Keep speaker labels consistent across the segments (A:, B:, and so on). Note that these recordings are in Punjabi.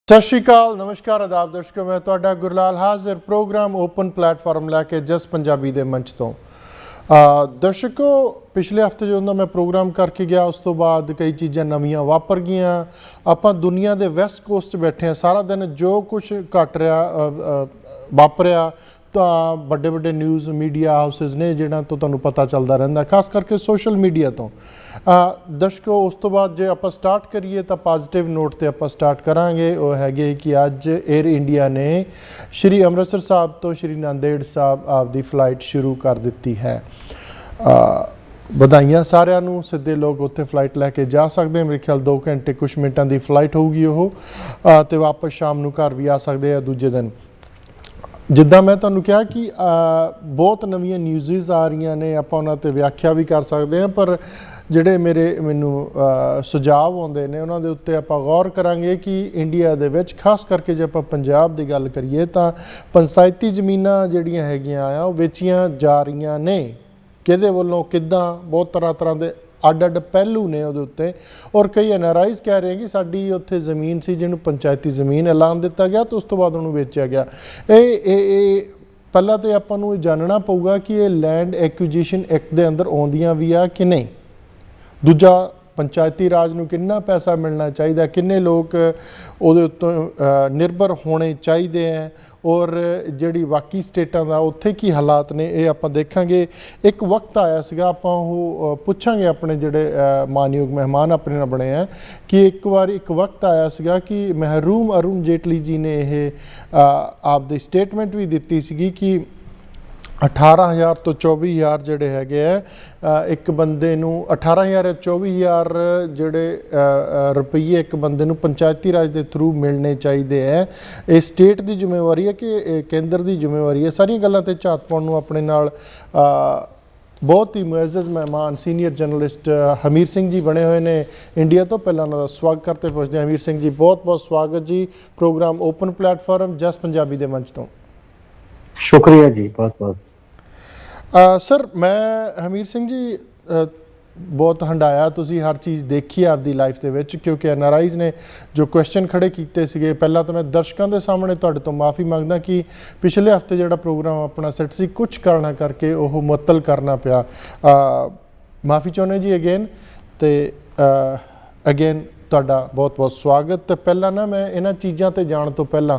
A: ਸਤਿ ਸ਼੍ਰੀ ਅਕਾਲ, ਨਮਸਕਾਰ, ਆਦਾਬ ਦਰਸ਼ਕੋ। ਮੈਂ ਤੁਹਾਡਾ ਗੁਰਲਾਲ ਹਾਜ਼ਰ ਪ੍ਰੋਗਰਾਮ ਓਪਨ ਪਲੇਟਫਾਰਮ ਲੈ ਕੇ ਜਸ ਪੰਜਾਬੀ ਦੇ ਮੰਚ ਤੋਂ। ਦਰਸ਼ਕੋ, ਪਿਛਲੇ ਹਫਤੇ ਜਦੋਂ ਮੈਂ ਪ੍ਰੋਗਰਾਮ ਕਰਕੇ ਗਿਆ ਉਸ ਤੋਂ ਬਾਅਦ ਕਈ ਚੀਜ਼ਾਂ ਨਵੀਆਂ ਵਾਪਰ ਗਈਆਂ। ਆਪਾਂ ਦੁਨੀਆ ਦੇ ਵੈਸਟ ਕੋਸਟ ਬੈਠੇ ਹਾਂ, ਸਾਰਾ ਦਿਨ ਜੋ ਕੁਛ ਘਟ ਰਿਹਾ ਵਾਪਰਿਆ ਤਾਂ ਵੱਡੇ ਵੱਡੇ ਨਿਊਜ਼ ਮੀਡੀਆ ਹਾਊਸਿਸ ਨੇ ਜਿਹਨਾਂ ਤੋਂ ਤੁਹਾਨੂੰ ਪਤਾ ਚੱਲਦਾ ਰਹਿੰਦਾ, ਖਾਸ ਕਰਕੇ ਸੋਸ਼ਲ ਮੀਡੀਆ ਤੋਂ। ਦਰਸ਼ਕੋ, ਉਸ ਤੋਂ ਬਾਅਦ ਜੇ ਆਪਾਂ ਸਟਾਰਟ ਕਰੀਏ ਤਾਂ ਪੋਜ਼ੀਟਿਵ ਨੋਟ 'ਤੇ ਆਪਾਂ ਸਟਾਰਟ ਕਰਾਂਗੇ। ਉਹ ਹੈਗੇ ਕਿ ਅੱਜ ਏਅਰ ਇੰਡੀਆ ਨੇ ਸ਼੍ਰੀ ਅੰਮ੍ਰਿਤਸਰ ਸਾਹਿਬ ਤੋਂ ਸ਼੍ਰੀ ਨਾਂਦੇੜ ਸਾਹਿਬ ਆਪਦੀ ਫਲਾਈਟ ਸ਼ੁਰੂ ਕਰ ਦਿੱਤੀ ਹੈ। ਵਧਾਈਆਂ ਸਾਰਿਆਂ ਨੂੰ। ਸਿੱਧੇ ਲੋਕ ਉੱਥੇ ਫਲਾਈਟ ਲੈ ਕੇ ਜਾ ਸਕਦੇ। ਮੇਰੇ ਖਿਆਲ 2 ਘੰਟੇ ਕੁਛ ਮਿੰਟਾਂ ਦੀ ਫਲਾਈਟ ਹੋਊਗੀ ਉਹ, ਅਤੇ ਵਾਪਸ ਸ਼ਾਮ ਨੂੰ ਘਰ ਵੀ ਆ ਸਕਦੇ ਆ ਦੂਜੇ ਦਿਨ। ਜਿੱਦਾਂ ਮੈਂ ਤੁਹਾਨੂੰ ਕਿਹਾ ਕਿ ਬਹੁਤ ਨਵੀਆਂ ਨਿਊਜ਼ਿਸ ਆ ਰਹੀਆਂ ਨੇ, ਆਪਾਂ ਉਹਨਾਂ 'ਤੇ ਵਿਆਖਿਆ ਵੀ ਕਰ ਸਕਦੇ ਹਾਂ, ਪਰ ਜਿਹੜੇ ਮੈਨੂੰ ਸੁਝਾਅ ਆਉਂਦੇ ਨੇ ਉਹਨਾਂ ਦੇ ਉੱਤੇ ਆਪਾਂ ਗੌਰ ਕਰਾਂਗੇ ਕਿ ਇੰਡੀਆ ਦੇ ਵਿੱਚ ਖਾਸ ਕਰਕੇ ਜੇ ਆਪਾਂ ਪੰਜਾਬ ਦੀ ਗੱਲ ਕਰੀਏ ਤਾਂ ਪੰਚਾਇਤੀ ਜ਼ਮੀਨਾਂ ਜਿਹੜੀਆਂ ਹੈਗੀਆਂ ਆ ਉਹ ਵੇਚੀਆਂ ਜਾ ਰਹੀਆਂ ਨੇ। ਕਿਹਦੇ ਵੱਲੋਂ, ਕਿੱਦਾਂ, ਬਹੁਤ ਤਰ੍ਹਾਂ ਦੇ ਅੱਡ ਪਹਿਲੂ ਨੇ ਉਹਦੇ ਉੱਤੇ। ਔਰ ਕਈ NRIs ਕਹਿ ਰਹੇ ਕਿ ਸਾਡੀ ਉੱਥੇ ਜ਼ਮੀਨ ਸੀ ਜਿਹਨੂੰ ਪੰਚਾਇਤੀ ਜ਼ਮੀਨ ਐਲਾਨ ਦਿੱਤਾ ਗਿਆ ਤੇ ਉਸ ਤੋਂ ਬਾਅਦ ਉਹਨੂੰ ਵੇਚਿਆ ਗਿਆ। ਇਹ ਪਹਿਲਾਂ ਤਾਂ ਆਪਾਂ ਨੂੰ ਜਾਣਨਾ ਪਊਗਾ ਕਿ ਇਹ ਲੈਂਡ ਐਕੁਜੀਸ਼ਨ ਐਕਟ ਦੇ ਅੰਦਰ ਆਉਂਦੀਆਂ ਵੀ ਆ ਕਿ ਨਹੀਂ। ਦੂਜਾ, ਪੰਚਾਇਤੀ ਰਾਜ ਨੂੰ ਕਿੰਨਾ ਪੈਸਾ ਮਿਲਣਾ ਚਾਹੀਦਾ, ਕਿੰਨੇ ਲੋਕ ਉਹਦੇ ਉੱਤੋਂ ਨਿਰਭਰ ਹੋਣੇ ਚਾਹੀਦੇ ਹੈ, ਔਰ ਜਿਹੜੀ ਬਾਕੀ ਸਟੇਟਾਂ ਦਾ ਉੱਥੇ ਕੀ ਹਾਲਾਤ ਨੇ, ਇਹ ਆਪਾਂ ਦੇਖਾਂਗੇ। ਇੱਕ ਵਕਤ ਆਇਆ ਸੀਗਾ, ਆਪਾਂ ਉਹ ਪੁੱਛਾਂਗੇ ਆਪਣੇ ਜਿਹੜੇ ਮਾਨਯੋਗ ਮਹਿਮਾਨ ਆਪਣੇ ਨਾਲ ਬਣੇ ਆ, ਕਿ ਇੱਕ ਵਕਤ ਆਇਆ ਸੀਗਾ ਕਿ ਮਹਿਰੂਮ ਅਰੁਣ ਜੇਟਲੀ ਜੀ ਨੇ ਇਹ ਆਪਦੀ ਸਟੇਟਮੈਂਟ ਵੀ ਦਿੱਤੀ ਸੀਗੀ ਕਿ 18,000 ਤੋਂ 24,000 ਜਿਹੜੇ ਹੈਗੇ ਆ ਇੱਕ ਬੰਦੇ ਨੂੰ, 18,000 ਜਾਂ 24,000 ਜਿਹੜੇ ਰੁਪਈਏ ਇੱਕ ਬੰਦੇ ਨੂੰ ਪੰਚਾਇਤੀ ਰਾਜ ਦੇ ਥਰੂ ਮਿਲਣੇ ਚਾਹੀਦੇ ਹੈ। ਇਹ ਸਟੇਟ ਦੀ ਜ਼ਿੰਮੇਵਾਰੀ ਹੈ ਕਿ ਇਹ ਕੇਂਦਰ ਦੀ ਜ਼ਿੰਮੇਵਾਰੀ ਹੈ। ਸਾਰੀਆਂ ਗੱਲਾਂ 'ਤੇ ਝਾਤ ਪਾਉਣ ਨੂੰ ਆਪਣੇ ਨਾਲ ਬਹੁਤ ਹੀ ਮੁਅੱਜ਼ਜ਼ ਮਹਿਮਾਨ ਸੀਨੀਅਰ ਜਰਨਲਿਸਟ ਹਮੀਰ ਸਿੰਘ ਜੀ ਬਣੇ ਹੋਏ ਨੇ ਇੰਡੀਆ ਤੋਂ। ਪਹਿਲਾਂ ਉਹਨਾਂ ਦਾ ਸਵਾਗਤ ਕਰਦੇ ਪੁੱਛਦੇ ਹਾਂ। ਹਮੀਰ ਸਿੰਘ ਜੀ, ਬਹੁਤ ਬਹੁਤ ਸਵਾਗਤ ਜੀ ਪ੍ਰੋਗਰਾਮ ਓਪਨ ਪਲੇਟਫਾਰਮ ਜਸ ਪੰਜਾਬੀ ਦੇ ਮੰਚ ਤੋਂ।
B: ਸ਼ੁਕਰੀਆ ਜੀ, ਬਹੁਤ ਬਹੁਤ।
A: ਸਰ, ਮੈਂ ਹਮੀਰ ਸਿੰਘ ਜੀ, ਬਹੁਤ ਹੰਡਾਇਆ, ਤੁਸੀਂ ਹਰ ਚੀਜ਼ ਦੇਖੀ ਆਪਦੀ ਲਾਈਫ ਦੇ ਵਿੱਚ, ਕਿਉਂਕਿ NRIs ਨੇ ਜੋ ਕੁਐਸਚਨ ਖੜੇ ਕੀਤੇ ਸੀਗੇ। ਪਹਿਲਾਂ ਤਾਂ ਮੈਂ ਦਰਸ਼ਕਾਂ ਦੇ ਸਾਹਮਣੇ ਤੁਹਾਡੇ ਤੋਂ ਮਾफ़ੀ ਮੰਗਦਾ ਕਿ ਪਿਛਲੇ ਹਫਤੇ ਜਿਹੜਾ ਪ੍ਰੋਗਰਾਮ ਆਪਣਾ ਸੈੱਟ ਸੀ ਕੁਛ ਕਾਰਨਾਂ ਕਰਕੇ ਉਹ ਮੁਅੱਤਲ ਕਰਨਾ ਪਿਆ। ਮਾफ़ੀ ਚਾਹੁੰਦੇ ਜੀ ਅਗੇਨ। ਅਤੇ ਅਗੇਨ ਤੁਹਾਡਾ ਬਹੁਤ ਬਹੁਤ ਸਵਾਗਤ। ਅਤੇ ਪਹਿਲਾਂ ਨਾ ਮੈਂ ਇਹਨਾਂ ਚੀਜ਼ਾਂ 'ਤੇ ਜਾਣ ਤੋਂ ਪਹਿਲਾਂ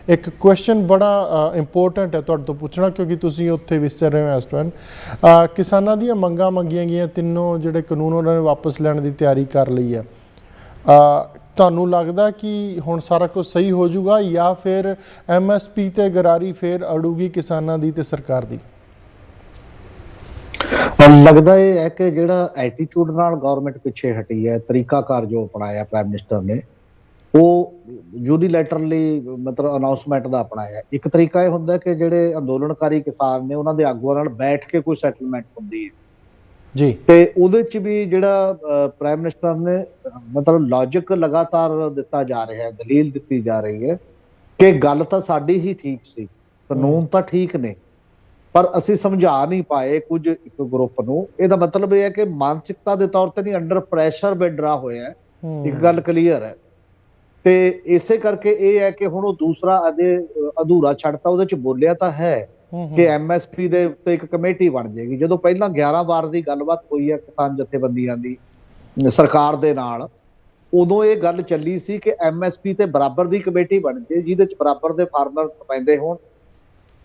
A: ਇੱਕ ਕੁਐਸਚਨ ਬੜਾ ਇੰਪੋਰਟੈਂਟ ਹੈ ਤੁਹਾਡੇ ਤੋਂ ਪੁੱਛਣਾ, ਕਿਉਂਕਿ ਤੁਸੀਂ ਉੱਥੇ ਵਿਸਰ ਰਹੇ ਹੋ ਇਸ ਟਾਈਮ। ਕਿਸਾਨਾਂ ਦੀਆਂ ਮੰਗਾਂ ਮੰਗੀਆਂ ਗਈਆਂ, ਤਿੰਨੋਂ ਜਿਹੜੇ ਕਾਨੂੰਨ ਉਹਨਾਂ ਨੇ ਵਾਪਸ ਲੈਣ ਦੀ ਤਿਆਰੀ ਕਰ ਲਈ ਹੈ। ਤੁਹਾਨੂੰ ਲੱਗਦਾ ਕਿ ਹੁਣ ਸਾਰਾ ਕੁਝ ਸਹੀ ਹੋ ਜਾਊਗਾ ਜਾਂ ਫਿਰ MSP 'ਤੇ ਗਰਾਰੀ ਫੇਰ ਅੜੂਗੀ ਕਿਸਾਨਾਂ ਦੀ ਤੇ ਸਰਕਾਰ ਦੀ?
B: ਲੱਗਦਾ ਇਹ ਹੈ ਕਿ ਜਿਹੜਾ ਐਟੀਟਿਊਡ ਨਾਲ ਗਵਰਨਮੈਂਟ ਪਿੱਛੇ ਹਟੀ ਹੈ, ਤਰੀਕਾਕਾਰ ਜੋ ਅਪਣਾਇਆ ਪ੍ਰਾਈਮ ਮਿਨਿਸਟਰ ਨੇ, ਉਹ ਯੂਨੀਲੈਟਰਲੀ ਮਤਲਬ ਅਨਾਊਂਸਮੈਂਟ ਦਾ ਅਪਣਾਇਆ। ਇੱਕ ਤਰੀਕਾ ਇਹ ਹੁੰਦਾ ਕਿ ਜਿਹੜੇ ਅੰਦੋਲਨਕਾਰੀ ਕਿਸਾਨ ਨੇ ਉਹਨਾਂ ਦੇ ਆਗੂਆਂ ਨਾਲ ਬੈਠ ਕੇ ਕੋਈ ਸੈਟਲਮੈਂਟ ਹੁੰਦੀ ਹੈ
A: ਜੀ,
B: ਤੇ ਉਹਦੇ 'ਚ ਵੀ ਜਿਹੜਾ ਪ੍ਰਾਈਮ ਮਿਨਿਸਟਰ ਨੇ ਮਤਲਬ ਲੌਜਿਕ ਲਗਾਤਾਰ ਦਿੱਤਾ ਜਾ ਰਿਹਾ ਹੈ, ਦਲੀਲ ਦਿੱਤੀ ਜਾ ਰਹੀ ਹੈ ਕਿ ਗੱਲ ਤਾਂ ਸਾਡੀ ਹੀ ਠੀਕ ਸੀ, ਕਾਨੂੰਨ ਤਾਂ ਠੀਕ ਨੇ, ਪਰ ਅਸੀਂ ਸਮਝਾ ਨਹੀਂ ਪਾਏ ਕੁਝ ਇੱਕ ਗਰੁੱਪ ਨੂੰ। ਇਹਦਾ ਮਤਲਬ ਇਹ ਹੈ ਕਿ ਮਾਨਸਿਕਤਾ ਦੇ ਤੌਰ ਤੇ ਨਹੀਂ, ਅੰਡਰ ਪ੍ਰੈਸ਼ਰ ਵਿਡਰਾ ਹੋਇਆ। ਇੱਕ ਗੱਲ ਕਲੀਅਰ ਹੈ। ਤੇ ਇਸੇ ਕਰਕੇ ਇਹ ਹੈ ਕਿ ਹੁਣ ਉਹ ਦੂਸਰਾ ਅਧੂਰਾ ਛੱਡਤਾ। ਉਹਦੇ 'ਚ ਬੋਲਿਆ ਤਾਂ ਹੈ ਕਿ MSP ਦੇ ਉੱਤੇ ਇੱਕ ਕਮੇਟੀ ਬਣ ਜਾਏਗੀ। ਜਦੋਂ ਪਹਿਲਾਂ 11 ਵਾਰ ਦੀ ਗੱਲਬਾਤ ਹੋਈ ਹੈ ਕਿਸਾਨ ਜਥੇਬੰਦੀਆਂ ਦੀ ਸਰਕਾਰ ਦੇ ਨਾਲ, ਉਦੋਂ ਇਹ ਗੱਲ ਚੱਲੀ ਸੀ ਕਿ MSP ਤੇ ਬਰਾਬਰ ਦੀ ਕਮੇਟੀ ਬਣ ਜਾਏ, ਜਿਹਦੇ 'ਚ ਬਰਾਬਰ ਦੇ ਫਾਰਮਰ ਨੁਮਾਇੰਦੇ ਹੋਣ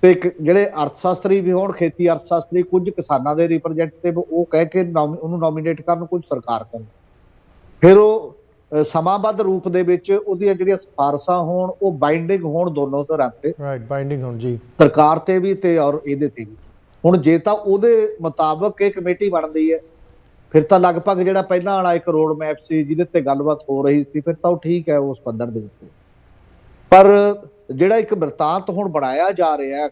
B: ਤੇ ਜਿਹੜੇ ਅਰਥ ਸ਼ਾਸਤਰੀ ਵੀ ਹੋਣ, ਖੇਤੀ ਅਰਥ ਸ਼ਾਸਤਰੀ, ਕੁਝ ਕਿਸਾਨਾਂ ਦੇ ਰਿਪਰੈਜ਼ੈਂਟੇਟਿਵ ਉਹ ਕਹਿ ਕੇ ਉਹਨੂੰ ਨੋਮੀਨੇਟ ਕਰਨ, ਕੁਝ ਸਰਕਾਰ ਕਰਨ। ਫਿਰ ਉਹ ਸਮਾਬੱਧ ਰੂਪ ਦੇ ਵਿੱਚ ਉਹਦੀਆਂ ਜਿਹੜੀਆਂ ਸਿਫਾਰਸ਼ਾਂ ਹੋਣ ਉਹ ਬਾਈਂਡਿੰਗ ਹੋਣ ਦੋਨੋਂ ਤਰ੍ਹਾਂ ਤੇ,
A: ਬਾਈਂਡਿੰਗ ਹੋਣ ਜੀ, ਸਰਕਾਰ
B: ਤੇ ਵੀ ਤੇ ਔਰ ਇਹਦੇ ਤੇ ਵੀ। ਹੁਣ ਜੇ ਤਾਂ ਉਹਦੇ ਮੁਤਾਬਕ ਇਹ ਕਮੇਟੀ ਬਣਦੀ ਹੈ, ਫਿਰ ਤਾਂ ਲਗਭਗ ਜਿਹੜਾ ਪਹਿਲਾਂ ਵਾਲਾ ਇੱਕ ਰੋਡ ਮੈਪ ਸੀ ਜਿਹਦੇ ਤੇ ਗੱਲਬਾਤ ਹੋ ਰਹੀ ਸੀ, ਫਿਰ ਤਾਂ ਉਹ ਠੀਕ ਹੈ ਉਸ ਪੱਧਰ ਦੇ ਉੱਤੇ। ਪਰ ਜਿਹੜਾ ਇੱਕ ਬਿਰਤਾਂਤ ਹੁਣ ਬਣਾਇਆ ਜਾ ਰਿਹਾ,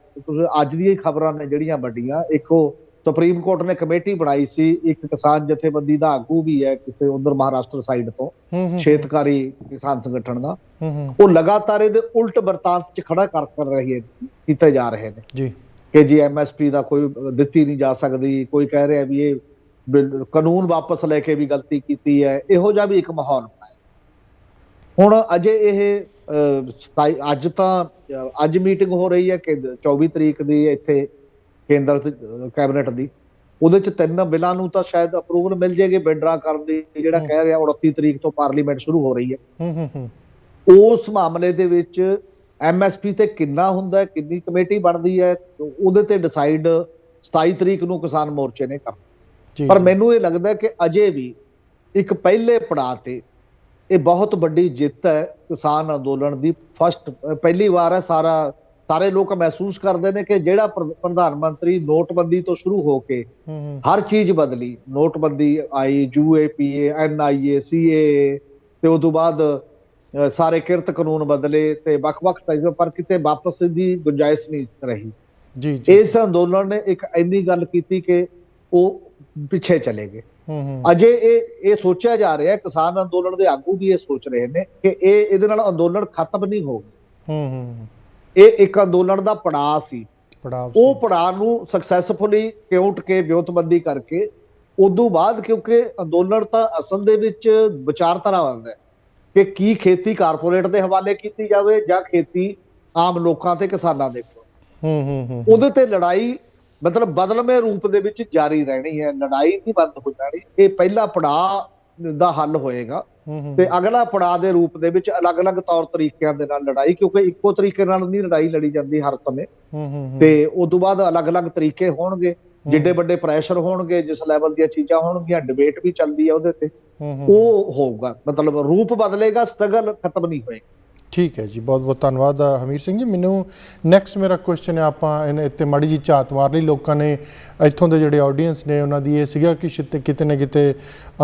B: ਅੱਜ ਦੀਆਂ ਖਬਰਾਂ ਨੇ ਜਿਹੜੀਆਂ ਵੱਡੀਆਂ, ਇੱਕ ਉਹ ਸੁਪਰੀਮ ਕੋਰਟ ਨੇ ਕਮੇਟੀ ਬਣਾਈ ਸੀ, ਇੱਕ ਕਿਸਾਨ ਜਥੇਬੰਦੀ ਦਾ ਆਗੂ ਵੀ ਹੈ ਕਿਸੇ ਉਧਰ ਮਹਾਰਾਸ਼ਟਰ ਸਾਈਡ ਤੋਂ, ਛੇਤਕਾਰੀ ਕਿਸਾਨ ਸੰਗਠਨ ਦਾ, ਉਹ ਲਗਾਤਾਰ ਇਹਦੇ ਉਲਟ ਬਿਰਤਾਂਤ 'ਚ ਖੜਾ ਕਰ ਰਹੀ ਹੈ, ਕੀਤੇ ਜਾ ਰਹੇ ਨੇ ਜੀ ਕਿ ਜੀ MSP ਦਾ ਕੋਈ ਦਿੱਤੀ ਨਹੀਂ ਜਾ ਸਕਦੀ। ਕੋਈ ਕਹਿ ਰਿਹਾ ਵੀ ਇਹ ਕਾਨੂੰਨ ਵਾਪਸ ਲੈ ਕੇ ਵੀ ਗਲਤੀ ਕੀਤੀ ਹੈ। ਇਹੋ ਜਿਹਾ ਵੀ ਇੱਕ ਮਾਹੌਲ ਬਣਾਇਆ। ਹੁਣ ਅਜੇ ਇਹ ਅੱਜ ਤਾਂ ਅੱਜ ਮੀਟਿੰਗ ਹੋ ਰਹੀ ਹੈ ਕਿ 24 ਤਰੀਕ ਦੀ ਇੱਥੇ ਕੇਂਦਰ ਕੈਬਨਿਟ ਦੀ, ਉਹਦੇ ਚ 3 ਬਿੱਲਾਂ ਨੂੰ ਤਾਂ ਸ਼ਾਇਦ ਅਪਰੂਵਲ ਮਿਲ ਜਾਏਗੀ ਵਿਡਰਾ ਕਰਨ ਦੀ, ਜਿਹੜਾ ਕਹਿ ਰਿਹਾ 29 ਤਰੀਕ ਤੋਂ ਪਾਰਲੀਮੈਂਟ ਸ਼ੁਰੂ ਹੋ ਰਹੀ ਹੈ। ਉਸ ਮਾਮਲੇ ਦੇ ਵਿੱਚ MSP ਤੇ ਕਿੰਨਾ ਹੁੰਦਾ, ਕਿੰਨੀ ਕਮੇਟੀ ਬਣਦੀ ਹੈ, ਉਹਦੇ ਤੇ ਡਿਸਾਈਡ 27 ਤਰੀਕ ਨੂੰ ਕਿਸਾਨ ਮੋਰਚੇ ਨੇ ਕਰਨਾ। ਪਰ ਮੈਨੂੰ ਇਹ ਲੱਗਦਾ ਕਿ ਅਜੇ ਵੀ ਇੱਕ ਪਹਿਲੇ ਪੜਾਅ ਤੇ ਇਹ ਬਹੁਤ ਵੱਡੀ ਜਿੱਤ ਹੈ ਕਿਸਾਨ ਅੰਦੋਲਨ ਦੀ। ਪਹਿਲੀ ਵਾਰ ਹੈ ਸਾਰੇ ਲੋਕ ਮਹਿਸੂਸ ਕਰਦੇ ਨੇ ਕਿ ਜਿਹੜਾ ਪ੍ਰਧਾਨ ਮੰਤਰੀ ਨੋਟਬੰਦੀ ਤੋਂ ਸ਼ੁਰੂ ਹੋ ਕੇ ਹਰ ਚੀਜ਼ ਬਦਲੀ, ਨੋਟਬੰਦੀ ਆਈ, UAPA, NIA, CAA ਤੇ ਉਸ ਤੋਂ ਬਾਅਦ ਸਾਰੇ ਕਿਰਤ ਕਾਨੂੰਨ ਬਦਲੇ ਤੇ ਵੱਖ-ਵੱਖ ਪਰ ਕਿਤੇ ਵਾਪਸ ਦੀ ਗੁੰਜਾਇਸ਼ ਨਹੀਂ ਰਹੀ। ਇਸ ਅੰਦੋਲਨ ਨੇ ਇੱਕ ਇੰਨੀ ਗੱਲ ਕੀਤੀ ਕਿ ਉਹ ਪਿੱਛੇ ਚਲੇ ਗਏ। ਅਜੇ ਇਹ ਸੋਚਿਆ ਜਾ ਰਿਹਾ, ਕਿਸਾਨ ਅੰਦੋਲਨ ਦੇ ਆਗੂ ਵੀ ਇਹ ਸੋਚ ਰਹੇ ਨੇ ਕਿ ਇਹਦੇ ਨਾਲ ਅੰਦੋਲਨ ਖਤਮ ਨਹੀਂ ਹੋਊਗਾ। ਇਹ ਇੱਕ ਅੰਦੋਲਨ ਦਾ ਪੜਾਅ ਸੀ, ਉਹ ਪੜਾਅ ਨੂੰ ਸਕਸੈਸਫੁਲੀ ਕਿਉਂਟ ਕੇ ਵਿਉਂਤਬੰਦੀ ਕਰਕੇ ਉਦੋਂ ਬਾਅਦ, ਕਿਉਂਕਿ ਅੰਦੋਲਨ ਤਾਂ ਅਸਲ ਦੇ ਵਿੱਚ ਵਿਚਾਰਧਾਰਾ ਬਣਦਾ ਹੈ ਕਿ ਕੀ ਖੇਤੀ ਕਾਰਪੋਰੇਟ ਦੇ ਹਵਾਲੇ ਕੀਤੀ ਜਾਵੇ ਜਾਂ ਖੇਤੀ ਆਮ ਲੋਕਾਂ ਤੇ ਕਿਸਾਨਾਂ ਦੇ ਕੋਲ। ਉਹਦੇ ਤੇ ਲੜਾਈ ਮਤਲਬ ਬਦਲਵੇਂ ਰੂਪ ਦੇ ਵਿੱਚ ਜਾਰੀ ਰਹਿਣੀ ਹੈ, ਲੜਾਈ ਨਹੀਂ ਬੰਦ ਹੋ ਜਾਣੀ। ਇਹ ਪਹਿਲਾ ਪੜਾਅ ਦਾ ਹੱਲ ਹੋਏਗਾ ਤੇ ਅਗਲਾ ਪੜਾਅ ਦੇ ਰੂਪ ਦੇ ਵਿੱਚ ਅਲੱਗ-ਅਲੱਗ ਤੌਰ ਤਰੀਕਿਆਂ ਦੇ ਨਾਲ ਲੜਾਈ, ਕਿਉਂਕਿ ਇੱਕੋ ਤਰੀਕੇ ਨਾਲ ਨਹੀਂ ਲੜਾਈ ਲੜੀ ਜਾਂਦੀ ਹਰ ਸਮੇਂ, ਤੇ ਉਸ ਤੋਂ ਬਾਅਦ ਅਲੱਗ-ਅਲੱਗ ਤਰੀਕੇ ਹੋਣਗੇ, ਜਿੱਡੇ ਵੱਡੇ ਪ੍ਰੈਸ਼ਰ ਹੋਣਗੇ, ਜਿਸ ਲੈਵਲ ਦੀਆਂ ਚੀਜ਼ਾਂ ਹੋਣਗੀਆਂ, ਡਿਬੇਟ ਵੀ ਚੱਲਦੀ ਹੈ ਉਹਦੇ ਤੇ, ਉਹ ਹੋਊਗਾ। ਮਤਲਬ ਰੂਪ ਬਦਲੇਗਾ, ਸਟਰਗਲ ਖਤਮ ਨਹੀਂ ਹੋਏਗਾ।
A: ਠੀਕ ਹੈ ਜੀ, ਬਹੁਤ ਬਹੁਤ ਧੰਨਵਾਦ ਹਮੀਰ ਸਿੰਘ ਜੀ। ਮੈਨੂੰ ਨੈਕਸਟ ਮੇਰਾ ਕੁਐਸਚਨ ਹੈ, ਆਪਾਂ ਇੱਥੇ ਮਾੜੀ ਜੀ ਝਾਤ ਮਾਰ ਲਈ। ਲੋਕਾਂ ਨੇ ਇੱਥੋਂ ਦੇ ਜਿਹੜੇ ਆਡੀਅנס ਨੇ ਉਹਨਾਂ ਦੀ ਇਹ ਸੀਗਾ ਕਿ ਕਿਤੇ ਨਾ ਕਿਤੇ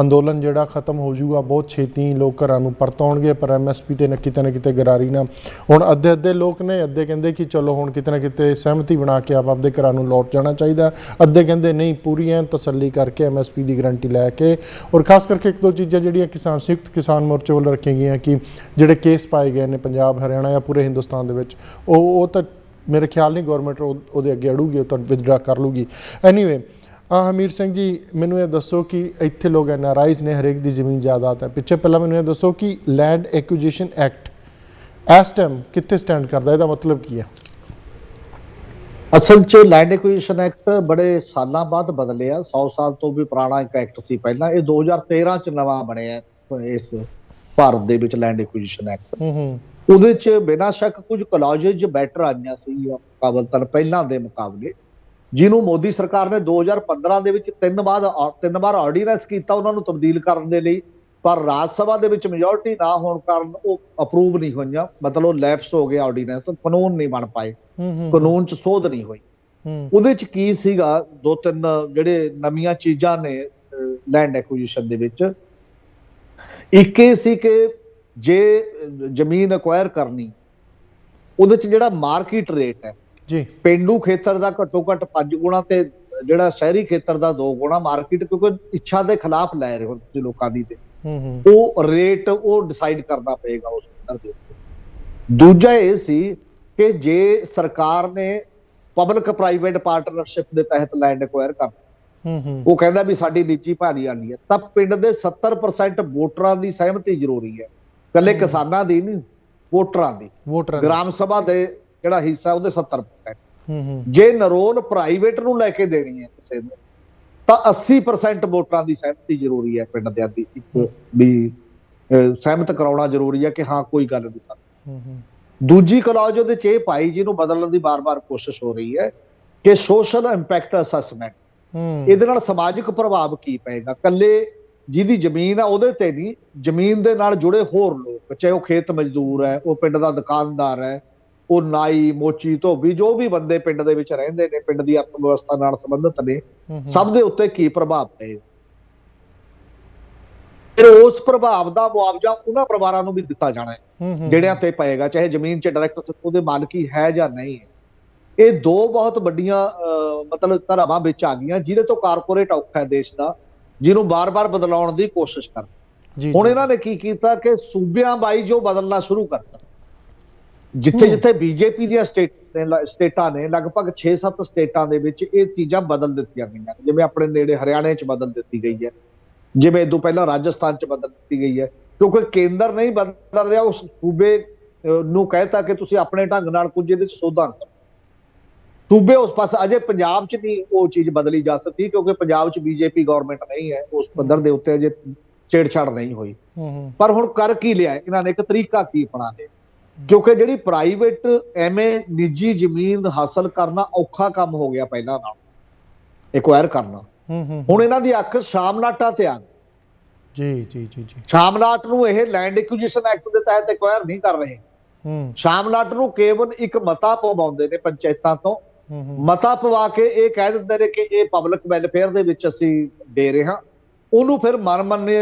A: ਅੰਦੋਲਨ ਜਿਹੜਾ ਖਤਮ ਹੋ ਜਾਊਗਾ ਬਹੁਤ ਛੇਤੀ, ਲੋਕ ਘਰਾਂ ਨੂੰ ਪਰਤ ਆਉਣਗੇ, ਪਰ MSP ਤੇ ਕਿਤੇ ਨਾ ਕਿਤੇ ਗਰਾਰੀ ਨਾ। ਹੁਣ ਅੱਧੇ ਲੋਕ ਨੇ, ਅੱਧੇ ਕਹਿੰਦੇ ਕਿ ਚਲੋ ਹੁਣ ਕਿਤੇ ਨਾ ਕਿਤੇ ਸਹਿਮਤੀ ਬਣਾ ਕੇ ਆਪਦੇ ਘਰਾਂ ਨੂੰ ਲੌਟ ਜਾਣਾ ਚਾਹੀਦਾ, ਅੱਧੇ ਕਹਿੰਦੇ ਨਹੀਂ, ਪੂਰੀ ਐਨ ਤਸੱਲੀ ਕਰਕੇ MSP ਦੀ ਗਰੰਟੀ ਲੈ ਕੇ। ਔਰ ਖਾਸ ਕਰਕੇ ਇੱਕ ਦੋ ਚੀਜ਼ਾਂ ਜਿਹੜੀਆਂ ਸੰਯੁਕਤ ਕਿਸਾਨ ਮੋਰਚੇ ਵੱਲੋਂ ਰੱਖੀਆਂ ਗਈਆਂ ਕਿ ਜਿਹੜੇ ਕੇਸ ਪਾਏ ਗਏ ਨੇ ਪੰਜਾਬ, ਹਰਿਆਣਾ ਜਾਂ ਪੂਰੇ ਹਿੰਦੁਸਤਾਨ ਦੇ ਵਿੱਚ, ਉਹ ਤਾਂ ਮੇਰੇ ਖਿਆਲ ਨਹੀਂ ਗੌਰਮੈਂਟ ਉਹਦੇ ਅੱਗੇ ਅੜੂਗੀ, ਉਹ ਤਾਂ ਵਿਦਡਰਾ ਕਰ ਲੂਗੀ। ਐਨੀਵੇ ਹਮੀਰ ਸਿੰਘ ਜੀ, ਮੈਨੂੰ ਇਹ ਦੱਸੋ ਕਿ ਇੱਥੇ ਲੋਕ NRIs ਨੇ, ਹਰੇਕ ਦੀ ਜ਼ਮੀਨ ਜਾਇਦਾਦ ਹੈ ਪਿੱਛੇ, ਪਹਿਲਾਂ ਮੈਨੂੰ ਇਹ ਦੱਸੋ ਕਿ ਲੈਂਡ ਐਕੁਜੀਸ਼ਨ ਐਕਟ ਇਸ ਟਾਈਮ ਕਿੱਥੇ ਸਟੈਂਡ ਕਰਦਾ, ਇਹਦਾ ਮਤਲਬ ਕੀ ਹੈ?
B: ਅਸਲ 'ਚ ਲੈਂਡ ਐਕੁਜੀਸ਼ਨ ਐਕਟ ਬੜੇ ਸਾਲਾਂ ਬਾਅਦ ਬਦਲਿਆ, 100 ਸਾਲ ਤੋਂ ਵੀ ਪੁਰਾਣਾ ਇੱਕ ਐਕਟ ਸੀ ਪਹਿਲਾਂ, ਇਹ 2013 'ਚ ਨਵਾਂ ਬਣਿਆ ਇਸ ਭਾਰਤ ਦੇ ਵਿੱਚ ਲੈਂਡ ਐਕੁਜੀਸ਼ਨ ਐਕਟ। ਉਹਦੇ 'ਚ ਬਿਨਾਂ ਸ਼ੱਕ ਕੁਝ ਕਲੌਜਜ਼ ਬੈਟਰ ਆਈਆਂ ਸੀ ਮੁਕਾਬਲਤਨ ਪਹਿਲਾਂ ਦੇ ਮੁਕਾਬਲੇ, ਜਿਹਨੂੰ ਮੋਦੀ ਸਰਕਾਰ ਨੇ 2015 ਦੇ ਵਿੱਚ ਤਿੰਨ ਵਾਰ ਆਰਡੀਨੈਂਸ ਕੀਤਾ ਉਹਨਾਂ ਨੂੰ ਤਬਦੀਲ ਕਰਨ ਦੇ ਲਈ, ਪਰ ਰਾਜ ਸਭਾ ਦੇ ਵਿੱਚ ਮੈਜੋਰਟੀ ਨਾ ਹੋਣ ਕਾਰਨ ਉਹ ਅਪਰੂਵ ਨਹੀਂ ਹੋਈਆਂ। ਮਤਲਬ ਲੈਪਸ ਹੋ ਗਿਆ ਆਰਡੀਨੈਂਸ, ਕਾਨੂੰਨ ਨਹੀਂ ਬਣ ਪਾਏ, ਕਾਨੂੰਨ 'ਚ ਸੋਧ ਨਹੀਂ ਹੋਈ। ਉਹਦੇ 'ਚ ਕੀ ਸੀਗਾ, 2-3 ਜਿਹੜੇ ਨਵੀਆਂ ਚੀਜ਼ਾਂ ਨੇ ਲੈਂਡ ਐਕੁਜੀਸ਼ਨ ਦੇ ਵਿੱਚ। ਇੱਕ ਇਹ ਸੀ ਕਿ ਜੇ ਜ਼ਮੀਨ ਅਕਵਾਇਰ ਕਰਨੀ, ਉਹਦੇ 'ਚ ਜਿਹੜਾ ਮਾਰਕੀਟ ਰੇਟ ਹੈ ਜੀ, ਪੇਂਡੂ ਖੇਤਰ ਦਾ ਘੱਟੋ ਘੱਟ 5 ਗੁਣਾ ਤੇ ਜਿਹੜਾ ਸ਼ਹਿਰੀ ਖੇਤਰ ਦਾ 2 ਗੁਣਾ ਮਾਰਕੀਟ, ਕਿਉਂਕਿ ਇੱਛਾ ਦੇ ਖਿਲਾਫ ਲੈ ਰਹੇ ਹੋ ਤੁਸੀਂ ਲੋਕਾਂ ਦੀ, ਤੇ ਉਹ ਰੇਟ ਉਹ ਡਿਸਾਈਡ ਕਰਨਾ ਪਏਗਾ ਉਸ ਖੇਤਰ ਦੇ ਉੱਤੇ। ਦੂਜਾ ਇਹ ਸੀ ਕਿ ਜੇ ਸਰਕਾਰ ਨੇ ਪਬਲਿਕ ਪ੍ਰਾਈਵੇਟ ਪਾਰਟਨਰਸ਼ਿਪ ਦੇ ਤਹਿਤ ਲੈਂਡ ਅਕਵਾਇਰ ਕਰਨਾ, ਉਹ ਕਹਿੰਦਾ ਵੀ ਸਾਡੀ ਨਿੱਜੀ ਭਾਗੀਦਾਰੀ ਹੈ, ਤਾਂ ਪਿੰਡ ਦੇ 70% ਵੋਟਰਾਂ ਦੀ ਸਹਿਮਤੀ ਜ਼ਰੂਰੀ ਹੈ, ਇਕੱਲੇ ਕਿਸਾਨਾਂ ਦੀ ਨਹੀਂ, ਵੋਟਰਾਂ ਦੀ। ਗ੍ਰਾਮ ਸਭਾ ਦੇ ਜਿਹੜਾ ਹਿੱਸਾ ਉਹਦੇ 70%। ਜੇ ਨਰੋਲ ਪ੍ਰਾਈਵੇਟ ਨੂੰ ਲੈ ਕੇ ਦੇਣੀ ਹੈ ਕਿਸੇ ਨੂੰ, ਤਾਂ 80% ਵੋਟਰਾਂ ਦੀ ਸਹਿਮਤੀ ਜ਼ਰੂਰੀ ਹੈ, ਪਿੰਡ ਦਿਆਂ ਦੀ ਵੀ ਸਹਿਮਤ ਕਰਾਉਣਾ ਜ਼ਰੂਰੀ ਹੈ ਕਿ ਹਾਂ ਕੋਈ ਗੱਲ ਨਹੀਂ ਸਾਡੀ। ਦੂਜੀ ਕਲੌਜ ਉਹਦੇ 'ਚ ਇਹ ਪਾਈ, ਜਿਹਨੂੰ ਬਦਲਣ ਦੀ ਬਾਰ-ਬਾਰ ਕੋਸ਼ਿਸ਼ ਹੋ ਰਹੀ ਹੈ, ਕਿ ਸੋਸ਼ਲ ਇੰਪੈਕਟ ਅਸੈਸਮੈਂਟ। ਇਹਦੇ ਨਾਲ ਸਮਾਜਿਕ ਪ੍ਰਭਾਵ ਕੀ ਪਏਗਾ, ਕੱਲੇ ਜਿਹਦੀ ਜ਼ਮੀਨ ਆ ਉਹਦੇ ਤੇ ਨਹੀਂ, ਜ਼ਮੀਨ ਦੇ ਨਾਲ ਜੁੜੇ ਹੋਰ ਲੋਕ, ਚਾਹੇ ਉਹ ਖੇਤ ਮਜ਼ਦੂਰ ਹੈ, ਉਹ ਪਿੰਡ ਦਾ ਦੁਕਾਨਦਾਰ ਹੈ, ਉਹ ਨਾਈ, ਮੋਚੀ, ਧੋਬੀ, ਜੋ ਵੀ ਬੰਦੇ ਪਿੰਡ ਦੇ ਵਿੱਚ ਰਹਿੰਦੇ ਨੇ, ਪਿੰਡ ਦੀ ਅਰਥ ਵਿਵਸਥਾ ਨਾਲ ਸੰਬੰਧਿਤ ਨੇ, ਸਭ ਦੇ ਉੱਤੇ ਕੀ ਪ੍ਰਭਾਵ ਪਏਗਾ। ਫਿਰ ਉਸ ਪ੍ਰਭਾਵ ਦਾ ਮੁਆਵਜ਼ਾ ਉਹਨਾਂ ਪਰਿਵਾਰਾਂ ਨੂੰ ਵੀ ਦਿੱਤਾ ਜਾਣਾ ਹੈ ਜਿਹੜਿਆਂ ਤੇ ਪਏਗਾ, ਚਾਹੇ ਜ਼ਮੀਨ 'ਚ ਡਾਇਰੈਕਟ ਉਹਦੇ ਮਾਲਕੀ ਹੈ ਜਾਂ ਨਹੀਂ ਹੈ। ਇਹ ਦੋ ਬਹੁਤ ਵੱਡੀਆਂ ਮਤਲਬ ਧਾਰਾਵਾਂ ਵਿੱਚ ਆ ਗਈਆਂ, ਜਿਹਦੇ ਤੋਂ ਕਾਰਪੋਰੇਟ ਔਖਾ ਹੈ ਦੇਸ਼ ਦਾ, ਜਿਹਨੂੰ ਬਾਰ-ਬਾਰ ਬਦਲਾਉਣ ਦੀ ਕੋਸ਼ਿਸ਼ ਕਰ। ਹੁਣ ਇਹਨਾਂ ਨੇ ਕੀ ਕੀਤਾ ਕਿ ਸੂਬਿਆਂ ਬਾਈ ਜੋ ਬਦਲਣਾ ਸ਼ੁਰੂ ਕਰਤਾ, ਜਿੱਥੇ ਬੀਜੇਪੀ ਦੀਆਂ ਸਟੇਟਾਂ ਨੇ, ਲਗਭਗ 6-7 ਸਟੇਟਾਂ ਦੇ ਵਿੱਚ ਇਹ ਚੀਜ਼ਾਂ ਬਦਲ ਦਿੱਤੀਆਂ ਗਈਆਂ। ਜਿਵੇਂ ਆਪਣੇ ਨੇੜੇ ਹਰਿਆਣੇ 'ਚ ਬਦਲ ਦਿੱਤੀ ਗਈ ਹੈ, ਜਿਵੇਂ ਇਦੋਂ ਪਹਿਲਾਂ ਰਾਜਸਥਾਨ 'ਚ ਬਦਲ ਦਿੱਤੀ ਗਈ ਹੈ, ਕਿਉਂਕਿ ਕੇਂਦਰ ਨਹੀਂ ਬਦਲ ਰਿਹਾ, ਉਸ ਸੂਬੇ ਨੂੰ ਕਹਿਤਾ ਕਿ ਤੁਸੀਂ ਆਪਣੇ ਢੰਗ ਨਾਲ ਕੁਝ ਇਹਦੇ 'ਚ ਸੋਧਾਂ ਕਰੋ। ਸੂਬੇ ਉਸ ਪਾਸੇ ਅਜੇ ਪੰਜਾਬ 'ਚ ਨਹੀਂ ਉਹ ਚੀਜ਼ ਬਦਲੀ ਜਾ ਸਕਦੀ, ਕਿਉਂਕਿ ਪੰਜਾਬ 'ਚ ਬੀਜੇਪੀ ਗਵਰਨਮੈਂਟ ਨਹੀਂ ਹੈ, ਉਸ ਪੱਧਰ ਦੇ ਉੱਤੇ ਅਜੇ ਛੇੜਛਾੜ ਨਹੀਂ ਹੋਈ। ਪਰ ਹੁਣ ਕਰ ਕੀ ਲਿਆ ਇਹਨਾਂ ਨੇ, ਇੱਕ ਤਰੀਕਾ ਕੀ ਅਪਣਾ ਲਿਆ, ਕਿਉਂਕਿ ਜਿਹੜੀ ਪ੍ਰਾਈਵੇਟ ਐਵੇਂ ਨਿੱਜੀ ਜ਼ਮੀਨ ਹਾਸਲ ਕਰਨਾ ਔਖਾ ਕੰਮ ਹੋ ਗਿਆ ਪਹਿਲਾਂ ਨਾਲ, ਐਕਵਾਇਰ ਕਰਨਾ। ਹੁਣ ਇਹਨਾਂ ਦੀ ਅੱਖ ਸ਼ਾਮਲਾਟਾਂ ਤੇ ਆ ਗਈ।
A: ਜੀ ਜੀ ਜੀ ਜੀ,
B: ਸ਼ਾਮਲਾਟ ਨੂੰ ਇਹ ਲੈਂਡ ਐਕੁਜੀਸ਼ਨ ਐਕਟ ਦੇ ਤਹਿਤ ਐਕਵਾਇਰ ਨਹੀਂ ਕਰ ਰਹੇ। ਸ਼ਾਮਲਾਟ ਨੂੰ ਕੇਵਲ ਇੱਕ ਮਤਾ ਪਵਾਉਂਦੇ ਨੇ ਪੰਚਾਇਤਾਂ ਤੋਂ, ਮਤਾ ਪਵਾ ਕੇ ਇਹ ਕਹਿ ਦਿੰਦੇ ਨੇ ਕਿ ਇਹ ਪਬਲਿਕ ਵੈਲਫੇਅਰ ਦੇ ਵਿੱਚ ਅਸੀਂ ਦੇ ਰਹੇ ਹਾਂ। ਉਹਨੂੰ ਫਿਰ ਮਨ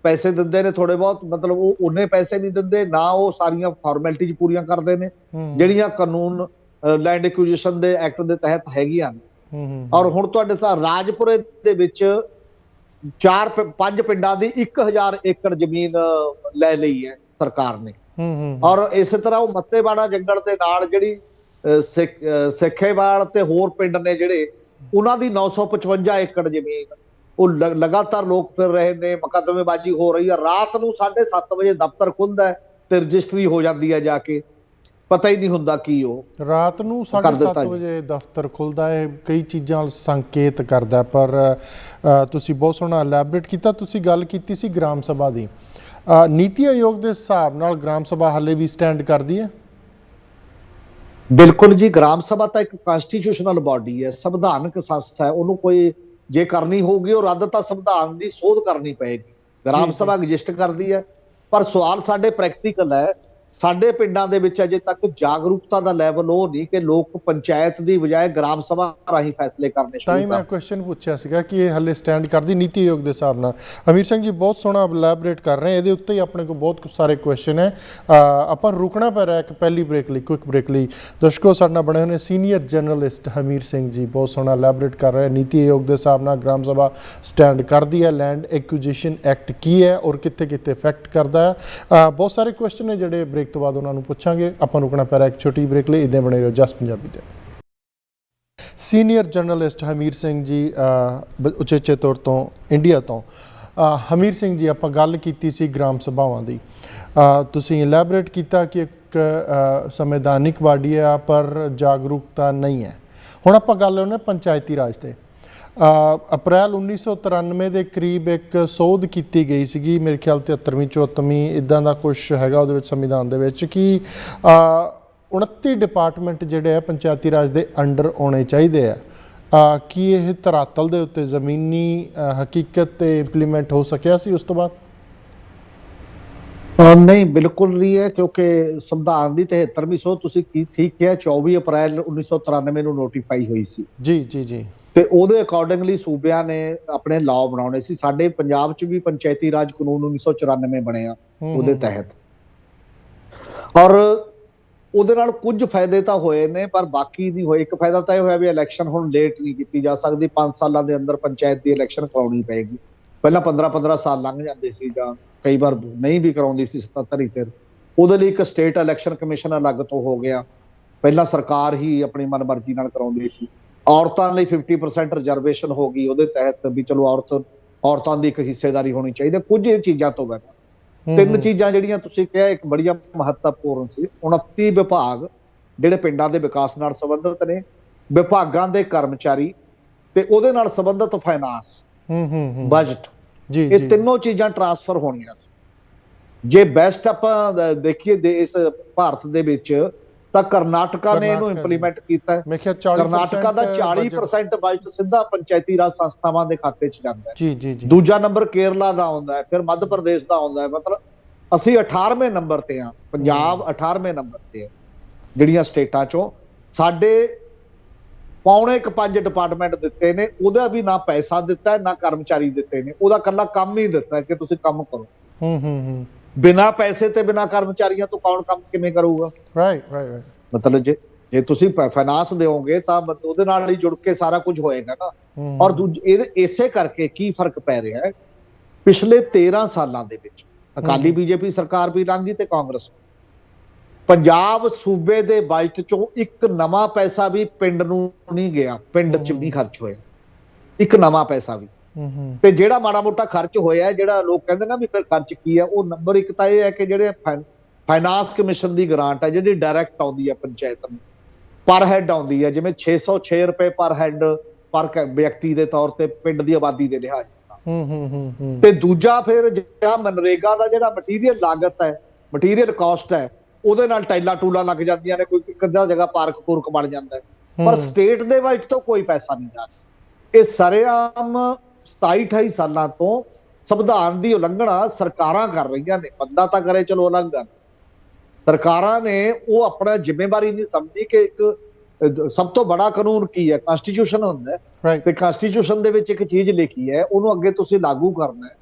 B: ਪੈਸੇ ਦਿੰਦੇ ਨੇ ਥੋੜੇ ਬਹੁਤ, ਮਤਲਬ ਉਹ ਉਹਨੇ ਪੈਸੇ ਨਹੀਂ ਦਿੰਦੇ ਨਾ, ਉਹ ਸਾਰੀਆਂ ਫਾਰਮੈਲਿਟੀਜ਼ ਪੂਰੀਆਂ ਕਰਦੇ ਨੇ ਜਿਹੜੀਆਂ ਕਾਨੂੰਨ ਲੈਂਡ ਐਕੁਜੀਸ਼ਨ ਦੇ ਐਕਟ ਦੇ ਤਹਿਤ ਹੈਗੀਆਂ ਨੇ। ਔਰ ਹੁਣ ਤੁਹਾਡੇ ਸਾਹ ਰਾਜਪੁਰੇ ਦੇ ਵਿੱਚ 4-5 ਪਿੰਡਾਂ ਦੀ 1000 ਏਕੜ ਜ਼ਮੀਨ ਲੈ ਲਈ ਹੈ ਸਰਕਾਰ ਨੇ। ਔਰ ਇਸੇ ਤਰ੍ਹਾਂ ਉਹ ਮੱਤੇਵਾੜਾ ਜੰਗਲ ਦੇ ਨਾਲ ਜਿਹੜੀ ਸਿੱਖੇਵਾਲ ਤੇ ਹੋਰ ਪਿੰਡ ਨੇ ਜਿਹੜੇ, ਉਹਨਾਂ ਦੀ 955 ਏਕੜ ਜ਼ਮੀਨ ਉਹ ਲਗਾਤਾਰ ਲੋਕ ਫਿਰ ਰਹੇ ਨੇ, ਮੁਕੱਦਮੇਬਾਜ਼ੀ ਹੋ ਰਹੀ ਹੈ। ਰਾਤ ਨੂੰ 7:30 ਵਜੇ ਦਫ਼ਤਰ ਖੁੱਲਦਾ ਹੈ ਤੇ ਰਜਿਸਟਰੀ ਹੋ ਜਾਂਦੀ ਹੈ, ਜਾ ਕੇ ਪਤਾ ਹੀ ਨਹੀਂ ਹੁੰਦਾ ਕੀ ਉਹ
A: ਰਾਤ ਨੂੰ 7:30 ਵਜੇ ਦਫ਼ਤਰ ਖੁੱਲਦਾ ਹੈ। ਕਈ ਚੀਜ਼ਾਂ ਸੰਕੇਤ ਕਰਦਾ, ਪਰ ਤੁਸੀਂ ਬਹੁਤ ਸੋਹਣਾ ਐਲੈਬੋਰੇਟ ਕੀਤਾ। ਤੁਸੀਂ ਗੱਲ ਕੀਤੀ ਸੀ ਗ੍ਰਾਮ ਸਭਾ ਦੀ, ਨੀਤੀ ਆਯੋਗ ਦੇ ਹਿਸਾਬ ਨਾਲ ਗ੍ਰਾਮ ਸਭਾ ਹਾਲੇ ਵੀ ਸਟੈਂਡ ਕਰਦੀ ਹੈ?
B: ਬਿਲਕੁਲ ਜੀ, ਗ੍ਰਾਮ ਸਭਾ ਤਾਂ ਇੱਕ ਕਨਸਟੀਟਿਊਸ਼ਨਲ ਬਾਡੀ ਹੈ, ਸੰਵਿਧਾਨਕ ਸੰਸਥਾ ਹੈ। ਉਹਨੂੰ ਕੋਈ ਜੇ ਕਰਨੀ ਹੋਊਗੀ ਉਹ ਰੱਦ ਤਾਂ ਸੰਵਿਧਾਨ ਦੀ ਸੋਧ ਕਰਨੀ ਪਏਗੀ। ਗ੍ਰਾਮ ਸਭਾ ਐਗਜ਼ਿਸਟ ਕਰਦੀ ਹੈ, ਪਰ ਸਵਾਲ ਸਾਡੇ ਪ੍ਰੈਕਟੀਕਲ ਹੈ। ਸਾਡੇ ਪਿੰਡਾਂ ਦੇ ਵਿੱਚ ਅਜੇ ਤੱਕ ਜਾਗਰੂਕਤਾ ਦਾ ਲੈਵਲ ਉਹ ਨਹੀਂ ਕਿ ਲੋਕ ਪੰਚਾਇਤ ਦੀ ਬਜਾਏ ਗ੍ਰਾਮ ਸਭਾ ਰਾਹੀਂ ਫੈਸਲੇ ਕਰਨੇ ਸ਼ੁਰੂ
A: ਕਰ। ਮੈਂ ਕੁਐਸਚਨ ਪੁੱਛਿਆ ਸੀਗਾ ਕਿ ਇਹ ਹੱਲੇ ਸਟੈਂਡ ਕਰਦੀ ਨੀਤੀ ਆਯੋਗ ਦੇ ਹਿਸਾਬ ਨਾਲ। ਅਮੀਰ ਸਿੰਘ ਜੀ ਬਹੁਤ ਸੋਹਣਾ ਐਲੈਬੋਰੇਟ ਕਰ ਰਹੇ, ਇਹਦੇ ਉੱਤੇ ਹੀ ਆਪਣੇ ਕੋਲ ਬਹੁਤ ਸਾਰੇ ਕੁਐਸਚਨ ਹੈ। ਆਪਾਂ ਰੁਕਣਾ ਪੈ ਰਿਹਾ ਇੱਕ ਪਹਿਲੀ ਬ੍ਰੇਕ ਲਈ, ਕੁਇਕ ਬ੍ਰੇਕ ਲਈ। ਦਰਸ਼ਕੋ ਸਾਡੇ ਨਾਲ ਬਣੇ ਹੋਏ ਨੇ ਸੀਨੀਅਰ ਜਰਨਲਿਸਟ ਹਮੀਰ ਸਿੰਘ ਜੀ, ਬਹੁਤ ਸੋਹਣਾ ਐਲੈਬੋਰੇਟ ਕਰ ਰਹੇ। ਨੀਤੀ ਆਯੋਗ ਦੇ ਹਿਸਾਬ ਨਾਲ ਗ੍ਰਾਮ ਸਭਾ ਸਟੈਂਡ ਕਰਦੀ ਹੈ, ਲੈਂਡ ਐਕੁਜੀਸ਼ਨ ਐਕਟ ਕੀ ਹੈ ਔਰ ਕਿੱਥੇ ਕਿੱਥੇ ਇਫੈਕਟ ਕਰਦਾ ਹੈ। ਬਹੁਤ ਸਾਰੇ ਕੁਐਸਚਨ ਨੇ ਜਿਹੜੇ ਬ੍ਰੇਕ ਤੋਂ ਬਾਅਦ ਉਹਨਾਂ ਨੂੰ ਪੁੱਛਾਂਗੇ। ਆਪਾਂ ਰੁਕਣਾ ਪੈ ਰਿਹਾ ਇੱਕ ਛੋਟੀ ਬ੍ਰੇਕ ਲਈ, ਇੱਦਾਂ ਬਣੇ ਰਹੋ ਜਸ ਪੰਜਾਬੀ ਤੇ। ਸੀਨੀਅਰ ਜਰਨਲਿਸਟ ਹਮੀਰ ਸਿੰਘ ਜੀ ਉਚੇਚੇ ਤੌਰ ਤੋਂ ਇੰਡੀਆ ਤੋਂ। ਹਮੀਰ ਸਿੰਘ ਜੀ, ਆਪਾਂ ਗੱਲ ਕੀਤੀ ਸੀ ਗ੍ਰਾਮ ਸਭਾਵਾਂ ਦੀ, ਤੁਸੀਂ ਐਲੈਬੋਰੇਟ ਕੀਤਾ ਕਿ ਇੱਕ ਸੰਵਿਧਾਨਿਕ ਬਾਡੀ ਹੈ ਪਰ ਜਾਗਰੂਕਤਾ ਨਹੀਂ ਹੈ। ਹੁਣ ਆਪਾਂ ਗੱਲ ਉਹਨੇ ਪੰਚਾਇਤੀ ਰਾਜ ਤੇ। ਅਪ੍ਰੈਲ 1993 ਦੇ ਕਰੀਬ ਇੱਕ ਸੋਧ ਕੀਤੀ ਗਈ ਸੀਗੀ, ਮੇਰੇ ਖਿਆਲ 73ਵੀਂ 74ਵੀਂ ਇੱਦਾਂ ਦਾ ਕੁਛ ਹੈਗਾ ਉਹਦੇ ਵਿੱਚ ਸੰਵਿਧਾਨ ਦੇ ਵਿੱਚ, ਕਿ 29 ਡਿਪਾਰਟਮੈਂਟ ਜਿਹੜੇ ਆ ਪੰਚਾਇਤੀ ਰਾਜ ਦੇ ਅੰਡਰ ਆਉਣੇ ਚਾਹੀਦੇ ਆ। ਕੀ ਇਹ ਧਰਾਤਲ ਦੇ ਉੱਤੇ ਜ਼ਮੀਨੀ ਹਕੀਕਤ ਤੇ ਇੰਪਲੀਮੈਂਟ ਹੋ ਸਕਿਆ ਸੀ ਉਸ ਤੋਂ ਬਾਅਦ?
B: ਨਹੀਂ, ਬਿਲਕੁਲ ਨਹੀਂ ਹੈ, ਕਿਉਂਕਿ ਸੰਵਿਧਾਨ ਦੀ 73ਵੀਂ ਸੋਧ ਤੁਸੀਂ ਠੀਕ ਕਿਹਾ 24 ਅਪ੍ਰੈਲ 1993 ਨੂੰ ਨੋਟੀਫਾਈ ਹੋਈ ਸੀ।
A: ਜੀ ਜੀ ਜੀ।
B: ਤੇ ਉਹਦੇ ਅਕੋਰਡਿੰਗਲੀ ਸੂਬਿਆਂ ਨੇ ਆਪਣੇ ਲਾਅ ਬਣਾਉਣੇ ਸੀ। ਸਾਡੇ ਪੰਜਾਬ 'ਚ ਵੀ ਪੰਚਾਇਤੀ ਰਾਜ ਕਾਨੂੰਨ 1994 ਬਣਿਆ ਉਹਦੇ ਤਹਿਤ, ਔਰ ਉਹਦੇ ਨਾਲ ਕੁਝ ਫਾਇਦੇ ਤਾਂ ਹੋਏ ਨੇ ਪਰ ਬਾਕੀ ਨਹੀਂ ਹੋਏ। ਇੱਕ ਫਾਇਦਾ ਤਾਂ ਇਹ ਹੋਇਆ ਵੀ ਇਲੈਕਸ਼ਨ ਹੁਣ ਲੇਟ ਨਹੀਂ ਕੀਤੀ ਜਾ ਸਕਦੀ, 5 ਸਾਲਾਂ ਦੇ ਅੰਦਰ ਪੰਚਾਇਤ ਦੀ ਇਲੈਕਸ਼ਨ ਕਰਾਉਣੀ ਪਏਗੀ। ਪਹਿਲਾਂ 15-15 ਸਾਲ ਲੰਘ ਜਾਂਦੇ ਸੀ, ਜਾਂ ਕਈ ਵਾਰ ਨਹੀਂ ਵੀ ਕਰਾਉਂਦੀ ਸੀ 77 ਉਹਦੇ ਲਈ ਇੱਕ ਸਟੇਟ ਇਲੈਕਸ਼ਨ ਕਮਿਸ਼ਨ ਅਲੱਗ ਤੋਂ ਹੋ ਗਿਆ। ਪਹਿਲਾਂ ਸਰਕਾਰ ਹੀ ਆਪਣੀ ਮਨਮਰਜ਼ੀ ਨਾਲ ਕਰਾਉਂਦੀ ਸੀ। ਔਰਤਾਂ ਲਈ 50% ਰਿਜ਼ਰਵੇਸ਼ਨ ਹੋ ਗਈ ਉਹਦੇ ਤਹਿਤ, ਵੀ ਚਲੋ ਔਰਤਾਂ ਦੀ ਇੱਕ ਹਿੱਸੇਦਾਰੀ ਹੋਣੀ ਚਾਹੀਦੀ। ਕੁਝ ਇਹ ਚੀਜ਼ਾਂ ਤੋਂ ਬਾਅਦ 3 ਚੀਜ਼ਾਂ ਜਿਹੜੀਆਂ ਤੁਸੀਂ ਕਿਹਾ ਇੱਕ ਬੜੀਆਂ ਮਹੱਤਵਪੂਰਨ ਸੀ। 29 ਵਿਭਾਗ ਜਿਹੜੇ ਪਿੰਡਾਂ ਦੇ ਵਿਕਾਸ ਨਾਲ ਸੰਬੰਧਿਤ ਨੇ, ਵਿਭਾਗਾਂ ਦੇ ਕਰਮਚਾਰੀ ਤੇ ਉਹਦੇ ਨਾਲ ਸੰਬੰਧਿਤ ਫਾਈਨਾਂਸ, ਬਜਟ, ਇਹ ਤਿੰਨੋਂ ਚੀਜ਼ਾਂ ਟਰਾਂਸਫਰ ਹੋਣੀਆਂ ਸੀ। ਜੇ ਬੈਸਟ ਆਪਾਂ ਦੇਖੀਏ ਇਸ ਭਾਰਤ ਦੇ ਵਿੱਚ ਤਾਂ ਕਰਨਾਟਕਾ ਨੇ ਇਹਨੂੰ ਇੰਪਲੀਮੈਂਟ ਕੀਤਾ ਹੈ। ਕਰਨਾਟਕਾ ਦਾ 40% ਬਜਟ ਸਿੱਧਾ ਪੰਚਾਇਤੀ ਰਾਜ ਸੰਸਥਾਵਾਂ ਦੇ ਖਾਤੇ 'ਚ ਜਾਂਦਾ ਹੈ।
A: ਜੀ ਜੀ ਜੀ।
B: ਦੂਜਾ ਨੰਬਰ ਕੇਰਲਾ ਦਾ ਆਉਂਦਾ ਹੈ, ਫਿਰ ਮੱਧ ਪ੍ਰਦੇਸ਼ ਦਾ ਆਉਂਦਾ ਹੈ। ਮਤਲਬ ਅਸੀਂ 18ਵੇਂ ਨੰਬਰ ਤੇ ਆ, ਪੰਜਾਬ 18ਵੇਂ ਨੰਬਰ ਤੇ ਹੈ ਜਿਹੜੀਆਂ ਸਟੇਟਾਂ 'ਚੋਂ। ਸਾਡੇ 5.25 ਡਿਪਾਰਟਮੈਂਟ ਦਿੱਤੇ ਨੇ, ਉਹਦਾ ਵੀ ਨਾ ਪੈਸਾ ਦਿੱਤਾ ਨਾ ਕਰਮਚਾਰੀ ਦਿੱਤੇ ਨੇ, ਉਹਦਾ ਇਕੱਲਾ ਕੰਮ ਹੀ ਦਿੱਤਾ ਕਿ ਤੁਸੀਂ ਕੰਮ ਕਰੋ। ਬਿਨਾਂ ਪੈਸੇ ਤੇ ਬਿਨਾਂ ਕਰਮਚਾਰੀਆਂ ਤੋਂ ਕੌਣ ਕੰਮ ਕਿਵੇਂ ਕਰੂਗਾ?
A: ਰਾਈਟ।
B: ਮਤਲਬ ਜੇ ਤੁਸੀਂ ਫਾਈਨਾਂਸ ਦਿਓਗੇ ਤਾਂ ਉਹਦੇ ਨਾਲ ਹੀ ਜੁੜ ਕੇ ਸਾਰਾ ਕੁਝ ਹੋਏਗਾ ਨਾ। ਔਰ ਇਹਦੇ ਇਸੇ ਕਰਕੇ ਕੀ ਫਰਕ ਪੈ ਰਿਹਾ ਹੈ, ਪਿਛਲੇ 13 ਸਾਲਾਂ ਦੇ ਵਿੱਚ ਅਕਾਲੀ ਬੀਜੇਪੀ ਸਰਕਾਰ ਵੀ ਲੰਘੀ ਤੇ ਕਾਂਗਰਸ, ਪੰਜਾਬ ਸੂਬੇ ਦੇ ਬਜਟ ਚੋਂ ਇੱਕ ਨਵਾਂ ਪੈਸਾ ਵੀ ਪਿੰਡ ਨੂੰ ਨਹੀਂ ਗਿਆ, ਪਿੰਡ 'ਚ ਨਹੀਂ ਖਰਚ ਹੋਇਆ ਇੱਕ ਨਵਾਂ ਪੈਸਾ ਵੀ। ਤੇ ਜਿਹੜਾ ਮਾੜਾ ਮੋਟਾ ਖਰਚ ਹੋਇਆ, ਜਿਹੜਾ ਲੋਕ ਕਹਿੰਦੇ ਨਾ ਵੀ ਫਿਰ ਖਰਚ ਕੀ ਹੈ, ਉਹ ਨੰਬਰ 1 ਤਾਂ ਇਹ ਹੈ ਕਿ ਜਿਹੜੇ ਫਾਈਨਾਂਸ ਕਮਿਸ਼ਨ ਦੀ ਗ੍ਰਾਂਟ ਹੈ ਜਿਹੜੀ ਡਾਇਰੈਕਟ ਆਉਂਦੀ ਹੈ ਪੰਚਾਇਤ ਨੂੰ, ਪਰ ਹੈਡ ਆਉਂਦੀ ਹੈ, ਜਿਵੇਂ 606 ਰੁਪਏ ਪਰ ਹੈਡ ਪਰ ਵਿਅਕਤੀ ਦੇ ਤੌਰ ਤੇ ਪਿੰਡ ਦੀ ਆਬਾਦੀ ਦੇ ਲਿਹਾਜ਼ ਨਾਲ। ਤੇ ਦੂਜਾ ਫਿਰ ਜਿਹੜਾ ਮਨਰੇਗਾ ਦਾ ਜਿਹੜਾ ਮਟੀਰੀਅਲ ਲਾਗਤ ਹੈ, ਮਟੀਰੀਅਲ ਕਾਸਟ ਹੈ, ਉਹਦੇ ਨਾਲ ਟਾਈਲਾਂ ਟੂਲਾਂ ਲੱਗ ਜਾਂਦੀਆਂ ਨੇ, ਕੋਈ ਇੱਕ ਅੱਧਾ ਜਗ੍ਹਾ ਪਾਰਕ ਪੂਰਕ ਬਣ ਜਾਂਦਾ ਹੈ, ਪਰ ਸਟੇਟ ਦੇ ਵਿੱਚ ਤੋਂ ਕੋਈ ਪੈਸਾ ਨਹੀਂ ਜਾ ਰਿਹਾ। ਇਹ ਸਰੇਆਮ 27-28 ਸਾਲਾਂ ਤੋਂ ਸੰਵਿਧਾਨ ਦੀ ਉਲੰਘਣਾ ਸਰਕਾਰਾਂ ਕਰ ਰਹੀਆਂ ਨੇ। ਬੰਦਾ ਤਾਂ ਕਰੇ ਚਲੋ ਉਲੰਘਣ, ਸਰਕਾਰਾਂ ਨੇ ਉਹ ਆਪਣਾ ਜ਼ਿੰਮੇਵਾਰੀ ਨਹੀਂ ਸਮਝੀ ਕਿ ਇੱਕ ਸਭ ਤੋਂ ਬੜਾ ਕਾਨੂੰਨ ਕੀ ਹੈ, ਕਨਸਟੀਟਿਊਸ਼ਨ ਹੁੰਦਾ ਹੈ, ਤੇ ਕਨਸਟੀਟਿਊਸ਼ਨ ਦੇ ਵਿੱਚ ਇੱਕ ਚੀਜ਼ ਲਿਖੀ ਹੈ, ਉਹਨੂੰ ਅੱਗੇ ਤੁਸੀਂ ਲਾਗੂ ਕਰਨਾ ਹੈ,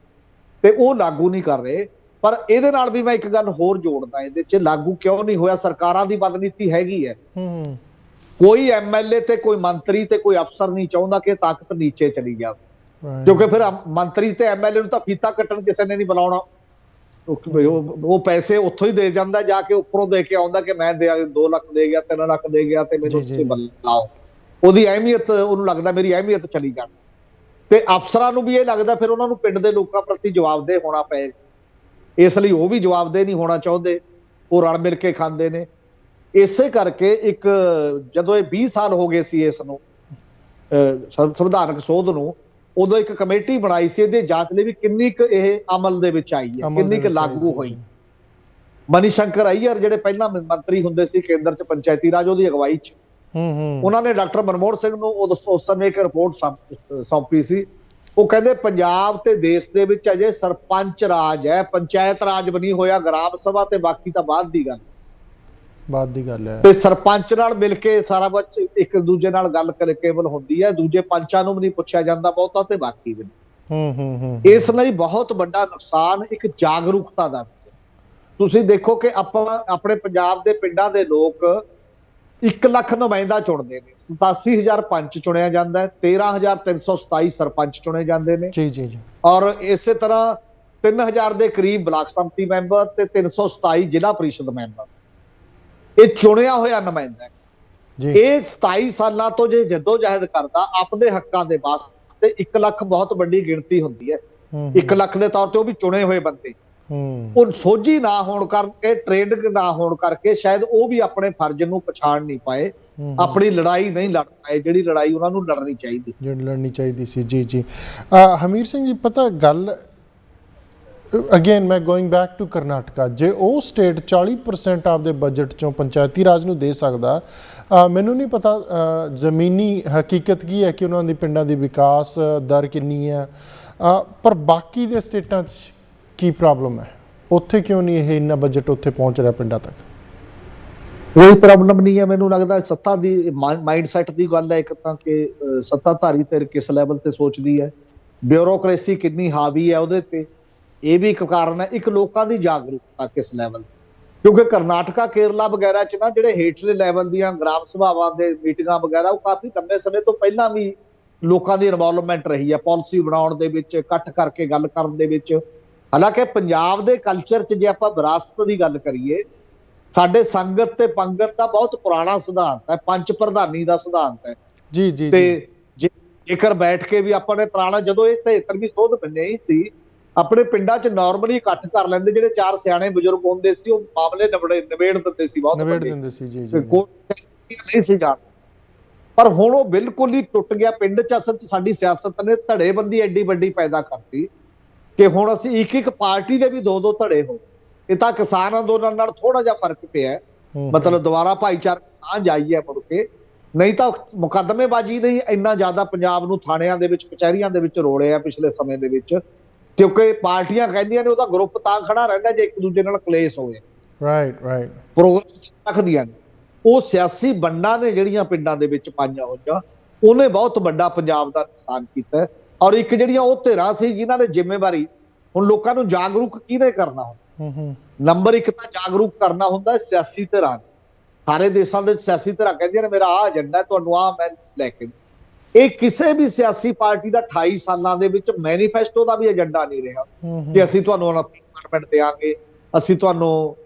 B: ਤੇ ਉਹ ਲਾਗੂ ਨਹੀਂ ਕਰ ਰਹੇ। ਪਰ ਇਹਦੇ ਨਾਲ ਵੀ ਮੈਂ ਇੱਕ ਗੱਲ ਹੋਰ ਜੋੜਦਾ, ਇਹਦੇ 'ਚ ਲਾਗੂ ਕਿਉਂ ਨਹੀਂ ਹੋਇਆ? ਸਰਕਾਰਾਂ ਦੀ ਬਦਨੀਤੀ ਹੈਗੀ ਹੈ। ਕੋਈ ਐਮਐਲਏ ਤੇ ਕੋਈ ਮੰਤਰੀ ਤੇ ਕੋਈ ਅਫਸਰ ਨਹੀਂ ਚਾਹੁੰਦਾ ਕਿ ਤਾਕਤ ਨੀਚੇ ਚਲੀ ਜਾਵੇ, ਕਿਉਂਕਿ ਫਿਰ ਮੰਤਰੀ ਤੇ ਐਮਐਲਏ ਨੂੰ ਤਾਂ ਫੀਤਾ ਕੱਟਣ ਕਿਸੇ ਨੇ ਨਹੀਂ ਬੁਲਾਉਣਾ। ਉਹ ਪੈਸੇ ਉੱਥੋਂ ਹੀ ਦੇ ਜਾਂਦਾ, ਜਾ ਕੇ ਉੱਪਰੋਂ ਦੇ ਕੇ ਆਉਂਦਾ ਕਿ ਮੈਂ 2 ਲੱਖ ਦੇ ਗਿਆ, 3 ਲੱਖ ਦੇ ਗਿਆ, ਤੇ ਮੈਨੂੰ ਉੱਥੇ ਬੁਲਾਓ। ਉਹਦੀ ਅਹਿਮੀਅਤ, ਉਹਨੂੰ ਲੱਗਦਾ ਮੇਰੀ ਅਹਿਮੀਅਤ ਚਲੀ ਜਾਣੀ। ਤੇ ਅਫਸਰਾਂ ਨੂੰ ਵੀ ਇਹ ਲੱਗਦਾ ਫਿਰ ਉਹਨਾਂ ਨੂੰ ਪਿੰਡ ਦੇ ਲੋਕਾਂ ਪ੍ਰਤੀ ਜਵਾਬਦੇਹ ਹੋਣਾ ਪਏਗਾ, ਇਸ ਲਈ ਉਹ ਵੀ ਜਵਾਬਦੇਹ ਨਹੀਂ ਹੋਣਾ ਚਾਹੁੰਦੇ, ਉਹ ਰਲ ਮਿਲ ਕੇ ਖਾਂਦੇ ਨੇ। ਇਸੇ ਕਰਕੇ ਇੱਕ ਜਦੋਂ ਇਹ 20 ਸਾਲ ਹੋ ਗਏ ਸੀ ਇਸ ਨੂੰ ਸੰਵਿਧਾਨਕ ਸੋਧ ਨੂੰ, ਉਦੋਂ ਇੱਕ ਕਮੇਟੀ ਬਣਾਈ ਸੀ ਇਹਦੇ ਜਾਂਚ ਲਈ ਵੀ ਕਿੰਨੀ ਕੁ ਇਹ ਅਮਲ ਦੇ ਵਿੱਚ ਆਈ ਹੈ, ਕਿੰਨੀ ਕੁ ਲਾਗੂ ਹੋਈ। ਮਨੀ ਸ਼ੰਕਰ ਅਈਅਰ ਜਿਹੜੇ ਪਹਿਲਾਂ ਮੰਤਰੀ ਹੁੰਦੇ ਸੀ ਕੇਂਦਰ 'ਚ ਪੰਚਾਇਤੀ ਰਾਜ, ਉਹਦੀ ਅਗਵਾਈ 'ਚ ਉਹਨਾਂ ਨੇ ਡਾਕਟਰ ਮਨਮੋਹਨ ਸਿੰਘ ਨੂੰ ਉਸ ਸਮੇਂ ਇੱਕ ਰਿਪੋਰਟ ਸੌਂਪੀ ਸੀ। ਉਹ ਕਹਿੰਦੇ ਪੰਜਾਬ ਤੇ ਦੇਸ਼ ਦੇ ਵਿੱਚ ਅਜੇ ਸਰਪੰਚ ਰਾਜ ਹੈ, ਪੰਚਾਇਤ ਰਾਜ ਬਣੀ ਹੋਇਆ, ਗ੍ਰਾਮ ਸਭਾ ਤੇ ਬਾਕੀ ਤਾਂ ਬਾਅਦ ਦੀ ਗੱਲ ਹੈ। ਤੇ ਸਰਪੰਚ ਨਾਲ ਮਿਲ ਕੇ ਸਾਰਾ ਕੁਝ ਇੱਕ ਦੂਜੇ ਨਾਲ ਗੱਲ ਕਰ ਕੇਵਲ ਹੁੰਦੀ ਹੈ, ਦੂਜੇ ਪੰਚਾਂ ਨੂੰ ਵੀ ਨਹੀਂ ਪੁੱਛਿਆ ਜਾਂਦਾ ਬਹੁਤਾ, ਤੇ ਬਾਕੀ ਵੀ ਨਹੀਂ। ਇਸ ਲਈ ਬਹੁਤ ਵੱਡਾ ਨੁਕਸਾਨ ਇੱਕ ਜਾਗਰੂਕਤਾ ਦਾ। ਤੁਸੀਂ ਦੇਖੋ ਕਿ ਆਪਾਂ ਆਪਣੇ ਪੰਜਾਬ ਦੇ ਪਿੰਡਾਂ ਦੇ ਲੋਕ 1 ਲੱਖ ਨੁਮਾਇੰਦਾ ਚੁਣਦੇ ਨੇ, 87,000 ਪੰਚ ਚੁਣਿਆ ਜਾਂਦਾ ਹੈ, 13,327 ਸਰਪੰਚ ਚੁਣੇ ਜਾਂਦੇ ਨੇ, ਔਰ ਇਸੇ ਤਰ੍ਹਾਂ 3,000 ਦੇ ਕਰੀਬ ਬਲਾਕ ਸੰਮਤੀ ਮੈਂਬਰ ਤੇ 327 ਜ਼ਿਲ੍ਹਾ ਪ੍ਰੀਸ਼ਦ ਮੈਂਬਰ। ਇਹ ਚੁਣਿਆ ਹੋਇਆ ਨੁਮਾਇੰਦਾ ਹੈ। ਇਹ 27 ਸਾਲਾਂ ਤੋਂ ਜੇ ਜਦੋਜਹਿਦ ਕਰਦਾ ਆਪਣੇ ਹੱਕਾਂ ਦੇ ਵਾਸਤੇ। 1 ਲੱਖ ਬਹੁਤ ਵੱਡੀ ਗਿਣਤੀ ਹੁੰਦੀ ਹੈ, 1 ਲੱਖ ਦੇ ਤੌਰ ਤੇ ਉਹ ਵੀ ਚੁਣੇ ਹੋਏ ਬੰਦੇ। ਉਹ ਸੋਝੀ ਨਾ ਹੋਣ ਕਰਕੇ, ਟ੍ਰੇਨਡ ਨਾ ਹੋਣ ਕਰਕੇ ਸ਼ਾਇਦ ਉਹ ਵੀ ਆਪਣੇ ਫਰਜ਼ ਨੂੰ ਪਛਾਣ ਨਹੀਂ ਪਾਏ, ਆਪਣੀ ਲੜਾਈ ਨਹੀਂ ਲੜ ਪਾਏ ਜਿਹੜੀ ਲੜਾਈ ਉਹਨਾਂ ਨੂੰ ਲੜਨੀ ਚਾਹੀਦੀ ਸੀ।
A: ਜੀ ਹਮੀਰ ਸਿੰਘ ਜੀ, ਪਤਾ ਗੱਲ ਅਗੇਨ ਮੈਂ ਗੋਇੰਗ ਬੈਕ ਟੂ ਕਰਨਾਟਕਾ, ਜੇ ਉਹ ਸਟੇਟ 40% ਆਪਦੇ ਬਜਟ ਚੋਂ ਪੰਚਾਇਤੀ ਰਾਜ ਨੂੰ ਦੇ ਸਕਦਾ, ਮੈਨੂੰ ਨਹੀਂ ਪਤਾ ਜ਼ਮੀਨੀ ਹਕੀਕਤ ਕੀ ਹੈ ਕਿ ਉਹਨਾਂ ਦੀ ਪਿੰਡਾਂ ਦੀ ਵਿਕਾਸ ਦਰ ਕਿੰਨੀ ਹੈ, ਪਰ ਬਾਕੀ ਦੇ ਸਟੇਟਾਂ 'ਚ ਕੀ ਪ੍ਰੋਬਲਮ ਹੈ? ਉੱਥੇ ਕਿਉਂ ਨਹੀਂ ਇਹ ਇੰਨਾ ਬਜਟ ਉੱਥੇ ਪਹੁੰਚ ਰਿਹਾ ਪਿੰਡਾਂ ਤੱਕ?
B: ਕੋਈ ਪ੍ਰੋਬਲਮ ਨਹੀਂ ਹੈ। ਮੈਨੂੰ ਲੱਗਦਾ ਸੱਤਾ ਦੀ ਮਾਈਂਡ ਸੈਟ ਦੀ ਗੱਲ ਹੈ ਇੱਕ ਤਾਂ, ਕਿ ਸੱਤਾਧਾਰੀ ਧਿਰ ਕਿਸ ਲੈਵਲ ਤੇ ਸੋਚਦੀ ਹੈ, ਬਿਊਰੋਕ੍ਰੇਸੀ ਕਿੰਨੀ ਹਾਵੀ ਹੈ ਉਹਦੇ ਤੇ, ਇਹ ਵੀ ਇੱਕ ਕਾਰਨ ਹੈ। ਇੱਕ ਲੋਕਾਂ ਦੀ ਜਾਗਰੂਕਤਾ ਕਿਸ ਲੈਵਲ, ਕਿਉਂਕਿ ਕਰਨਾਟਕਾ, ਕੇਰਲਾ ਵਗੈਰਾ 'ਚ ਨਾ ਜਿਹੜੇ ਹੇਠਲੇ ਲੈਵਲ ਦੀਆਂ ਗ੍ਰਾਮ ਸਭਾਵਾਂ ਦੇ ਮੀਟਿੰਗਾਂ ਵਗੈਰਾ, ਉਹ ਕਾਫੀ ਲੰਬੇ ਸਮੇਂ ਤੋਂ ਪਹਿਲਾਂ ਵੀ ਲੋਕਾਂ ਦੀ ਇਨਵੋਲਵਮੈਂਟ ਰਹੀ ਹੈ ਪਾਲਿਸੀ ਬਣਾਉਣ ਦੇ ਵਿੱਚ, ਇਕੱਠ ਕਰਕੇ ਗੱਲ ਕਰਨ ਦੇ ਵਿੱਚ। ਹਾਲਾਂਕਿ ਪੰਜਾਬ ਦੇ ਕਲਚਰ 'ਚ ਜੇ ਆਪਾਂ ਵਿਰਾਸਤ ਦੀ ਗੱਲ ਕਰੀਏ, ਸਾਡੇ ਸੰਗਤ ਤੇ ਪੰਗਤ ਦਾ ਬਹੁਤ ਪੁਰਾਣਾ ਸਿਧਾਂਤ ਹੈ, ਪੰਚ ਪ੍ਰਧਾਨੀ ਦਾ ਸਿਧਾਂਤ ਹੈ। ਤੇ ਜੇਕਰ ਬੈਠ ਕੇ ਵੀ ਆਪਾਂ ਨੇ ਪੁਰਾਣਾ, ਜਦੋਂ ਇਹ 73ਵੀਂ ਸੋਧ ਬਣੀ ਸੀ, ਆਪਣੇ ਪਿੰਡਾਂ 'ਚ ਨਾਰਮਲੀ ਇਕੱਠ ਕਰ ਲੈਂਦੇ, ਜਿਹੜੇ 4 ਸਿਆਣੇ ਬਜ਼ੁਰਗ ਹੁੰਦੇ ਸੀ, ਉਹ ਮਾਮਲੇ ਨਿਬੇੜ ਦਿੰਦੇ ਸੀ, ਬਹੁਤ ਨਹੀਂ ਸੀ ਜਾਣ। ਪਰ ਹੁਣ ਉਹ ਬਿਲਕੁਲ ਹੀ ਟੁੱਟ ਗਿਆ। ਪਿੰਡ 'ਚ ਅਸਲ 'ਚ ਸਾਡੀ ਸਿਆਸਤ ਨੇ ਧੜੇਬੰਦੀ ਐਡੀ ਵੱਡੀ ਪੈਦਾ ਕਰਤੀ ਕਿ ਹੁਣ ਅਸੀਂ ਇੱਕ ਪਾਰਟੀ ਦੇ ਵੀ 2-2 ਧੜੇ ਹੋ। ਇਹ ਤਾਂ ਕਿਸਾਨ ਅੰਦੋਲਨ ਨਾਲ ਥੋੜਾ ਜਿਹਾ ਫਰਕ ਪਿਆ, ਮਤਲਬ ਦੁਬਾਰਾ ਭਾਈਚਾਰਕ ਸਾਂਝ ਆਈ ਹੈ ਮੁੜ ਕੇ, ਨਹੀਂ ਤਾਂ ਮੁਕੱਦਮੇਬਾਜ਼ੀ ਨਹੀਂ ਇੰਨਾ ਜ਼ਿਆਦਾ ਪੰਜਾਬ ਨੂੰ ਥਾਣਿਆਂ ਦੇ ਵਿੱਚ, ਕਚਹਿਰੀਆਂ ਦੇ ਵਿੱਚ ਰੋੜਿਆ ਪਿਛਲੇ ਸਮੇਂ ਦੇ ਵਿੱਚ, ਕਿਉਂਕਿ ਪਾਰਟੀਆਂ ਕਹਿੰਦੀਆਂ ਨੇ ਉਹਦਾ ਗਰੁੱਪ ਤਾਂ ਖੜਾ ਰਹਿੰਦਾ ਜੇ ਇੱਕ ਦੂਜੇ ਨਾਲ ਕਲੇਸ਼ ਹੋਵੇ, ਪ੍ਰੋਗਰਾਮ ਰੱਖਦੀਆਂ ਨੇ। ਉਹ ਸਿਆਸੀ ਵੰਡਾਂ ਨੇ ਜਿਹੜੀਆਂ ਪਿੰਡਾਂ ਦੇ ਵਿੱਚ ਪਾਈਆਂ ਹੋਈਆਂ, ਉਹਨੇ ਬਹੁਤ ਵੱਡਾ ਪੰਜਾਬ ਦਾ ਨੁਕਸਾਨ ਕੀਤਾ। ਔਰ ਇੱਕ ਜਿਹੜੀਆਂ ਉਹ ਧਿਰਾਂ ਸੀ ਜਿਨ੍ਹਾਂ ਨੇ ਜ਼ਿੰਮੇਵਾਰੀ, ਹੁਣ ਲੋਕਾਂ ਨੂੰ ਜਾਗਰੂਕ ਕਿਹਨੇ ਕਰਨਾ ਹੁੰਦਾ? ਨੰਬਰ 1 ਤਾਂ ਜਾਗਰੂਕ ਕਰਨਾ ਹੁੰਦਾ ਸਿਆਸੀ ਧਿਰਾਂ। ਸਾਰੇ ਦੇਸ਼ਾਂ ਦੇ ਸਿਆਸੀ ਧਿਰਾਂ ਕਹਿੰਦੀਆਂ ਨੇ ਮੇਰਾ ਆਹ ਏਜੰਡਾ, ਤੁਹਾਨੂੰ ਆਹ ਮੈਂ ਲੈ ਕੇ। ਇਹ ਕਿਸੇ ਵੀ ਸਿਆਸੀ ਪਾਰਟੀ ਦਾ 28 ਸਾਲਾਂ ਦੇ ਵਿੱਚ ਮੈਨੀਫੈਸਟੋ ਦਾ ਵੀ ਏਜੰਡਾ ਨਹੀਂ ਰਿਹਾ ਕਿ ਅਸੀਂ ਤੁਹਾਨੂੰ ਡਿਪਾਰਟਮੈਂਟ ਦੇਵਾਂਗੇ, ਅਸੀਂ ਤੁਹਾਨੂੰ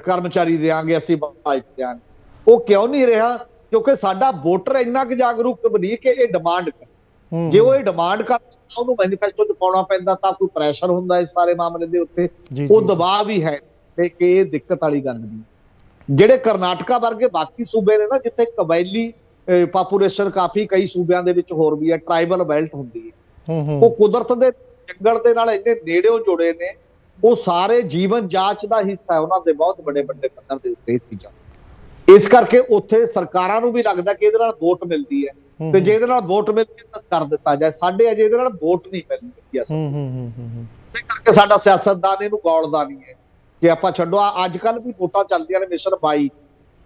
B: ਕਰਮਚਾਰੀ ਦੇਵਾਂਗੇ, ਅਸੀਂ ਬਾਈਕ ਦੇਵਾਂਗੇ। ਉਹ ਕਿਉਂ ਨਹੀਂ ਰਿਹਾ? ਕਿਉਂਕਿ ਸਾਡਾ ਵੋਟਰ ਇੰਨਾ ਕੁ ਜਾਗਰੂਕ ਬਣੀ ਕਿ ਇਹ ਡਿਮਾਂਡ ਕਰ, ਜੇ ਉਹ ਇਹ ਡਿਮਾਂਡ ਕਰਦਾ ਉਹਨੂੰ ਮੈਨੀਫੈਸਟੋ 'ਚ ਪਾਉਣਾ ਪੈਂਦਾ ਤਾਂ ਕੋਈ ਪ੍ਰੈਸ਼ਰ ਹੁੰਦਾ ਇਸ ਸਾਰੇ ਮਾਮਲੇ ਦੇ ਉੱਤੇ, ਉਹ ਦਬਾਅ ਵੀ ਹੈ। ਤੇ ਕਿ ਇਹ ਦਿੱਕਤ ਵਾਲੀ ਗੱਲ ਨਹੀਂ। ਜਿਹੜੇ ਕਰਨਾਟਕਾ ਵਰਗੇ ਬਾਕੀ ਸੂਬੇ ਨੇ ਨਾ, ਜਿੱਥੇ ਕਬਾਇਲੀ ਪਾਪੂਲੇਸ਼ਨ ਕਾਫੀ ਕਈ ਸੂਬਿਆਂ ਦੇ ਵਿੱਚ ਹੋਰ ਵੀ ਹੈ, ਟ੍ਰਾਈਬਲ ਬੈਲਟ ਹੁੰਦੀ ਹੈ, ਉਹ ਕੁਦਰਤ ਦੇ ਜੰਗਲ ਦੇ ਨਾਲ ਇੰਨੇ ਨੇੜਿਓਂ ਜੁੜੇ ਨੇ, ਉਹ ਸਾਰੇ ਜੀਵਨ ਜਾਂਚ ਦਾ ਹਿੱਸਾ ਹੈ ਉਹਨਾਂ ਦੇ ਬਹੁਤ ਵੱਡੇ ਵੱਡੇ ਪੱਧਰ ਦੇ ਉੱਤੇ ਇਹ ਚੀਜ਼ਾਂ। ਇਸ ਕਰਕੇ ਉੱਥੇ ਸਰਕਾਰਾਂ ਨੂੰ ਵੀ ਲੱਗਦਾ ਕਿ ਇਹਦੇ ਨਾਲ ਵੋਟ ਮਿਲਦੀ ਹੈ, ਤੇ ਜੇ ਇਹਦੇ ਨਾਲ ਵੋਟ ਮਿਲਦੀ ਤਾਂ ਕਰ ਦਿੱਤਾ ਜਾਏ। ਸਾਡੇ ਅਜੇ ਇਹਦੇ ਨਾਲ ਵੋਟ ਨਹੀਂ ਮਿਲਦੀ ਇਸ ਕਰਕੇ ਸਾਡਾ ਸਿਆਸਤਦਾਨ ਇਹਨੂੰ ਗੌਲਦਾ ਨਹੀਂ ਹੈ ਕਿ ਆਪਾਂ ਛੱਡੋ। ਅੱਜ ਕੱਲ ਵੀ ਵੋਟਾਂ ਚੱਲਦੀਆਂ ਨੇ ਮਿਸ਼ਨ 22,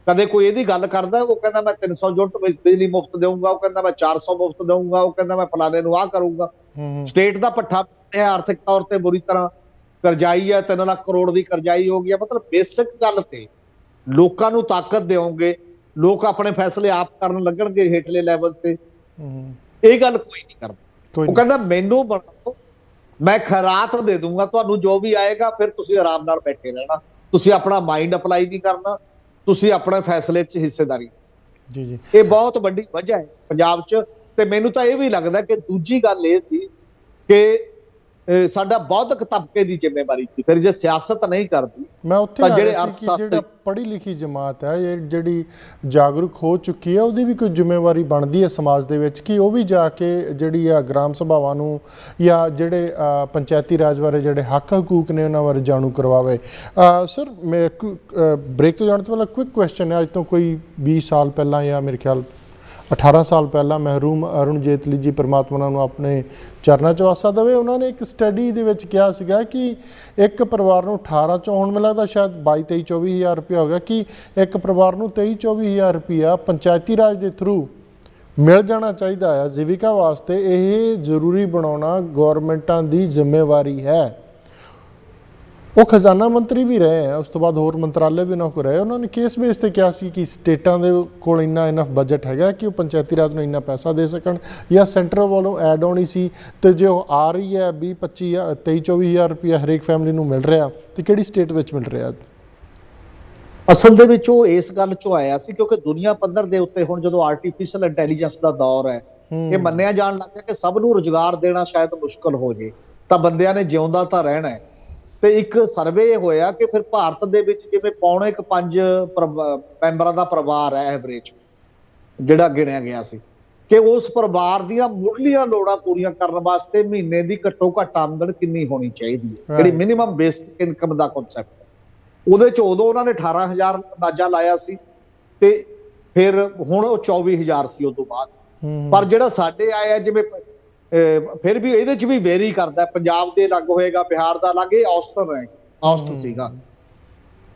B: ਕਦੇ ਕੋਈ ਇਹਦੀ ਗੱਲ ਕਰਦਾ, ਉਹ ਕਹਿੰਦਾ ਮੈਂ 300 ਯੂਨਿਟ ਬਿਜਲੀ ਮੁਫਤ ਦੇਊਂਗਾ, ਉਹ ਕਹਿੰਦਾ ਮੈਂ 400 ਮੁਫਤ ਦੇਊਂਗਾ, ਉਹ ਕਹਿੰਦਾ ਮੈਂ ਫਲਾਣੇ ਨੂੰ ਆਹ ਕਰੂੰਗਾ। ਸਟੇਟ ਦਾ ਪੱਠਾ ਹੈ, ਆਰਥਿਕ ਤੌਰ ਤੇ ਬੁਰੀ ਤਰ੍ਹਾਂ ਕਰਜ਼ਾਈ ਹੈ, 3 ਲੱਖ ਕਰੋੜ ਦੀ ਕਰਜ਼ਾਈ ਹੋ ਗਈ ਹੈ। ਮਤਲਬ ਬੇਸਿਕ ਗੱਲ ਤੇ ਲੋਕਾਂ ਨੂੰ ਤਾਕਤ ਦਿਓਗੇ, ਲੋਕ ਆਪਣੇ ਫੈਸਲੇ ਆਪ ਕਰਨ ਲੱਗਣਗੇ ਹੇਠਲੇ ਲੈਵਲ ਤੇ। ਇਹ ਗੱਲ ਕੋਈ ਨਹੀਂ ਕਰਦਾ। ਉਹ ਕਹਿੰਦਾ ਮੈਨੂੰ ਬਣਾਓ, ਮੈਂ ਖੈਰਾਤ ਦੇ ਦੂੰਗਾ ਤੁਹਾਨੂੰ, ਜੋ ਵੀ ਆਏਗਾ ਫਿਰ ਤੁਸੀਂ ਆਰਾਮ ਨਾਲ ਬੈਠੇ ਰਹਿਣਾ, ਤੁਸੀਂ ਆਪਣਾ ਮਾਈਂਡ ਅਪਲਾਈ ਨਹੀਂ ਕਰਨਾ, ਤੁਸੀਂ ਆਪਣੇ ਫੈਸਲੇ 'ਚ ਹਿੱਸੇਦਾਰੀ। ਜੀ ਜੀ, ਇਹ ਬਹੁਤ ਵੱਡੀ ਵਜ੍ਹਾ ਹੈ ਪੰਜਾਬ 'ਚ। ਤੇ ਮੈਨੂੰ ਤਾਂ ਇਹ ਵੀ ਲੱਗਦਾ ਕਿ ਦੂਜੀ ਗੱਲ ਇਹ ਸੀ ਕਿ ਸਾਡਾ ਬੌਧਿਕ ਤਬਕੇ ਦੀ ਜ਼ਿੰਮੇਵਾਰੀ ਸੀ। ਫਿਰ ਜੇ ਸਿਆਸਤ ਨਹੀਂ ਕਰਦੀ,
A: ਮੈਂ ਉੱਥੇ ਆ ਰਿਹਾ ਸੀ ਕਿ ਜਿਹੜਾ ਪੜ੍ਹੀ ਲਿਖੀ ਜਮਾਤ ਹੈ, ਇਹ ਜਿਹੜੀ ਜਾਗਰੂਕ ਹੋ ਚੁੱਕੀ ਹੈ, ਉਹਦੀ ਵੀ ਕੋਈ ਜ਼ਿੰਮੇਵਾਰੀ ਬਣਦੀ ਹੈ ਸਮਾਜ ਦੇ ਵਿੱਚ ਕਿ ਉਹ ਵੀ ਜਾ ਕੇ ਜਿਹੜੀ ਆ ਗ੍ਰਾਮ ਸਭਾਵਾਂ ਨੂੰ ਜਾਂ ਜਿਹੜੇ ਪੰਚਾਇਤੀ ਰਾਜ ਬਾਰੇ ਜਿਹੜੇ ਹੱਕ ਹਕੂਕ ਨੇ ਉਹਨਾਂ ਬਾਰੇ ਜਾਣੂ ਕਰਵਾਵੇ। ਸਰ, ਮੈਂ ਬ੍ਰੇਕ ਤੋਂ ਜਾਣ ਤੋਂ ਪਹਿਲਾਂ ਕੁਇਕ ਕੁਐਸਚਨ ਹੈ। ਅੱਜ ਤੋਂ ਕੋਈ 20 ਸਾਲ ਪਹਿਲਾਂ ਜਾਂ ਮੇਰੇ ਖਿਆਲ 18 ਸਾਲ ਪਹਿਲਾਂ ਮਹਿਰੂਮ ਅਰੁਣ ਜੇਤਲੀ ਜੀ, ਪਰਮਾਤਮਾ ਨੂੰ ਆਪਣੇ ਚਰਨਾਂ 'ਚ ਵਾਸਾ ਦੇਵੇ, ਉਹਨਾਂ ਨੇ ਇੱਕ ਸਟੱਡੀ ਦੇ ਵਿੱਚ ਕਿਹਾ ਸੀਗਾ ਕਿ ਇੱਕ ਪਰਿਵਾਰ ਨੂੰ 18 ਚੋਂ ਹੁਣ ਮੈਨੂੰ ਲੱਗਦਾ ਸ਼ਾਇਦ 22-23-24 ਹਜ਼ਾਰ ਰੁਪਇਆ ਹੋ ਗਿਆ, ਕਿ ਇੱਕ ਪਰਿਵਾਰ ਨੂੰ 23-24 ਹਜ਼ਾਰ ਰੁਪਇਆ ਪੰਚਾਇਤੀ ਰਾਜ ਦੇ ਥਰੂ ਮਿਲ ਜਾਣਾ ਚਾਹੀਦਾ ਹੈ ਜੀਵਿਕਾ ਵਾਸਤੇ। ਇਹ ਜ਼ਰੂਰੀ ਬਣਾਉਣਾ ਗੌਰਮੈਂਟਾਂ ਦੀ ਜ਼ਿੰਮੇਵਾਰੀ ਹੈ। ਉਹ ਖਜ਼ਾਨਾ ਮੰਤਰੀ ਵੀ ਰਹੇ ਹੈ, ਉਸ ਤੋਂ ਬਾਅਦ ਹੋਰ ਮੰਤਰਾਲੇ ਵੀ ਉਹਨਾਂ ਕੋਲ ਰਹੇ। ਉਹਨਾਂ ਨੇ ਕੇਸ ਬੇਸ ਤੇ ਕਿਹਾ ਸੀ ਕਿ ਸਟੇਟਾਂ ਦੇ ਕੋਲ ਇੰਨਾ ਇਨਫ ਬਜਟ ਹੈਗਾ ਕਿ ਉਹ ਪੰਚਾਇਤੀ ਰਾਜ ਨੂੰ ਇੰਨਾ ਪੈਸਾ ਦੇ ਸਕਣ, ਜਾਂ ਸੈਂਟਰ ਵੱਲੋਂ ਐਡ ਆਉਣੀ ਸੀ। ਤੇ ਜੇ ਉਹ ਆ ਰਹੀ ਹੈ 20-25 23-24 ਹਜ਼ਾਰ ਰੁਪਇਆ ਹਰੇਕ ਫੈਮਿਲੀ ਨੂੰ ਮਿਲ ਰਿਹਾ, ਤੇ ਕਿਹੜੀ ਸਟੇਟ ਵਿੱਚ ਮਿਲ ਰਿਹਾ?
B: ਅਸਲ ਦੇ ਵਿੱਚ ਉਹ ਇਸ ਗੱਲ ਚੋਂ ਆਇਆ ਸੀ ਕਿਉਂਕਿ ਦੁਨੀਆ ਪੱਧਰ ਦੇ ਉੱਤੇ ਹੁਣ ਜਦੋਂ ਆਰਟੀਫੀਸ਼ੀਅਲ ਇੰਟੈਲੀਜੈਂਸ ਦਾ ਦੌਰ ਹੈ, ਇਹ ਮੰਨਿਆ ਜਾਣ ਲੱਗ ਗਿਆ ਕਿ ਸਭ ਨੂੰ ਰੁਜ਼ਗਾਰ ਦੇਣਾ ਸ਼ਾਇਦ ਮੁਸ਼ਕਲ ਹੋ ਜੇ, ਤਾਂ ਬੰਦਿਆਂ ਨੇ ਜਿਉਂਦਾ ਤਾਂ ਰਹਿਣਾ ਹੈ। ਤੇ ਇੱਕ ਸਰਵੇ ਹੋਇਆ ਕਿ ਫਿਰ ਭਾਰਤ ਦੇ ਵਿੱਚ ਜਿਵੇਂ 4.5 ਮੈਂਬਰਾਂ ਦਾ ਪਰਿਵਾਰ ਹੈ ਐਵਰੇਜ, ਜਿਹੜਾ ਗਿਣਿਆ ਗਿਆ ਸੀ, ਕਿ ਉਸ ਪਰਿਵਾਰ ਦੀਆਂ ਮੁੱਢਲੀਆਂ ਲੋੜਾਂ ਪੂਰੀਆਂ ਕਰਨ ਵਾਸਤੇ ਮਹੀਨੇ ਦੀ ਘੱਟੋ ਘੱਟ ਆਮਦਨ ਕਿੰਨੀ ਹੋਣੀ ਚਾਹੀਦੀ ਹੈ, ਜਿਹੜੀ ਮਿਨੀਮਮ ਬੇਸਿਕ ਇਨਕਮ ਦਾ ਕਨਸੈਪਟ। ਉਹਦੇ 'ਚ ਉਦੋਂ ਉਹਨਾਂ ਨੇ 18,000 ਅੰਦਾਜ਼ਾ ਲਾਇਆ ਸੀ, ਤੇ ਫਿਰ ਹੁਣ ਉਹ 24,000 ਸੀ ਉਸ ਤੋਂ ਬਾਅਦ। ਪਰ ਜਿਹੜਾ ਸਾਡੇ ਆਇਆ, ਜਿਵੇਂ ਫਿਰ ਵੀ ਇਹਦੇ 'ਚ ਵੀ ਵੇਰੀ ਕਰਦਾ, ਪੰਜਾਬ ਦੇ ਅਲੱਗ ਹੋਏਗਾ, ਬਿਹਾਰ ਦਾ ਅਲੱਗ, ਇਹ ਔਸਤਨ ਹੈ, ਔਸਤ ਸੀਗਾ।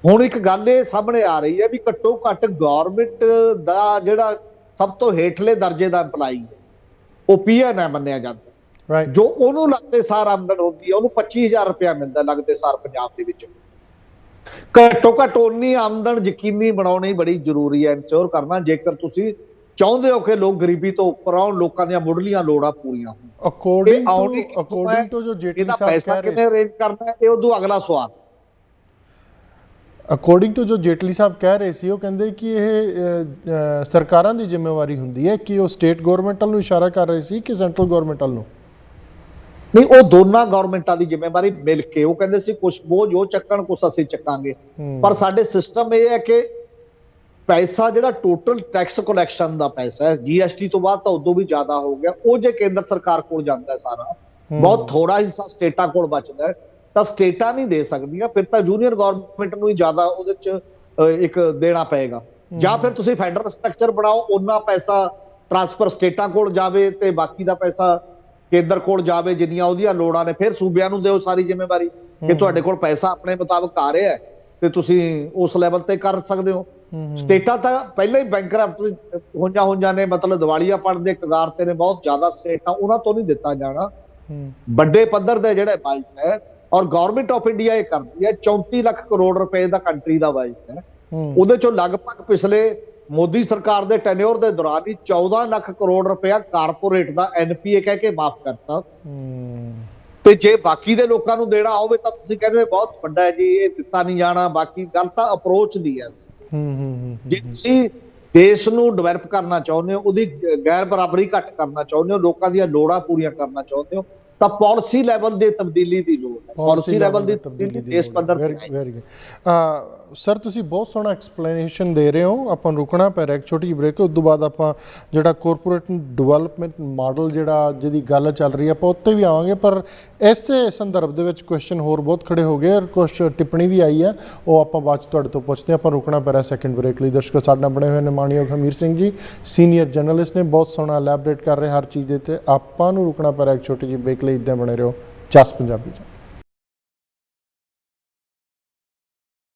B: ਹੁਣ ਇੱਕ ਗੱਲ ਇਹ ਸਾਹਮਣੇ ਆ ਰਹੀ ਹੈ ਵੀ ਘੱਟੋ ਘੱਟ ਗੌਰਮੈਂਟ ਦਾ ਜਿਹੜਾ ਸਭ ਤੋਂ ਹੇਠਲੇ ਦਰਜੇ ਦਾ EMPLOYE ਉਹ PN ਹੈ ਮੰਨਿਆ ਜਾਂਦਾ, ਜੋ ਉਹਨੂੰ ਲੱਗਦੇ ਸਾਰ ਆਮਦਨ ਹੁੰਦੀ ਹੈ, ਉਹਨੂੰ 25,000 ਰੁਪਇਆ ਮਿਲਦਾ ਲੱਗਦੇ ਸਾਰ ਪੰਜਾਬ ਦੇ ਵਿੱਚ। ਘੱਟੋ ਘੱਟ ਉਨੀ ਆਮਦਨ ਯਕੀਨੀ ਬਣਾਉਣੀ ਬੜੀ ਜ਼ਰੂਰੀ ਹੈ, ਇਨਸ਼ੋਰ ਕਰਨਾ, ਜੇਕਰ ਤੁਸੀਂ ਚਾਹੁੰਦੇ ਹੋ ਕਿ ਲੋਕ ਗਰੀਬੀ ਤੋਂ ਉੱਪਰ ਆਉਣ, ਲੋਕਾਂ ਦੀਆਂ ਮੁੱਢਲੀਆਂ ਲੋੜਾਂ ਪੂਰੀਆਂ ਹੋਣ।
A: ਅਕੋਰਡਿੰਗ ਟੂ ਜੋ ਜੇਟਲੀ ਸਾਹਿਬ
B: ਪੈਸਾ ਕਿਵੇਂ ਅਰੇਂਜ ਕਰਨਾ ਹੈ, ਇਹ ਉਦੋਂ ਅਗਲਾ ਸਵਾਲ।
A: ਅਕੋਰਡਿੰਗ ਟੂ ਜੋ ਜੇਟਲੀ ਸਾਹਿਬ ਕਹਿ ਰਹੇ ਸੀ, ਉਹ ਕਹਿੰਦੇ ਕਿ ਇਹ ਸਰਕਾਰਾਂ ਦੀ ਜ਼ਿੰਮੇਵਾਰੀ ਹੁੰਦੀ ਹੈ, ਕਿ ਉਹ ਸਟੇਟ ਗਵਰਨਮੈਂਟ ਨੂੰ ਇਸ਼ਾਰਾ ਕਰ ਰਹੇ ਸੀ ਕਿ ਸੈਂਟਰਲ ਗਵਰਨਮੈਂਟ ਨੂੰ
B: ਨਹੀਂ, ਉਹ ਦੋਨਾਂ ਗਵਰਨਮੈਂਟਾਂ ਦੀ ਜ਼ਿੰਮੇਵਾਰੀ ਮਿਲ ਕੇ। ਉਹ ਕਹਿੰਦੇ ਸੀ ਕੁਛ ਬੋਝ ਉਹ ਚੱਕਣ, ਕੁਛ ਅਸੀਂ ਚੱਕਾਂਗੇ। ਪਰ ਸਾਡੇ ਸਿਸਟਮ ਇਹ ਹੈ ਕਿ ਪੈਸਾ ਜਿਹੜਾ ਟੋਟਲ ਟੈਕਸ ਕਲੈਕਸ਼ਨ ਦਾ ਪੈਸਾ ਹੈ, GST ਤੋਂ ਬਾਅਦ ਤਾਂ ਉਦੋਂ ਵੀ ਜ਼ਿਆਦਾ ਹੋ ਗਿਆ, ਉਹ ਜੇ ਕੇਂਦਰ ਸਰਕਾਰ ਕੋਲ ਜਾਂਦਾ ਸਾਰਾ, ਬਹੁਤ ਥੋੜਾ ਹਿੱਸਾ ਸਟੇਟਾਂ ਕੋਲ ਬਚਦਾ ਹੈ, ਤਾਂ ਸਟੇਟਾਂ ਨਹੀਂ ਦੇ ਸਕਦੀਆਂ, ਫਿਰ ਤਾਂ ਯੂਨੀਅਨ ਗਵਰਨਮੈਂਟ ਨੂੰ ਹੀ ਜ਼ਿਆਦਾ ਉਹਦੇ 'ਚ ਇੱਕ ਦੇਣਾ ਪਏਗਾ। ਜਾਂ ਫਿਰ ਤੁਸੀਂ ਫੈਡਰਲ ਸਟਰਕਚਰ ਬਣਾਓ, ਉਹਨਾਂ ਪੈਸਾ ਟ੍ਰਾਂਸਫਰ ਸਟੇਟਾਂ ਕੋਲ ਜਾਵੇ ਤੇ ਬਾਕੀ ਦਾ ਪੈਸਾ ਕੇਂਦਰ ਕੋਲ ਜਾਵੇ, ਜਿੰਨੀਆਂ ਉਹਦੀਆਂ ਲੋੜਾਂ ਨੇ। ਫਿਰ ਸੂਬਿਆਂ ਨੂੰ ਦਿਓ ਸਾਰੀ ਜ਼ਿੰਮੇਵਾਰੀ ਕਿ ਤੁਹਾਡੇ ਕੋਲ ਪੈਸਾ ਆਪਣੇ ਮੁਤਾਬਕ ਆ ਰਿਹਾ ਤੇ ਤੁਸੀਂ ਉਸ ਲੈਵਲ ਤੇ ਕਰ ਸਕਦੇ ਹੋ। ਸਟੇਟਾਂ ਤਾਂ ਪਹਿਲਾਂ ਹੀ ਬੈਂਕਰਪਟ ਹੋਈਆਂ ਨੇ, ਮਤਲਬ ਦਿਵਾਲੀਆਪਣ ਦੇ ਕਗਾਰ ਤੇ ਨੇ ਬਹੁਤ ਜ਼ਿਆਦਾ ਸਟੇਟਾਂ, ਉਹਨਾਂ ਤੋਂ ਨਹੀਂ ਦਿੱਤਾ ਜਾਣਾ। ਵੱਡੇ ਪੱਧਰ ਦੇ ਜਿਹੜੇ ਬਜਟ ਹੈ, ਔਰ ਗਵਰਨਮੈਂਟ ਆਫ ਇੰਡੀਆ ਇਹ ਕਰਦੀ ਹੈ, 34 ਲੱਖ ਕਰੋੜ ਰੁਪਏ ਦਾ ਕੰਟਰੀ ਦਾ ਬਜਟ ਹੈ। ਉਹਦੇ ਚੋਂ ਲਗਭਗ ਪਿਛਲੇ ਮੋਦੀ ਸਰਕਾਰ ਦੇ ਟੈਨਿਓਰ ਦੇ ਦੌਰਾਨ ਹੀ 14 ਲੱਖ ਕਰੋੜ ਰੁਪਇਆ ਕਾਰਪੋਰੇਟ ਦਾ NPA ਕਹਿ ਕੇ ਮਾਫ ਕਰਤਾ। ਤੇ ਜੇ ਬਾਕੀ ਦੇ ਲੋਕਾਂ ਨੂੰ ਦੇਣਾ ਹੋਵੇ ਤਾਂ ਤੁਸੀਂ ਕਹਿੰਦੇ ਬਹੁਤ ਵੱਡਾ ਹੈ ਜੀ, ਇਹ ਦਿੱਤਾ ਨਹੀਂ ਜਾਣਾ। ਬਾਕੀ ਗੱਲ ਤਾਂ ਅਪਰੋਚ ਦੀ ਹੈ। ਜੇ ਤੁਸੀਂ ਦੇਸ਼ ਨੂੰ ਡਿਵੈਲਪ ਕਰਨਾ ਚਾਹੁੰਦੇ ਹੋ, ਉਹਦੀ ਗੈਰ ਬਰਾਬਰੀ ਘੱਟ ਕਰਨਾ ਚਾਹੁੰਦੇ ਹੋ, ਲੋਕਾਂ ਦੀਆਂ ਲੋੜਾਂ ਪੂਰੀਆਂ ਕਰਨਾ ਚਾਹੁੰਦੇ ਹੋ, ਤਾਂ ਪਾਲਿਸੀ ਲੈਵਲ ਦੇ ਤਬਦੀਲੀ ਦੀ ਲੋੜ ਹੈ, ਪਾਲਿਸੀ ਲੈਵਲ ਦੀ ਤਬਦੀਲੀ ਦੇਸ਼ ਪੱਧਰ ਤੇ
A: ਵੈਰੀ ਗੁੱਡ ਸਰ, ਤੁਸੀਂ ਬਹੁਤ ਸੋਹਣਾ ਐਕਸਪਲੇਨੇਸ਼ਨ ਦੇ ਰਹੇ ਹੋ। ਆਪਾਂ ਨੂੰ ਰੁਕਣਾ ਪੈ ਰਿਹਾ ਇੱਕ ਛੋਟੀ ਜਿਹੀ ਬ੍ਰੇਕ, ਉਸ ਤੋਂ ਬਾਅਦ ਆਪਾਂ ਜਿਹੜਾ ਕੋਰਪੋਰੇਟ ਡਿਵੈਲਪਮੈਂਟ ਮਾਡਲ ਜਿਹਦੀ ਗੱਲ ਚੱਲ ਰਹੀ ਹੈ ਆਪਾਂ ਉੱਤੇ ਵੀ ਆਵਾਂਗੇ। ਪਰ ਇਸੇ ਸੰਦਰਭ ਦੇ ਵਿੱਚ ਕੁਐਸਚਨ ਹੋਰ ਬਹੁਤ ਖੜੇ ਹੋ ਗਏ ਔਰ ਕੁਛ ਟਿੱਪਣੀ ਵੀ ਆਈ ਹੈ, ਉਹ ਆਪਾਂ ਬਾਅਦ 'ਚ ਤੁਹਾਡੇ ਤੋਂ ਪੁੱਛਦੇ ਹਾਂ। ਆਪਾਂ ਰੁਕਣਾ ਪੈ ਰਿਹਾ ਸੈਕਿੰਡ ਬ੍ਰੇਕ ਲਈ। ਦਰਸ਼ਕੋ, ਸਾਡੇ ਨਾਲ ਬਣੇ ਹੋਏ ਨੇ ਮਾਣਯੋਗ ਹਮੀਰ ਸਿੰਘ ਜੀ, ਸੀਨੀਅਰ ਜਰਨਲਿਸਟ ਨੇ, ਬਹੁਤ ਸੋਹਣਾ ਐਲੈਬੋਰੇਟ ਕਰ ਰਹੇ ਹਰ ਚੀਜ਼ ਦੇ ਉੱਤੇ। ਆਪਾਂ ਨੂੰ ਰੁਕਣਾ ਪੈ ਰਿਹਾ ਇੱਕ ਛੋਟੀ ਜਿਹੀ ਬ੍ਰੇਕ ਲਈ। ਇੱਦਾਂ ਬਣੇ ਰਹੋ ਜਸ ਪੰਜਾਬੀ 'ਚ।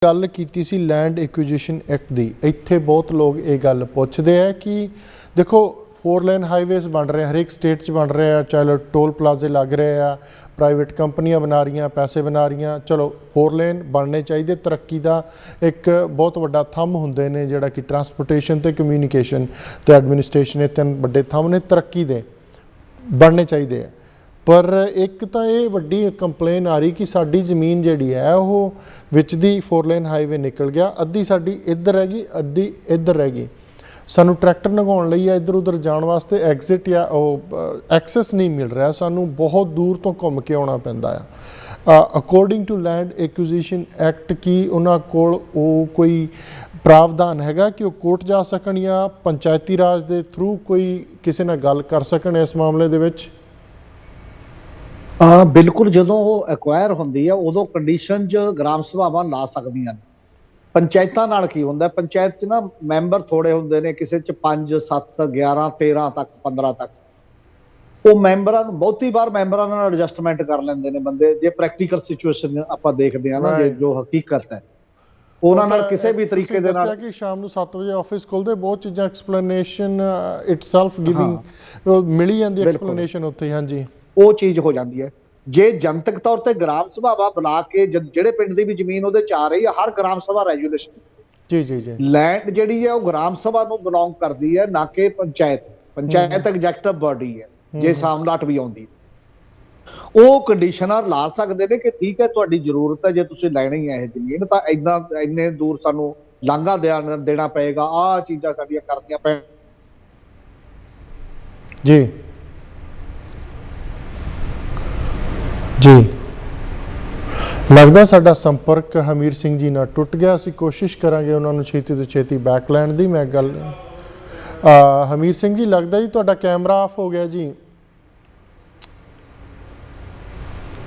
A: ਗੱਲ ਕੀਤੀ ਸੀ ਲੈਂਡ ਐਕੁਜੀਸ਼ਨ ਐਕਟ ਦੀ। ਇੱਥੇ ਬਹੁਤ ਲੋਕ ਇਹ ਗੱਲ ਪੁੱਛਦੇ ਆ ਕਿ ਦੇਖੋ 4 ਲੇਨ ਹਾਈਵੇਜ਼ ਬਣ ਰਹੇ, ਹਰੇਕ ਸਟੇਟ 'ਚ ਬਣ ਰਹੇ ਆ, ਚਾਹੇ ਟੋਲ ਪਲਾਜ਼ੇ ਲੱਗ ਰਹੇ ਆ, ਪ੍ਰਾਈਵੇਟ ਕੰਪਨੀਆਂ ਬਣਾ ਰਹੀਆਂ, ਪੈਸੇ ਬਣਾ ਰਹੀਆਂ। ਚਲੋ 4 ਲੇਨ ਬਣਨੇ ਚਾਹੀਦੇ। ਤਰੱਕੀ ਦਾ ਇੱਕ ਬਹੁਤ ਵੱਡਾ ਥੰਮ ਹੁੰਦੇ ਨੇ ਜਿਹੜਾ ਕਿ ਟਰਾਂਸਪੋਰਟੇਸ਼ਨ ਤੇ ਕਮਿਊਨੀਕੇਸ਼ਨ ਤੇ ਐਡਮਿਨਿਸਟ੍ਰੇਸ਼ਨ, ਇਹ 3 ਵੱਡੇ ਥੰਮ ਨੇ ਤਰੱਕੀ ਦੇ, ਬਣਨੇ ਚਾਹੀਦੇ ਆ। ਪਰ ਇੱਕ ਤਾਂ ਇਹ ਵੱਡੀ ਕੰਪਲੇਨ ਆ ਰਹੀ ਕਿ ਸਾਡੀ ਜ਼ਮੀਨ ਜਿਹੜੀ ਹੈ ਉਹ ਵਿੱਚ ਦੀ 4 ਲੇਨ ਹਾਈਵੇ ਨਿਕਲ ਗਿਆ, ਅੱਧੀ ਸਾਡੀ ਇੱਧਰ ਰਹਿ ਗਈ, ਅੱਧੀ ਇੱਧਰ ਰਹਿ ਗਈ। ਸਾਨੂੰ ਟਰੈਕਟਰ ਲੰਘਾਉਣ ਲਈ ਜਾਂ ਇੱਧਰ ਉੱਧਰ ਜਾਣ ਵਾਸਤੇ ਐਗਜ਼ਿਟ ਜਾਂ ਉਹ ਐਕਸੈਸ ਨਹੀਂ ਮਿਲ ਰਿਹਾ, ਸਾਨੂੰ ਬਹੁਤ ਦੂਰ ਤੋਂ ਘੁੰਮ ਕੇ ਆਉਣਾ ਪੈਂਦਾ ਆ। According to land acquisition act, ਕੀ ਉਹਨਾਂ ਕੋਲ ਉਹ ਕੋਈ ਪ੍ਰਾਵਧਾਨ ਹੈਗਾ ਕਿ ਉਹ ਕੋਰਟ ਜਾ ਸਕਣ ਜਾਂ ਪੰਚਾਇਤੀ ਰਾਜ ਦੇ ਥਰੂ ਕੋਈ ਕਿਸੇ ਨਾਲ ਗੱਲ ਕਰ ਸਕਣ ਇਸ ਮਾਮਲੇ ਦੇ ਵਿੱਚ?
B: ਬਿਲਕੁਲ, ਜਦੋਂ ਉਹ ਐਕਵਾਇਰ ਹੁੰਦੀ ਹੈ ਉਦੋਂ ਕੰਡੀਸ਼ਨ 'ਚ ਗ੍ਰਾਮ ਸਭਾਵਾਂ ਲਾ ਸਕਦੀਆਂ ਨੇ। ਪੰਚਾਇਤਾਂ ਨਾਲ ਕੀ ਹੁੰਦਾ, ਪੰਚਾਇਤ 'ਚ ਨਾ ਮੈਂਬਰ ਥੋੜੇ ਹੁੰਦੇ ਨੇ, ਕਿਸੇ 'ਚ 5 7 11 13 ਤੱਕ 15 ਤੱਕ। ਉਹ ਮੈਂਬਰਾਂ ਨੂੰ ਬਹੁਤੀ ਵਾਰ ਮੈਂਬਰਾਂ ਨਾਲ ਐਡਜਸਟਮੈਂਟ ਕਰ ਲੈਂਦੇ ਨੇ ਬੰਦੇ, ਜੇ ਪ੍ਰੈਕਟੀਕਲ ਸਿਚੁਏਸ਼ਨ ਆਪਾਂ ਦੇਖਦੇ ਹਾਂ ਨਾ, ਜੋ ਹਕੀਕਤ ਹੈ ਉਹਨਾਂ ਨਾਲ ਕਿਸੇ ਵੀ ਤਰੀਕੇ ਦੇ ਨਾਲ।
A: ਕਿ ਸ਼ਾਮ ਨੂੰ 7 ਵਜੇ ਆਫਿਸ ਖੁੱਲਦੇ, ਬਹੁਤ ਚੀਜ਼ਾਂ ਐਕਸਪਲੇਨੇਸ਼ਨ ਇਟਸੈਲਫ ਗਿਵਿੰਗ ਮਿਲੀ ਜਾਂਦੀ ਐਕਸਪਲੇਨੇਸ਼ਨ ਉੱਥੇ। ਹਾਂਜੀ, ਉਹ
B: ਚੀਜ਼ ਹੋ ਜਾਂਦੀ ਹੈ। ਜੇ ਜਨਤਕ ਤੌਰ ਤੇ ਗ੍ਰਾਮ ਸਭਾਵਾਂ ਬੁਲਾ ਕੇ ਜਿਹੜੇ ਪਿੰਡ ਦੀ ਵੀ ਜ਼ਮੀਨ ਉਹਦੇ 'ਚ ਆ ਰਹੀ ਹੈ, ਹਰ ਗ੍ਰਾਮ ਸਭਾ ਰੈਜੂਲੇਸ਼ਨ
A: ਜੀ
B: ਲੈਂਡ ਜਿਹੜੀ ਹੈ ਉਹ ਗ੍ਰਾਮ ਸਭਾ ਨੂੰ ਬਿਲੋਂਗ ਕਰਦੀ ਹੈ, ਨਾ ਕਿ ਪੰਚਾਇਤ ਐਗਜ਼ੈਕਟਿਵ ਬਾਡੀ ਹੈ। ਜੇ ਸਾਮਲਾਟ ਵੀ ਆਉਂਦੀ ਉਹ ਕੰਡੀਸ਼ਨਰ ਲਾ ਸਕਦੇ ਨੇ ਕਿ ਠੀਕ ਹੈ ਤੁਹਾਡੀ ਜ਼ਰੂਰਤ ਹੈ, ਜੇ ਤੁਸੀਂ ਲੈਣੀ ਹੈ ਇਹ ਜ਼ਮੀਨ ਤਾਂ ਇੰਨੇ ਦੂਰ ਸਾਨੂੰ ਲਾਂਘਾ ਦੇਣਾ ਪਏਗਾ, ਆਹ ਚੀਜ਼ਾਂ ਸਾਡੀਆਂ ਕਰਨੀਆਂ ਪੈਣ।
A: ਜੀ ਲੱਗਦਾ ਸਾਡਾ ਸੰਪਰਕ ਹਮੀਰ ਸਿੰਘ ਜੀ ਨਾਲ ਟੁੱਟ ਗਿਆ। ਅਸੀਂ ਕੋਸ਼ਿਸ਼ ਕਰਾਂਗੇ ਉਹਨਾਂ ਨੂੰ ਛੇਤੀ ਤੋਂ ਛੇਤੀ ਬੈਕ ਲੈਣ ਦੀ। ਮੈਂ ਗੱਲ ਹਮੀਰ ਸਿੰਘ ਜੀ, ਲੱਗਦਾ ਜੀ ਤੁਹਾਡਾ ਕੈਮਰਾ ਆਫ ਹੋ ਗਿਆ ਜੀ।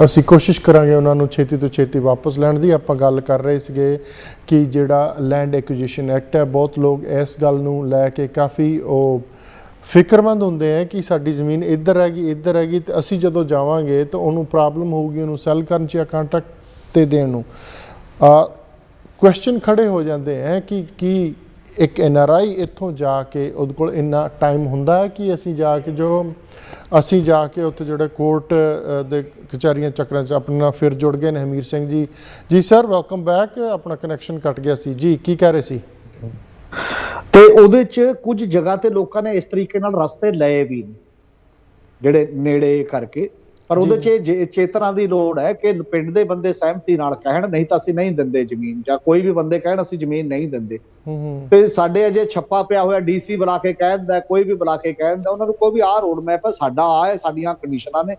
A: ਅਸੀਂ ਕੋਸ਼ਿਸ਼ ਕਰਾਂਗੇ ਉਹਨਾਂ ਨੂੰ ਛੇਤੀ ਤੋਂ ਛੇਤੀ ਵਾਪਸ ਲੈਣ ਦੀ। ਆਪਾਂ ਗੱਲ ਕਰ ਰਹੇ ਸੀਗੇ ਕਿ ਜਿਹੜਾ ਲੈਂਡ ਐਕੁਜੀਸ਼ਨ ਐਕਟ ਹੈ, ਬਹੁਤ ਲੋਕ ਇਸ ਗੱਲ ਨੂੰ ਲੈ ਕੇ ਕਾਫੀ ਉਹ ਫਿਕਰਮੰਦ ਹੁੰਦੇ ਹੈ ਕਿ ਸਾਡੀ ਜ਼ਮੀਨ ਇੱਧਰ ਰਹਿ ਗਈ, ਇੱਧਰ ਰਹਿ ਗਈ, ਤੇ ਅਸੀਂ ਜਦੋਂ ਜਾਵਾਂਗੇ ਤਾਂ ਉਹਨੂੰ ਪ੍ਰੋਬਲਮ ਹੋਊਗੀ ਉਹਨੂੰ ਸੈੱਲ ਕਰਨ 'ਚ ਜਾਂ ਕੰਟਰੈਕਟ 'ਤੇ ਦੇਣ ਨੂੰ। ਕੁਐਸਚਨ ਖੜੇ ਹੋ ਜਾਂਦੇ ਹੈ ਕਿ ਕੀ ਇੱਕ NRI ਇੱਥੋਂ ਜਾ ਕੇ ਉਹਦੇ ਕੋਲ ਇੰਨਾ ਟਾਈਮ ਹੁੰਦਾ ਹੈ ਕਿ ਅਸੀਂ ਜਾ ਕੇ ਉੱਥੇ ਜਿਹੜੇ ਕੋਰਟ ਦੇ ਕਚਹਿਰੀਆਂ ਚੱਕਰਾਂ 'ਚ ਆਪਣੇ ਨਾਲ ਫਿਰ ਜੁੜ ਗਏ ਨੇ। ਹਮੀਰ ਸਿੰਘ ਜੀ, ਜੀ ਸਰ ਵੈਲਕਮ ਬੈਕ। ਆਪਣਾ ਕਨੈਕਸ਼ਨ ਕੱਟ ਗਿਆ ਸੀ ਜੀ, ਕੀ ਕਹਿ ਰਹੇ ਸੀ?
B: ਤੇ ਉਹਦੇ 'ਚ ਕੁਝ ਜਗ੍ਹਾ ਤੇ ਲੋਕਾਂ ਨੇ ਇਸ ਤਰੀਕੇ ਨਾਲ ਰਸਤੇ ਲਏ ਵੀ ਨੇ ਜਿਹੜੇ ਨੇੜੇ ਕਰਕੇ, ਪਰ ਉਹਦੇ 'ਚ ਚੇਤਨਾ ਦੀ ਲੋੜ ਹੈ ਕਿ ਪਿੰਡ ਦੇ ਬੰਦੇ ਸਹਿਮਤੀ ਨਾਲ ਕਹਿਣ, ਨਹੀਂ ਤਾਂ ਅਸੀਂ ਨਹੀਂ ਦਿੰਦੇ ਜ਼ਮੀਨ, ਜਾਂ ਕੋਈ ਵੀ ਬੰਦੇ ਕਹਿਣ ਅਸੀਂ ਜ਼ਮੀਨ ਨਹੀਂ ਦਿੰਦੇ। ਤੇ ਸਾਡੇ ਅਜੇ ਛੱਪਾ ਪਿਆ ਹੋਇਆ, DC ਬੁਲਾ ਕੇ ਕਹਿ ਦਿੰਦਾ, ਕੋਈ ਵੀ ਬੁਲਾ ਕੇ ਕਹਿ ਦਿੰਦਾ, ਉਹਨਾਂ ਨੂੰ ਕੋਈ ਵੀ ਆਹ ਰੋਡ ਮੈਪ ਹੈ ਸਾਡਾ, ਆਹ ਹੈ ਸਾਡੀਆਂ ਕੰਡੀਸ਼ਨਾਂ ਨੇ।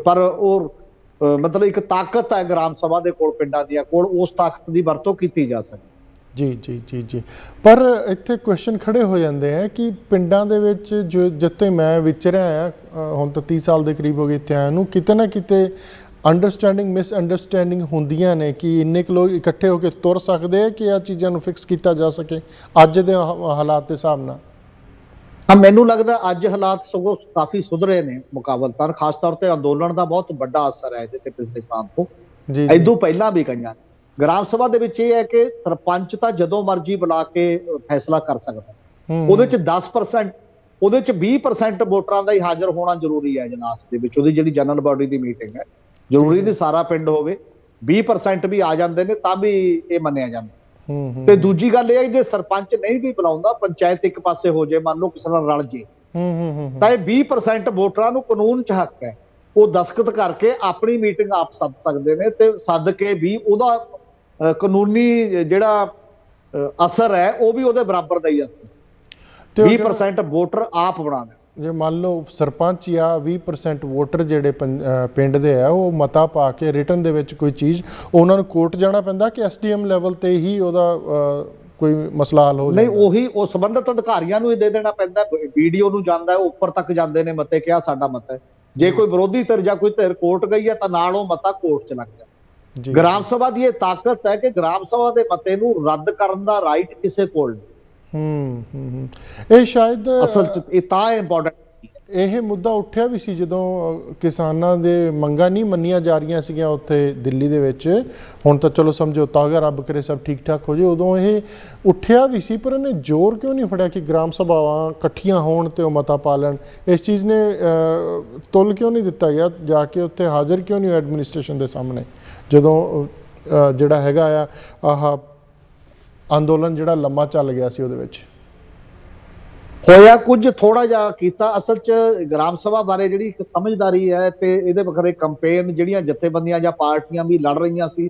B: ਪਰ ਉਹ ਮਤਲਬ ਇੱਕ ਤਾਕਤ ਹੈ ਗ੍ਰਾਮ ਸਭਾ ਦੇ ਕੋਲ, ਪਿੰਡਾਂ ਦੀਆਂ ਕੋਲ, ਉਸ ਤਾਕਤ ਦੀ ਵਰਤੋਂ ਕੀਤੀ ਜਾ ਸਕਦੀ।
A: ਜੀ ਪਰ ਇੱਥੇ ਕੁਐਸਚਨ ਖੜੇ ਹੋ ਜਾਂਦੇ ਆ ਕਿ ਪਿੰਡਾਂ ਦੇ ਵਿੱਚ ਜਿੱਥੇ ਮੈਂ ਵਿਚਰਿਆ ਆ, ਹੁਣ ਤਾਂ 30 ਸਾਲ ਦੇ ਕਰੀਬ ਹੋ ਗਏ ਇੱਥੇ ਆਇਆ ਨੂੰ, ਕਿਤੇ ਨਾ ਕਿਤੇ ਅੰਡਰਸਟੈਂਡਿੰਗ ਮਿਸਅੰਡਰਸਟੈਂਡਿੰਗ ਹੁੰਦੀਆਂ ਨੇ ਕਿ ਇੰਨੇ ਕੁ ਲੋਕ ਇਕੱਠੇ ਹੋ ਕੇ ਤੁਰ ਸਕਦੇ ਆ ਕਿ ਇਹ ਚੀਜ਼ਾਂ ਨੂੰ ਫਿਕਸ ਕੀਤਾ ਜਾ ਸਕੇ ਅੱਜ ਦੇ ਹਾਲਾਤ ਦੇ ਹਿਸਾਬ ਨਾਲ।
B: ਹਾਂ, ਮੈਨੂੰ ਲੱਗਦਾ ਅੱਜ ਹਾਲਾਤ ਸਗੋਂ ਕਾਫੀ ਸੁਧਰੇ ਨੇ ਮੁਕਾਬਲਤਨ, ਖਾਸ ਤੌਰ ਤੇ ਅੰਦੋਲਨ ਦਾ ਬਹੁਤ ਵੱਡਾ ਅਸਰ ਹੈ ਇਹਦੇ ਤੇ ਪਿਛਲੇ ਸਾਲ ਤੋਂ। ਇਦੋਂ ਪਹਿਲਾਂ ਵੀ ਕਈਆਂ ਗ੍ਰਾਮ ਸਭਾ ਦੇ ਵਿੱਚ ਇਹ ਹੈ ਕਿ ਸਰਪੰਚ ਤਾਂ ਜਦੋਂ ਮਰਜ਼ੀ ਬੁਲਾ ਕੇ ਫੈਸਲਾ ਕਰ ਸਕਦਾ, ਉਹਦੇ 'ਚ 10%, ਉਹਦੇ 'ਚ 20% ਵੋਟਰਾਂ ਦਾ ਹੀ ਹਾਜ਼ਰ ਹੋਣਾ ਜ਼ਰੂਰੀ ਹੈ ਇਜਲਾਸ ਦੇ ਵਿੱਚ। ਉਹਦੀ ਜਿਹੜੀ ਜਨਰਲ ਬਾਡੀ ਦੀ ਮੀਟਿੰਗ ਹੈ, ਜ਼ਰੂਰੀ ਨਹੀਂ ਸਾਰਾ ਪਿੰਡ ਹੋਵੇ, 20% ਵੀ ਆ ਜਾਂਦੇ ਨੇ ਤਾਂ ਵੀ ਇਹ ਮੰਨਿਆ ਜਾਂਦਾ। ਤੇ ਦੂਜੀ ਗੱਲ ਇਹ ਹੈ ਜੇ ਸਰਪੰਚ ਨਹੀਂ ਵੀ ਬੁਲਾਉਂਦਾ, ਪੰਚਾਇਤ ਇੱਕ ਪਾਸੇ ਹੋ ਜੇ, ਮੰਨ ਲਓ ਕਿਸੇ ਨਾਲ ਰਲ ਜੇ, ਤਾਂ ਇਹ 20% ਵੋਟਰਾਂ ਨੂੰ ਕਾਨੂੰਨ 'ਚ ਹੱਕ ਹੈ, ਉਹ ਦਸਤਖਤ ਕਰਕੇ ਆਪਣੀ ਮੀਟਿੰਗ ਆਪ ਸੱਦ ਸਕਦੇ ਨੇ, ਤੇ ਸੱਦ ਕੇ ਵੀ ਉਹਦਾ ਕਾਨੂੰਨੀ ਜਿਹੜਾ ਅਸਰ ਹੈ ਉਹ ਵੀ ਉਹਦੇ ਬਰਾਬਰ ਦਾ ਹੀ ਅਸਰ। 20% ਵੋਟਰ ਆਪ ਬਣਾਉਣਾ।
A: ਜੇ ਮੰਨ ਲਓ ਸਰਪੰਚ ਜਾਂ 20% ਵੋਟਰ ਜਿਹੜੇ ਪਿੰਡ ਦੇ ਆ ਉਹ ਮਤਾ ਪਾ ਕੇ ਰਿਟਨ ਦੇ ਵਿੱਚ ਕੋਈ ਚੀਜ਼, ਉਹਨਾਂ ਨੂੰ ਕੋਰਟ ਜਾਣਾ ਪੈਂਦਾ ਕਿ ਐਸਡੀਐਮ ਲੈਵਲ ਤੇ ਹੀ ਉਹਦਾ ਕੋਈ ਮਸਲਾ ਹੱਲ ਹੋ ਜਾਂਦਾ?
B: ਨਹੀਂ, ਉਹੀ ਉਹ ਸੰਬੰਧਿਤ ਅਧਿਕਾਰੀਆਂ ਨੂੰ ਹੀ ਦੇ ਦੇਣਾ ਪੈਂਦਾ। ਵੀਡੀਓ ਨੂੰ ਜਾਂਦਾ ਹੈ, ਉੱਪਰ ਤੱਕ ਜਾਂਦੇ ਨੇ ਮਤੇ, ਕਿਹਾ ਸਾਡਾ ਮਤਾ ਹੈ। ਜੇ ਕੋਈ ਵਿਰੋਧੀ ਧਿਰ ਜਾਂ ਕੋਈ ਧਿਰ ਕੋਰਟ ਗਈ ਹੈ ਤਾਂ ਨਾਲ ਉਹ ਮਤਾ ਕੋਰਟ ਚ ਲੱਗ ਜਾਂਦਾ। ਗ੍ਰਾਮ ਸਭਾ ਦੀ ਇਹ ਤਾਕਤ ਹੈ ਕਿ ਗ੍ਰਾਮ ਸਭਾ ਦੇ ਮਤੇ ਨੂੰ ਰੱਦ ਕਰਨ ਦਾ ਰਾਈਟ ਕਿਸੇ ਕੋਲ ਨਹੀਂ।
A: ਇਹ ਸ਼ਾਇਦ
B: ਅਸਲ ਚ ਇਹ ਤਾਂ ਇੰਪੋਰਟੈਂਟ
A: ਇਹ ਮੁੱਦਾ ਉੱਠਿਆ ਵੀ ਸੀ ਜਦੋਂ ਕਿਸਾਨਾਂ ਦੇ ਮੰਗਾਂ ਨਹੀਂ ਮੰਨੀਆਂ ਜਾ ਰਹੀਆਂ ਸੀਗੀਆਂ ਉੱਥੇ ਦਿੱਲੀ ਦੇ ਵਿੱਚ। ਹੁਣ ਤਾਂ ਚਲੋ ਸਮਝੌਤਾ ਹੋ ਗਿਆ, ਰੱਬ ਕਰੇ ਸਭ ਠੀਕ ਠਾਕ ਹੋ ਜੇ। ਉਦੋਂ ਇਹ ਉੱਠਿਆ ਵੀ ਸੀ, ਪਰ ਇਹਨੇ ਜ਼ੋਰ ਕਿਉਂ ਨਹੀਂ ਫੜਿਆ ਕਿ ਗ੍ਰਾਮ ਸਭਾਵਾਂ ਇਕੱਠੀਆਂ ਹੋਣ ਤੇ ਉਹ ਮਤਾ ਪਾ ਲੈਣ? ਇਸ ਚੀਜ਼ ਨੇ ਤੁੱਲ ਕਿਉਂ ਨਹੀਂ ਦਿੱਤਾ ਗਿਆ, ਜਾ ਕੇ ਉੱਥੇ ਹਾਜ਼ਰ ਕਿਉਂ ਨਹੀਂ ਹੋਇਆ ਐਡਮਿਨਿਸਟ੍ਰੇਸ਼ਨ ਦੇ ਸਾਹਮਣੇ, ਜਦੋਂ ਜਿਹੜਾ ਹੈਗਾ ਆ ਆਹ ਅੰਦੋਲਨ ਜਿਹੜਾ ਲੰਮਾ ਚੱਲ ਗਿਆ ਸੀ ਉਹਦੇ ਵਿੱਚ?
B: ਹੋਇਆ ਕੁਝ ਥੋੜਾ ਜਿਹਾ ਕੀਤਾ। ਅਸਲ ਚ ਗ੍ਰਾਮ ਸਭਾ ਬਾਰੇ ਜਿਹੜੀ ਇੱਕ ਸਮਝਦਾਰੀ ਹੈ ਤੇ ਇਹਦੇ ਵੱਖਰੇ ਕੰਪੇਨ ਜਿਹੜੀਆਂ ਜਥੇਬੰਦੀਆਂ ਜਾਂ ਪਾਰਟੀਆਂ ਵੀ ਲੜ ਰਹੀਆਂ ਸੀ,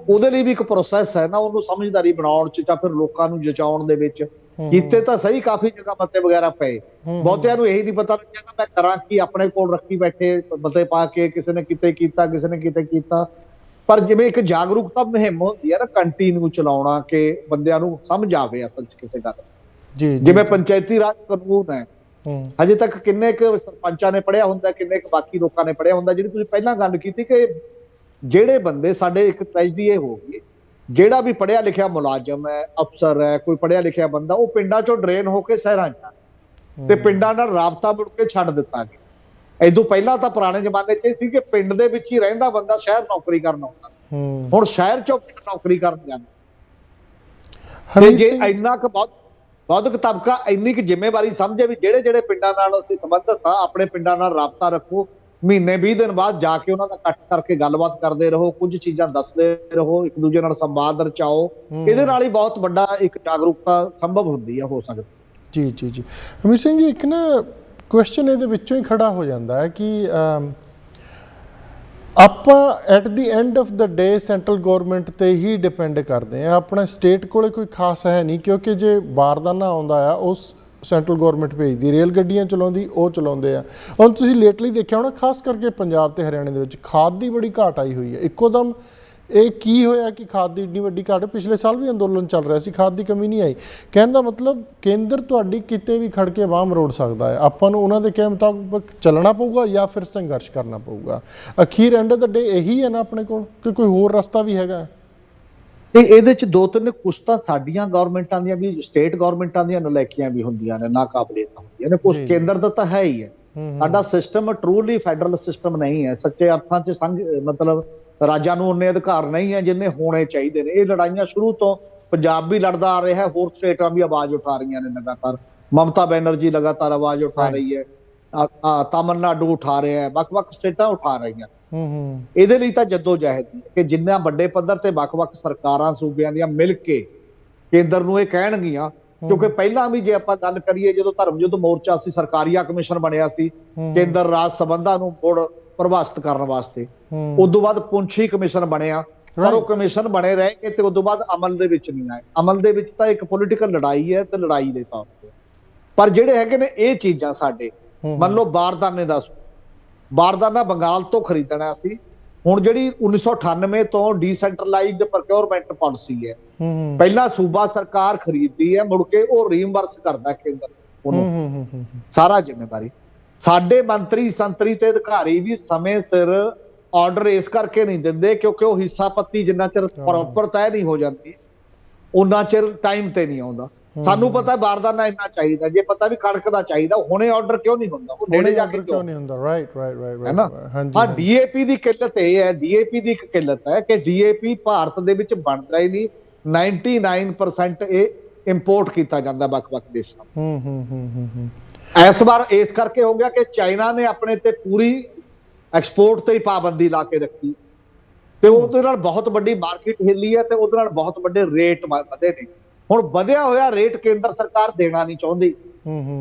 B: ਉਹਦੇ ਲਈ ਵੀ ਇੱਕ ਪ੍ਰੋਸੈਸ ਹੈ ਨਾ, ਉਹਨੂੰ ਸਮਝਦਾਰੀ ਬਣਾਉਣ ਚ ਜਾਂ ਫਿਰ ਲੋਕਾਂ ਨੂੰ ਜਚਾਉਣ ਦੇ ਵਿੱਚ ਕੀਤੇ ਤਾਂ ਸਹੀ ਕਾਫੀ ਜਗ੍ਹਾ ਮਤੇ ਵਗੈਰਾ ਪਏ। ਬਹੁਤਿਆਂ ਨੂੰ ਇਹੀ ਨਹੀਂ ਪਤਾ ਲੱਗਿਆ ਤਾਂ ਮੈਂ ਕਰਾਂ ਕੀ, ਆਪਣੇ ਕੋਲ ਰੱਖੀ ਬੈਠੇ ਮਤੇ ਪਾ ਕੇ, ਕਿਸੇ ਨੇ ਕਿਤੇ ਕੀਤਾ, ਕਿਸੇ ਨੇ ਕਿਤੇ ਕੀਤਾ। ਪਰ ਜਿਵੇਂ ਇੱਕ ਜਾਗਰੂਕਤਾ ਮੁਹਿੰਮ ਹੁੰਦੀ ਹੈ ਨਾ, ਕੰਟੀਨਿਊ ਚਲਾਉਣਾ, ਕਿ ਬੰਦਿਆਂ ਨੂੰ ਸਮਝ ਆਵੇ ਅਸਲ ਚ ਕਿਸੇ ਗੱਲ। ਜਿਵੇਂ ਪੰਚਾਇਤੀ ਰਾਜ ਕਾਨੂੰਨ ਹੈ, ਹਜੇ ਤੱਕ ਕਿੰਨੇ ਕੁ ਸਰਪੰਚਾਂ ਨੇ ਪੜ੍ਹਿਆ ਹੁੰਦਾ, ਕਿੰਨੇ ਕੁ ਬਾਕੀ ਲੋਕਾਂ ਨੇ ਪੜ੍ਹਿਆ ਹੁੰਦਾ। ਜਿਹੜੀ ਤੁਸੀਂ ਪਹਿਲਾਂ ਗੱਲ ਕੀਤੀ ਕਿ ਜਿਹੜੇ ਬੰਦੇ ਸਾਡੇ, ਇੱਕ ਟ੍ਰੈਜਡੀ ਇਹ ਹੋ ਗਈ, ਜਿਹੜਾ ਵੀ ਪੜ੍ਹਿਆ ਲਿਖਿਆ ਮੁਲਾਜ਼ਮ ਹੈ, ਅਫਸਰ ਹੈ, ਕੋਈ ਪੜ੍ਹਿਆ ਲਿਖਿਆ ਬੰਦਾ, ਉਹ ਪਿੰਡਾਂ ਚੋਂ ਡਰੇਨ ਹੋ ਕੇ ਸ਼ਹਿਰਾਂ ਚ ਤੇ ਪਿੰਡਾਂ ਨਾਲ ਰਾਬਤਾ ਮੁੜ ਕੇ ਛੱਡ ਦਿੱਤਾ ਗਿਆ। ਇਦੋਂ ਪਹਿਲਾਂ ਤਾਂ ਪੁਰਾਣੇ ਜ਼ਮਾਨੇ 'ਚ ਇਹ ਸੀ ਕਿ ਪਿੰਡ ਦੇ ਵਿੱਚ ਹੀ ਰਹਿੰਦਾ ਬੰਦਾ ਸ਼ਹਿਰ ਨੌਕਰੀ ਕਰਨ ਆਉਂਦਾ, ਹੁਣ ਸ਼ਹਿਰ ਚੋਂ ਪਿੰਡ ਨੌਕਰੀ ਕਰਨ ਜਾਂਦਾ। ਤੇ ਜੇ ਇੰਨਾ ਕੁ ਬੌਧਿਕ ਤਬਕਾ ਇੰਨੀ ਕੁ ਜ਼ਿੰਮੇਵਾਰੀ ਸਮਝੇ ਵੀ ਜਿਹੜੇ ਜਿਹੜੇ ਪਿੰਡਾਂ ਨਾਲ ਅਸੀਂ ਸੰਬੰਧਿਤ ਆ, ਆਪਣੇ ਪਿੰਡਾਂ ਨਾਲ ਰਾਬਤਾ ਰੱਖੋ, ਮਹੀਨੇ 20 ਦਿਨ ਬਾਅਦ ਜਾ ਕੇ ਉਹਨਾਂ ਦਾ ਇਕੱਠ ਕਰਕੇ ਗੱਲਬਾਤ ਕਰਦੇ ਰਹੋ, ਕੁਝ ਚੀਜ਼ਾਂ ਦੱਸਦੇ ਰਹੋ, ਇੱਕ ਦੂਜੇ ਨਾਲ ਸੰਵਾਦ ਰਚਾਓ। ਇਹਦੇ ਨਾਲ ਹੀ ਬਹੁਤ ਵੱਡਾ ਇੱਕ ਜਾਗਰੂਕਤਾ ਸੰਭਵ ਹੁੰਦੀ ਆ, ਹੋ ਸਕਦਾ।
A: ਜੀ ਜੀ ਜੀ ਹਮੀਰ ਸਿੰਘ ਜੀ, ਇੱਕ ਨਾ ਕੁਐਸਚਨ ਇਹਦੇ ਵਿੱਚੋਂ ਹੀ ਖੜਾ ਹੋ ਜਾਂਦਾ ਹੈ ਕਿ ਆਪਾਂ at the end of the day central government ਤੇ ਹੀ ਡਿਪੈਂਡ ਕਰਦੇ ਹਾਂ। ਆਪਣਾ ਸਟੇਟ ਕੋਲੇ ਕੋਈ ਖਾਸ ਹੈ ਨਹੀਂ, ਕਿਉਂਕਿ ਜੇ ਬਾਰਦਾਨਾ ਆਉਂਦਾ ਆ ਉਸ ਸੈਂਟਰਲ ਗੌਰਮੈਂਟ ਭੇਜਦੀ, ਰੇਲ ਗੱਡੀਆਂ ਚਲਾਉਂਦੀ ਉਹ ਚਲਾਉਂਦੇ ਆ। ਹੁਣ ਤੁਸੀਂ ਲੇਟਲੀ ਦੇਖਿਆ ਹੋਣਾ, ਖਾਸ ਕਰਕੇ ਪੰਜਾਬ ਤੇ ਹਰਿਆਣੇ ਦੇ ਵਿੱਚ ਖਾਦ ਦੀ ਬੜੀ ਘਾਟ ਆਈ ਹੋਈ ਹੈ। ਇੱਕੋ ਦਮ ਇਹ ਕੀ ਹੋਇਆ ਕਿ ਖਾਦ ਦੀ ਇੰਨੀ ਵੱਡੀ ਘਾਟ? ਪਿਛਲੇ ਸਾਲ ਵੀ ਅੰਦੋਲਨ ਚੱਲ ਰਿਹਾ ਸੀ, ਖਾਦ ਦੀ ਕਮੀ ਨਹੀਂ ਆਈ। ਕਹਿਣ ਦਾ ਮਤਲਬ ਕੇਂਦਰ ਤੁਹਾਡੀ ਕਿਤੇ ਵੀ ਖੜ ਕੇ ਵਾਹ ਮਰੋੜ ਸਕਦਾ ਹੈ। ਆਪਾਂ ਨੂੰ ਉਹਨਾਂ ਦੇ ਕਹਿ ਮੁਤਾਬਕ ਚੱਲਣਾ ਪਊਗਾ ਜਾਂ ਫਿਰ ਸੰਘਰਸ਼ ਕਰਨਾ ਪਊਗਾ। ਅਖੀਰ ਐਂਡ ਆਫ ਦਾ ਡੇ ਇਹੀ ਹੈ ਨਾ ਆਪਣੇ ਕੋਲ, ਕਿ ਕੋਈ ਹੋਰ ਰਸਤਾ ਵੀ ਹੈਗਾ?
B: ਤੇ ਇਹਦੇ ਚ ਦੋ ਤਿੰਨ ਕੁਛ ਤਾਂ ਸਾਡੀਆਂ ਗਵਰਨਮੈਂਟਾਂ ਦੀਆਂ ਵੀ, ਸਟੇਟ ਗਵਰਨਮੈਂਟਾਂ ਦੀਆਂ ਨਲਾਇਕੀਆਂ ਵੀ ਹੁੰਦੀਆਂ ਨੇ, ਨਾਕਾਬਲੀਅਤਾਂ ਹੁੰਦੀਆਂ ਨੇ। ਕੁਛ ਕੇਂਦਰ ਦਾ ਤਾਂ ਹੈ ਹੀ ਹੈ। ਸਾਡਾ ਸਿਸਟਮ ਟਰੂਲੀ ਫੈਡਰਲ ਸਿਸਟਮ ਨਹੀਂ ਹੈ। ਸੱਚੇ ਅਰਥਾਂ ਚ ਮਤਲਬ ਰਾਜਾਂ ਨੂੰ ਉਨੇ ਅਧਿਕਾਰ ਨਹੀਂ ਹੈ ਜਿੰਨੇ ਹੋਣੇ ਚਾਹੀਦੇ ਨੇ। ਇਹ ਲੜਾਈਆਂ ਸ਼ੁਰੂ ਤੋਂ ਪੰਜਾਬ ਵੀ ਲੜਦਾ ਆ ਰਿਹਾ ਹੈ, ਹੋਰ ਸਟੇਟਾਂ ਵੀ ਆਵਾਜ਼ ਉਠਾ ਰਹੀਆਂ ਨੇ ਲਗਾਤਾਰ। ਮਮਤਾ ਬੈਨਰਜੀ ਲਗਾਤਾਰ ਆਵਾਜ਼ ਉਠਾ ਰਹੀ ਹੈ, ਤਾਮਿਲਨਾਡੂ ਉਠਾ ਰਿਹਾ ਹੈ, ਵੱਖ-ਵੱਖ ਸਟੇਟਾਂ ਉਠਾ ਰਹੀਆਂ। ਇਹਦੇ ਲਈ ਤਾਂ ਜੱਦੋ-ਜਹਿਦ ਕਿ ਜਿੰਨਾ ਵੱਡੇ ਪੱਧਰ ਤੇ ਵੱਖ-ਵੱਖ ਸਰਕਾਰਾਂ ਸੂਬਿਆਂ ਦੀਆਂ ਮਿਲ ਕੇ ਕੇਂਦਰ ਨੂੰ ਇਹ ਕਹਿਣਗੀਆਂ। ਕਿਉਂਕਿ ਪਹਿਲਾਂ ਵੀ ਜੇ ਆਪਾਂ ਗੱਲ ਕਰੀਏ, ਜਦੋਂ ਧਰਮ ਯੁੱਧ ਮੋਰਚਾ ਸੀ, ਸਰਕਾਰੀਆ ਕਮਿਸ਼ਨ ਬਣਿਆ ਸੀ ਕੇਂਦਰ ਰਾਜ ਸੰਬੰਧਾਂ ਨੂੰ ਮੁੜ ਪ੍ਰਭਾਸ਼ਿਤ ਕਰਨ ਵਾਸਤੇ। ਉਦੋਂ ਬਾਅਦ ਪੁੰਛੀ ਕਮਿਸ਼ਨ ਬਣਿਆ, ਪਰ ਉਹ ਕਮਿਸ਼ਨ ਬਣੇ ਰਹਿ ਕੇ ਤੇ ਉਦੋਂ ਬਾਅਦ ਅਮਲ ਦੇ ਵਿੱਚ ਨਹੀਂ ਆਏ। ਅਮਲ ਦੇ ਵਿੱਚ ਤਾਂ ਇੱਕ ਪੋਲੀਟੀਕਲ ਲੜਾਈ ਹੈ ਤੇ ਲੜਾਈ ਦੇ ਤੌਰ ਤੇ। ਪਰ ਜਿਹੜੇ ਹੈਗੇ ਨੇ ਇਹ ਚੀਜ਼ਾਂ ਸਾਡੇ, ਮੰਨ ਲਓ ਬਾਰਦਾਨੇ ਦਾ, ਬਾਰਦਾਨਾ ਬੰਗਾਲ ਤੋਂ ਖਰੀਦਣਾ ਸੀ। ਹੁਣ ਜਿਹੜੀ 1998 ਤੋਂ ਡੀਸੈਂਟਰਲਾਈਜ਼ਡ ਪ੍ਰੋਕਿਉਰਮੈਂਟ ਪਾਲਿਸੀ ਹੈ, ਪਹਿਲਾਂ ਸੂਬਾ ਸਰਕਾਰ ਖਰੀਦਦੀ ਹੈ, ਮੁੜ ਕੇ ਉਹ ਰੀਇੰਬਰਸ ਕਰਦਾ ਕੇਂਦਰ ਉਹਨੂੰ, ਸਾਰਾ ਜ਼ਿੰਮੇਵਾਰੀ। ਸਾਡੇ ਮੰਤਰੀ ਸੰਤਰੀ ਤੇ ਅਧਿਕਾਰੀ ਵੀ ਸਮੇਂ ਸਿਰ ਆਰਡਰ ਇਸ ਕਰਕੇ ਨਹੀਂ ਦਿੰਦੇ ਕਿਉਂਕਿ ਉਹ ਹਿੱਸਾ ਪੱਤੀ ਜਿੰਨਾ ਚਿਰ ਪ੍ਰੋਪਰ ਤੈਅ ਨਹੀਂ ਹੋ ਜਾਂਦੀ ਉਹਨਾਂ ਚਿਰ ਟਾਈਮ ਤੇ ਨਹੀਂ ਆਉਂਦਾ। ਸਾਨੂੰ ਪਤਾ ਬਾਰਦਾਨਾ ਇੰਨਾ ਚਾਹੀਦਾ, ਜੇ ਪਤਾ ਵੀ ਕਣਕ ਦਾ ਚਾਹੀਦਾ, ਹੁਣੇ ਆਰਡਰ ਕਿਉਂ ਨਹੀਂ ਹੁੰਦਾ? ਉਹ ਨੇੜੇ ਜਾ ਕੇ ਕਿਉਂ ਨਹੀਂ ਹੁੰਦਾ? ਰਾਈਟ ਹੈ ਨਾ। ਹਾਂ, ਡੀਏਪੀ ਦੀ ਕਿੱਲਤ ਇਹ ਹੈ, ਡੀਏਪੀ ਦੀ ਇੱਕ ਕਿੱਲਤ ਹੈ ਕਿ ਡੀਏਪੀ ਭਾਰਤ ਦੇ ਵਿੱਚ ਬਣਦਾ ਹੀ ਨਹੀਂ। 99% ਇਹ ਇੰਪੋਰਟ ਕੀਤਾ ਜਾਂਦਾ ਵੱਖ-ਵੱਖ ਦੇਸ਼ਾਂ। ਇਸ ਵਾਰ ਇਸ ਕਰਕੇ ਹੋ ਗਿਆ ਕਿ ਚਾਈਨਾ ਨੇ ਆਪਣੇ ਤੇ ਪੂਰੀ ਐਕਸਪੋਰਟ ਤੇ ਹੀ ਪਾਬੰਦੀ ਲਾ ਕੇ ਰੱਖੀ ਤੇ ਉਹਦੇ ਨਾਲ ਬਹੁਤ ਵੱਡੀ ਮਾਰਕੀਟ ਹਿੱਲੀ ਹੈ ਤੇ ਉਹਦੇ ਨਾਲ ਬਹੁਤ ਵੱਡੇ ਰੇਟ ਵਧੇ ਨੇ। ਹੁਣ ਵਧਿਆ ਹੋਇਆ ਰੇਟ ਕੇਂਦਰ ਸਰਕਾਰ ਦੇਣਾ ਨਹੀਂ ਚਾਹੁੰਦੀ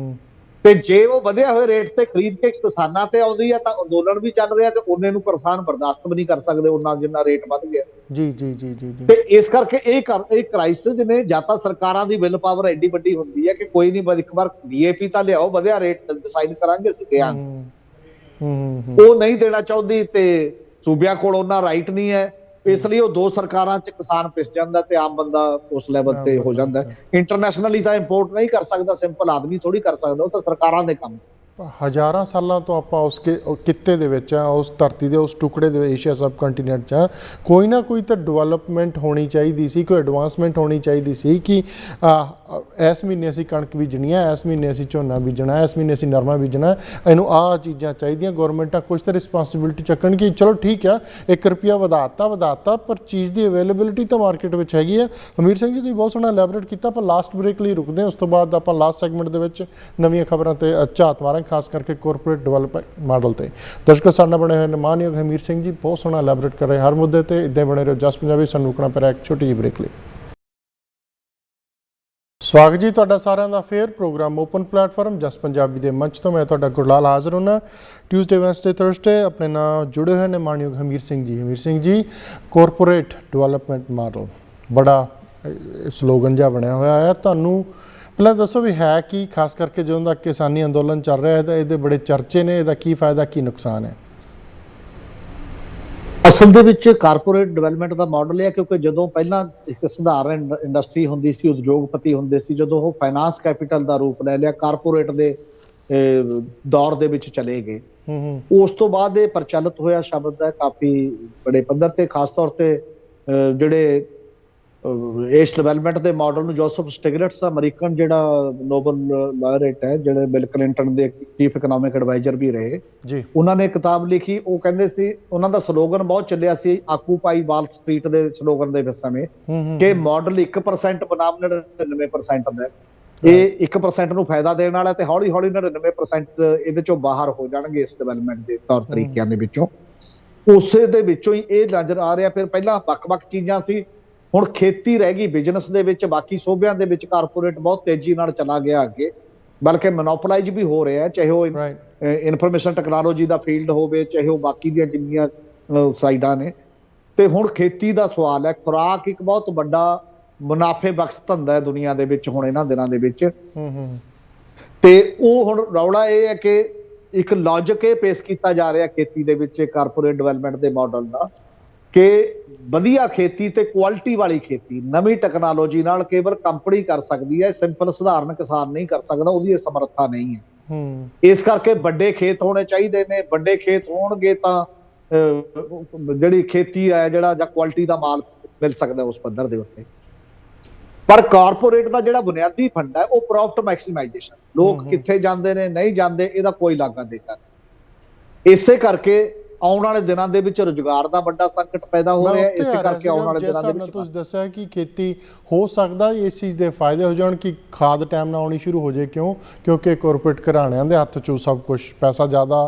B: ਤੇ ਜੇ ਉਹ ਵਧਿਆ ਹੋਏ ਰੇਟ ਤੇ ਖਰੀਦ ਕੇ ਕਿਸਾਨਾਂ ਤੇ ਆਉਂਦੀ ਹੈ ਤਾਂ ਅੰਦੋਲਨ ਵੀ ਚੱਲ ਰਿਹਾ ਤੇ ਉਹਨੇ ਨੂੰ ਕਿਸਾਨ ਬਰਦਾਸ਼ਤ ਵੀ ਨਹੀਂ ਕਰ ਸਕਦੇ ਉਹਨਾਂ ਜਿੰਨਾ ਰੇਟ ਵੱਧ ਗਿਆ।
A: ਜੀ ਜੀ ਜੀ ਜੀ ਜੀ।
B: ਤੇ ਇਸ ਕਰਕੇ ਇਹ ਕ੍ਰਾਈਸਿਸ ਨੇ, ਜਾਂ ਤਾਂ ਸਰਕਾਰਾਂ ਦੀ ਵਿਲ ਪਾਵਰ ਐਡੀ ਵੱਡੀ ਹੁੰਦੀ ਹੈ ਕਿ ਕੋਈ ਨਹੀਂ, ਬਸ ਇੱਕ ਵਾਰ ਡੀਏਪੀ ਤਾਂ ਲਿਆਓ, ਵਧਿਆ ਰੇਟ ਡਿਸਾਈਡ ਕਰਾਂਗੇ ਅਸੀਂ ਦਿਆਂਗੇ। ਉਹ ਨਹੀਂ ਦੇਣਾ ਚਾਹੁੰਦੀ ਤੇ ਸੂਬਿਆਂ ਕੋਲ ਉਹਨਾਂ ਰਾਈਟ ਨਹੀਂ ਹੈ, ਇਸ ਲਈ ਉਹ ਦੋ ਸਰਕਾਰਾਂ 'ਚ ਕਿਸਾਨ ਪਿਸ ਜਾਂਦਾ ਤੇ ਆਮ ਬੰਦਾ ਉਸ ਲੈਵਲ ਤੇ ਹੋ ਜਾਂਦਾ। ਇੰਟਰਨੈਸ਼ਨਲੀ ਤਾਂ ਇੰਪੋਰਟ ਨਹੀਂ ਕਰ ਸਕਦਾ, ਸਿੰਪਲ ਆਦਮੀ ਥੋੜੀ ਕਰ ਸਕਦਾ, ਉਹ ਤਾਂ ਸਰਕਾਰਾਂ ਦੇ ਕੰਮ।
A: ਹਜ਼ਾਰਾਂ ਸਾਲਾਂ ਤੋਂ ਆਪਾਂ ਉਸ ਕਿੱਤੇ ਦੇ ਵਿੱਚ ਆ, ਉਸ ਧਰਤੀ ਦੇ ਉਸ ਟੁਕੜੇ ਦੇ ਏਸ਼ੀਆ ਸਬ ਕੰਟੀਨੈਂਟ 'ਚ ਆ, ਕੋਈ ਨਾ ਕੋਈ ਤਾਂ ਡਿਵੈਲਪਮੈਂਟ ਹੋਣੀ ਚਾਹੀਦੀ ਸੀ, ਕੋਈ ਐਡਵਾਂਸਮੈਂਟ ਹੋਣੀ ਚਾਹੀਦੀ ਸੀ ਕਿ ਇਸ ਮਹੀਨੇ ਅਸੀਂ ਕਣਕ ਬੀਜਣੀ ਹੈ, ਇਸ ਮਹੀਨੇ ਅਸੀਂ ਝੋਨਾ ਬੀਜਣਾ, ਇਸ ਮਹੀਨੇ ਅਸੀਂ ਨਰਮਾ ਬੀਜਣਾ, ਇਹਨੂੰ ਆਹ ਚੀਜ਼ਾਂ ਚਾਹੀਦੀਆਂ। ਗੌਰਮੈਂਟਾਂ ਕੁਛ ਤਾਂ ਰਿਸਪੌਂਸਿਬਿਲਿਟੀ ਚੱਕਣ ਕਿ ਚਲੋ ਠੀਕ ਆ, ₹1 ਵਧਾਤਾ, ਪਰ ਚੀਜ਼ ਦੀ ਅਵੇਲੇਬਿਲਿਟੀ ਤਾਂ ਮਾਰਕੀਟ ਵਿੱਚ ਹੈਗੀ ਆ। ਹਮੀਰ ਸਿੰਘ ਜੀ, ਤੁਸੀਂ ਬਹੁਤ ਸੋਹਣਾ ਐਲੈਬੋਰੇਟ ਕੀਤਾ। ਆਪਾਂ ਲਾਸਟ ਬ੍ਰੇਕ ਲਈ ਰੁਕਦੇ ਹਾਂ, ਉਸ ਤੋਂ ਬਾਅਦ ਆਪਾਂ ਲਾਸਟ ਸੈਗਮੈਂਟ ਦੇ ਵਿੱਚ ਨਵੀਆਂ ਖਬਰਾਂ ਤੇ ਝਾਤ ਮਾਰਾਂਗੇ, ਖਾਸ ਕਰਕੇ ਕੋਰਪੋਰੇਟ ਡਿਵੈਲਪਮੈਂਟ ਮਾਡਲ ਤੇ। ਦਰਸ਼ਕੋ, ਸਾਡੇ ਨਾਲ ਬਣੇ ਹੋਏ ਨੇ ਮਾਨਯੋਗ ਹਮੀਰ ਸਿੰਘ ਜੀ, ਬਹੁਤ ਸੋਹਣਾ ਐਲੈਬੋਰੇਟ ਕਰ ਰਹੇ ਹਰ ਮੁੱਦੇ ਤੇ। ਇੱਦਾਂ ਬਣੇ ਰਹੋ ਜਸ ਪੰਜਾਬੀ। ਸਾਨੂੰ ਰੁਕਣਾ ਪੈ ਰਿਹਾ ਇੱਕ ਛੋਟੀ ਜਿਹੀ ਬ੍ਰੇਕ ਲਈ। ਸਵਾਗਤ ਜੀ ਤੁਹਾਡਾ ਸਾਰਿਆਂ ਦਾ ਫੇਰ ਪ੍ਰੋਗਰਾਮ ਓਪਨ ਪਲੇਟਫਾਰਮ ਜਸ ਪੰਜਾਬੀ ਦੇ ਮੰਚ ਤੋਂ। ਮੈਂ ਤੁਹਾਡਾ ਗੁਰਲਾਲ ਹਾਜ਼ਰ ਹੁੰਦਾ ਟਿਊਜ਼ਡੇ, ਵੈਨਸਡੇ, ਥਰਸਡੇ। ਆਪਣੇ ਨਾਲ ਜੁੜੇ ਹੋਏ ਨੇ ਮਾਨਯੋਗ Hamir Singh ji. Hamir Singh ji, corporate development model ਬੜਾ ਸਲੋਗਨ ਜਿਹਾ ਬਣਿਆ ਹੋਇਆ ਹੈ। ਤੁਹਾਨੂੰ ਪਹਿਲਾਂ ਦੱਸੋ ਵੀ ਹੈ ਕੀ, ਖਾਸ ਕਰਕੇ ਜਦੋਂ ਦਾ ਕਿਸਾਨੀ ਅੰਦੋਲਨ ਚੱਲ ਰਿਹਾ ਹੈ ਇਹਦੇ ਬੜੇ ਚਰਚੇ ਨੇ, ਇਹਦਾ ਕੀ ਫਾਇਦਾ ਕੀ ਨੁਕਸਾਨ ਹੈ?
B: ਅਸਲ ਦੇ ਵਿੱਚ ਕਾਰਪੋਰੇਟ ਡਿਵੈਲਪਮੈਂਟ ਦਾ ਮਾਡਲ ਹੈ, ਕਿਉਂਕਿ ਜਦੋਂ ਪਹਿਲਾਂ ਇੱਕ ਸਧਾਰਨ ਇੰਡਸਟਰੀ ਹੁੰਦੀ ਸੀ, ਉਦਯੋਗਪਤੀ ਹੁੰਦੇ ਸੀ, ਜਦੋਂ ਉਹ ਫਾਈਨਾਂਸ ਕੈਪੀਟਲ ਦਾ ਰੂਪ ਲੈ ਲਿਆ, ਕਾਰਪੋਰੇਟ ਦੇ ਦੌਰ ਦੇ ਵਿੱਚ ਚਲੇ ਗਏ, ਉਸ ਤੋਂ ਬਾਅਦ ਇਹ ਪ੍ਰਚਲਿਤ ਹੋਇਆ ਸ਼ਬਦ ਹੈ ਕਾਫੀ ਬੜੇ ਪੱਧਰ ਤੇ। ਖਾਸ ਤੌਰ ਤੇ ਜਿਹੜੇ ਇਸ ਡਿਵੈਲਪਮੈਂਟ ਦੇ ਮਾਡਲ ਨੂੰ ਜੋਸਫ ਸਟਿਗਲਟਸ, ਅਮਰੀਕਨ ਜਿਹੜਾ ਨੋਬਲ ਲਾਇਰੇਟ ਹੈ, ਜਿਹੜੇ ਬਿਲ ਕਲਿੰਟਨ ਦੇ ਚੀਫ ਇਕਨੋਮਿਕ ਐਡਵਾਈਜ਼ਰ ਵੀ ਰਹੇ ਜੀ, ਉਹਨਾਂ ਨੇ ਕਿਤਾਬ ਲਿਖੀ। ਉਹ ਕਹਿੰਦੇ ਸੀ, ਉਹਨਾਂ ਦਾ ਸਲੋਗਨ ਬਹੁਤ ਚੱਲਿਆ ਸੀ, ਆਕੂਪਾਈ ਵਾਲ ਸਟਰੀਟ ਦੇ ਸਲੋਗਨ ਦੇ ਸਮੇਂ, ਕਿ ਮਾਡਲ 1% ਬਨਾਮ 99% ਦਾ। ਇਹ 1% ਨੂੰ ਫਾਇਦਾ ਦੇਣ ਵਾਲਾ ਤੇ ਹੌਲੀ ਹੌਲੀ 99% ਇਹਦੇ ਚੋਂ ਬਾਹਰ ਹੋ ਜਾਣਗੇ ਇਸ ਡਿਵੈਲਪਮੈਂਟ ਦੇ ਤੌਰ ਤਰੀਕਿਆਂ ਦੇ ਵਿੱਚੋਂ। ਉਸੇ ਦੇ ਵਿੱਚੋਂ ਹੀ ਇਹ ਨਜ਼ਰ ਆ ਰਿਹਾ। ਫਿਰ ਪਹਿਲਾਂ ਵੱਖ-ਵੱਖ ਚੀਜ਼ਾਂ ਸੀ, ਹੁਣ ਖੇਤੀ ਰਹਿ ਗਈ ਬਿਜ਼ਨਸ ਦੇ ਵਿੱਚ। ਬਾਕੀ ਸੂਬਿਆਂ ਦੇ ਵਿੱਚ ਕਾਰਪੋਰੇਟ ਬਹੁਤ ਤੇਜ਼ੀ ਨਾਲ ਚਲਾ ਗਿਆ ਅੱਗੇ, ਬਲਕਿ ਮੋਨੋਪੋਲਾਈਜ਼ ਵੀ ਹੋ ਰਿਹਾ, ਚਾਹੇ ਉਹ ਇਨਫੋਰਮੇਸ਼ਨ ਟੈਕਨੋਲੋਜੀ ਦਾ ਫੀਲਡ ਹੋਵੇ, ਚਾਹੇ ਉਹ ਬਾਕੀ ਦੀਆਂ ਜਿੰਨੀਆਂ ਸਾਈਡਾਂ ਨੇ। ਤੇ ਹੁਣ ਖੇਤੀ ਦਾ ਸਵਾਲ ਹੈ। ਖੁਰਾਕ ਇੱਕ ਬਹੁਤ ਵੱਡਾ ਮੁਨਾਫੇ ਬਖਸ਼ ਧੰਦਾ ਹੈ ਦੁਨੀਆ ਦੇ ਵਿੱਚ ਹੁਣ ਇਹਨਾਂ ਦਿਨਾਂ ਦੇ ਵਿੱਚ। ਤੇ ਉਹ ਹੁਣ ਰੌਲਾ ਇਹ ਹੈ ਕਿ ਇੱਕ ਲੌਜਿਕ ਇਹ ਪੇਸ਼ ਕੀਤਾ ਜਾ ਰਿਹਾ ਖੇਤੀ ਦੇ ਵਿੱਚ ਕਾਰਪੋਰੇਟ ਡਿਵੈਲਪਮੈਂਟ ਦੇ ਮਾਡਲ ਦਾ, ਕਿ ਵਧੀਆ ਖੇਤੀ ਤੇ ਕੁਆਲਿਟੀ ਵਾਲੀ ਖੇਤੀ ਨਵੀਂ ਟੈਕਨੋਲੋਜੀ ਨਾਲ ਕੇਵਲ ਕੰਪਨੀ ਕਰ ਸਕਦੀ ਹੈ, ਸਿੰਪਲ ਸਧਾਰਨ ਕਿਸਾਨ ਨਹੀਂ ਕਰ ਸਕਦਾ, ਉਹਦੀ ਇਹ ਸਮਰੱਥਾ ਨਹੀਂ ਹੈ। ਇਸ ਕਰਕੇ ਵੱਡੇ ਖੇਤ ਹੋਣੇ ਚਾਹੀਦੇ ਨੇ। ਵੱਡੇ ਖੇਤ ਹੋਣਗੇ ਤਾਂ ਜਿਹੜੀ ਖੇਤੀ ਹੈ, ਜਿਹੜਾ ਜਾਂ ਕੁਆਲਿਟੀ ਦਾ ਮਾਲ ਮਿਲ ਸਕਦਾ ਉਸ ਪੱਧਰ ਦੇ ਉੱਤੇ। ਪਰ ਕਾਰਪੋਰੇਟ ਦਾ ਜਿਹੜਾ ਬੁਨਿਆਦੀ ਫੰਡਾ ਹੈ ਉਹ ਪ੍ਰੋਫਿਟ ਮੈਕਸਿਮਾਈਜੇਸ਼ਨ। ਲੋਕ ਕਿੱਥੇ ਜਾਂਦੇ ਨੇ, ਨਹੀਂ ਜਾਂਦੇ, ਇਹਦਾ ਕੋਈ ਲਾਗਾ ਦੇਗਾ ਨਹੀਂ। ਇਸੇ ਕਰਕੇ ਆਉਣ ਵਾਲੇ ਦਿਨਾਂ ਦੇ ਵਿੱਚ ਰੁਜ਼ਗਾਰ ਦਾ ਵੱਡਾ ਸੰਕਟ ਪੈਦਾ ਹੋ ਰਿਹਾ। ਇਸੇ ਕਰਕੇ ਆਉਣ ਵਾਲੇ ਦਿਨਾਂ ਦੇ ਵਿੱਚ
A: ਤੁਸੀਂ ਦੱਸਿਆ ਕਿ ਖੇਤੀ ਹੋ ਸਕਦਾ ਇਸ ਚੀਜ਼ ਦੇ ਫਾਇਦੇ ਹੋ ਜਾਣ ਕਿ ਖਾਦ ਟਾਈਮ ਨਾਲ ਆਉਣੀ ਸ਼ੁਰੂ ਹੋ ਜਾਏ। ਕਿਉਂਕਿ ਕਾਰਪੋਰੇਟ ਘਰਾਣਿਆਂ ਦੇ ਹੱਥ 'ਚੋਂ ਸਭ ਕੁਝ ਪੈਸਾ ਜ਼ਿਆਦਾ